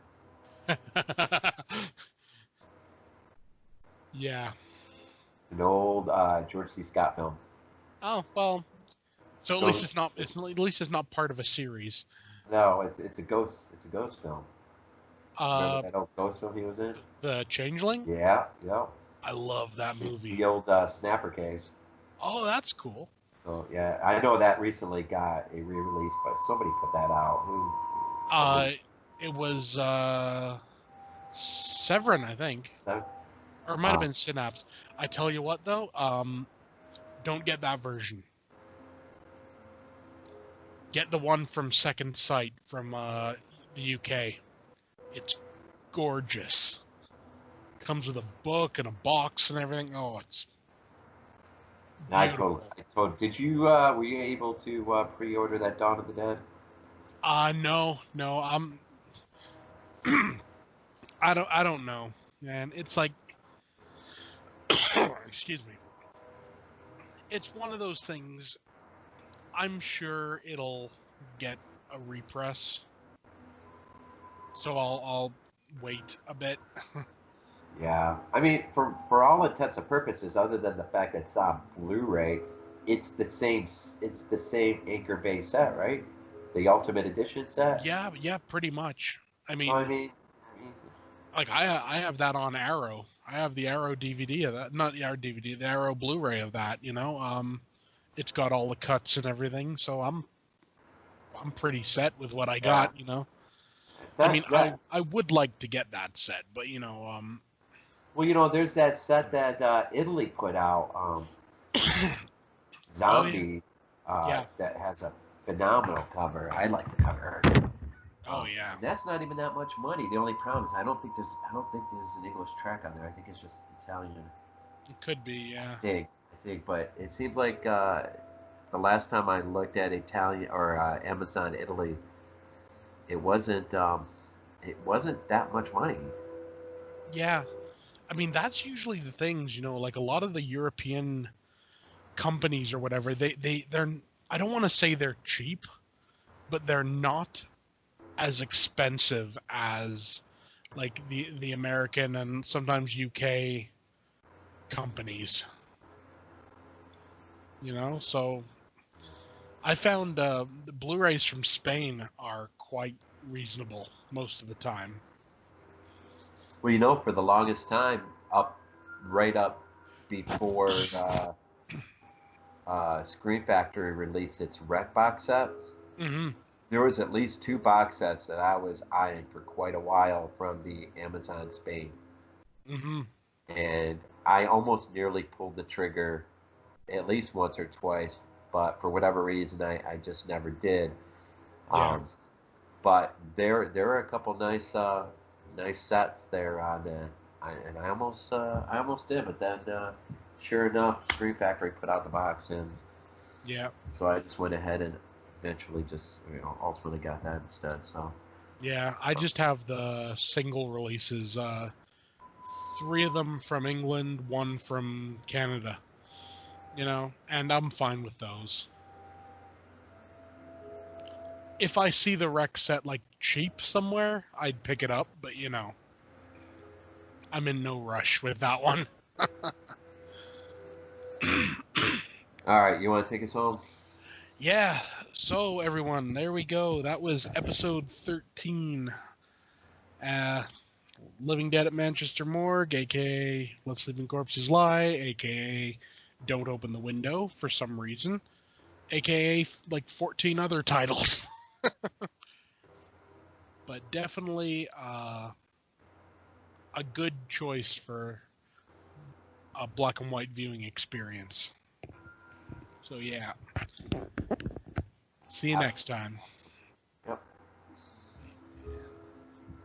Yeah. It's an old George C. Scott film. Oh, well, so at least Ghost. it's not, at least it's not part of a series. No, it's a ghost. It's a ghost film. Remember Uh, that old ghost film he was in? The Changeling? Yeah, yeah. I love that It's movie. the old Snapper case. Oh, that's cool. So yeah, I know that recently got a re-release, but somebody put that out. Uh, it was Severin, I think, So, or it might have uh, been Synapse. I tell you what, though, don't get that version. Get the one from Second Sight from the UK. It's gorgeous. Comes with a book and a box and everything. Oh, it's beautiful. I told. Did you were you able to pre-order that Dawn of the Dead? No, no, I don't know, man. It's like, excuse me. It's one of those things. I'm sure it'll get a repress, so I'll wait a bit. Yeah, I mean, for all intents and purposes, other than the fact that it's on Blu-ray, it's the same. It's the same Anchor Bay set, right? The Ultimate Edition set. Yeah, yeah, pretty much. I So mean, I mean, like I have that on Arrow. I have the Arrow DVD of that, not the Arrow DVD, the Arrow Blu-ray of that. You know, it's got all the cuts and everything, so I'm pretty set with what I yeah, got. You know, I mean, that's I would like to get that set, but you know, well, you know, there's that set that Italy put out, oh yeah, Zombie, yeah, that has a phenomenal cover. I like the cover. oh yeah, And that's not even that much money. The only problem is I don't think there's an English track on there. I think it's just Italian. it could be, yeah, I think, but it seems like the last time I looked at Italian or Amazon Italy, it wasn't that much money. yeah. I mean, that's usually the things, you know, like a lot of the European companies or whatever, they're I don't want to say they're cheap, but they're not as expensive as like the American and sometimes UK companies, you know. So I found the Blu-rays from Spain are quite reasonable most of the time. Well, you know, for the longest time, right up before Screen Factory released its Rec box set, Hmm. there was at least two box sets that I was eyeing for quite a while from the Amazon Spain, Hmm. and I almost nearly pulled the trigger at least once or twice, but for whatever reason, I just never did. Yeah, Um, but there are a couple nice sets there on the, and I almost did, but then sure enough, Screen Factory put out the box, and yeah, so I just went ahead and eventually just ultimately got that instead. So yeah. I just have the single releases. Three of them from England, one from Canada. You know, and I'm fine with those. If I see the rec set like cheap somewhere, I'd pick it up, but you know, I'm in no rush with that one. all right, you want to take us home? Yeah, so everyone, there we go. That was episode 13. Uh, Living Dead at Manchester Morgue, aka Let Sleeping Corpses Lie, aka Don't Open the Window for some reason, aka like 14 other titles. But definitely a good choice for a black and white viewing experience. So yeah. See you next time.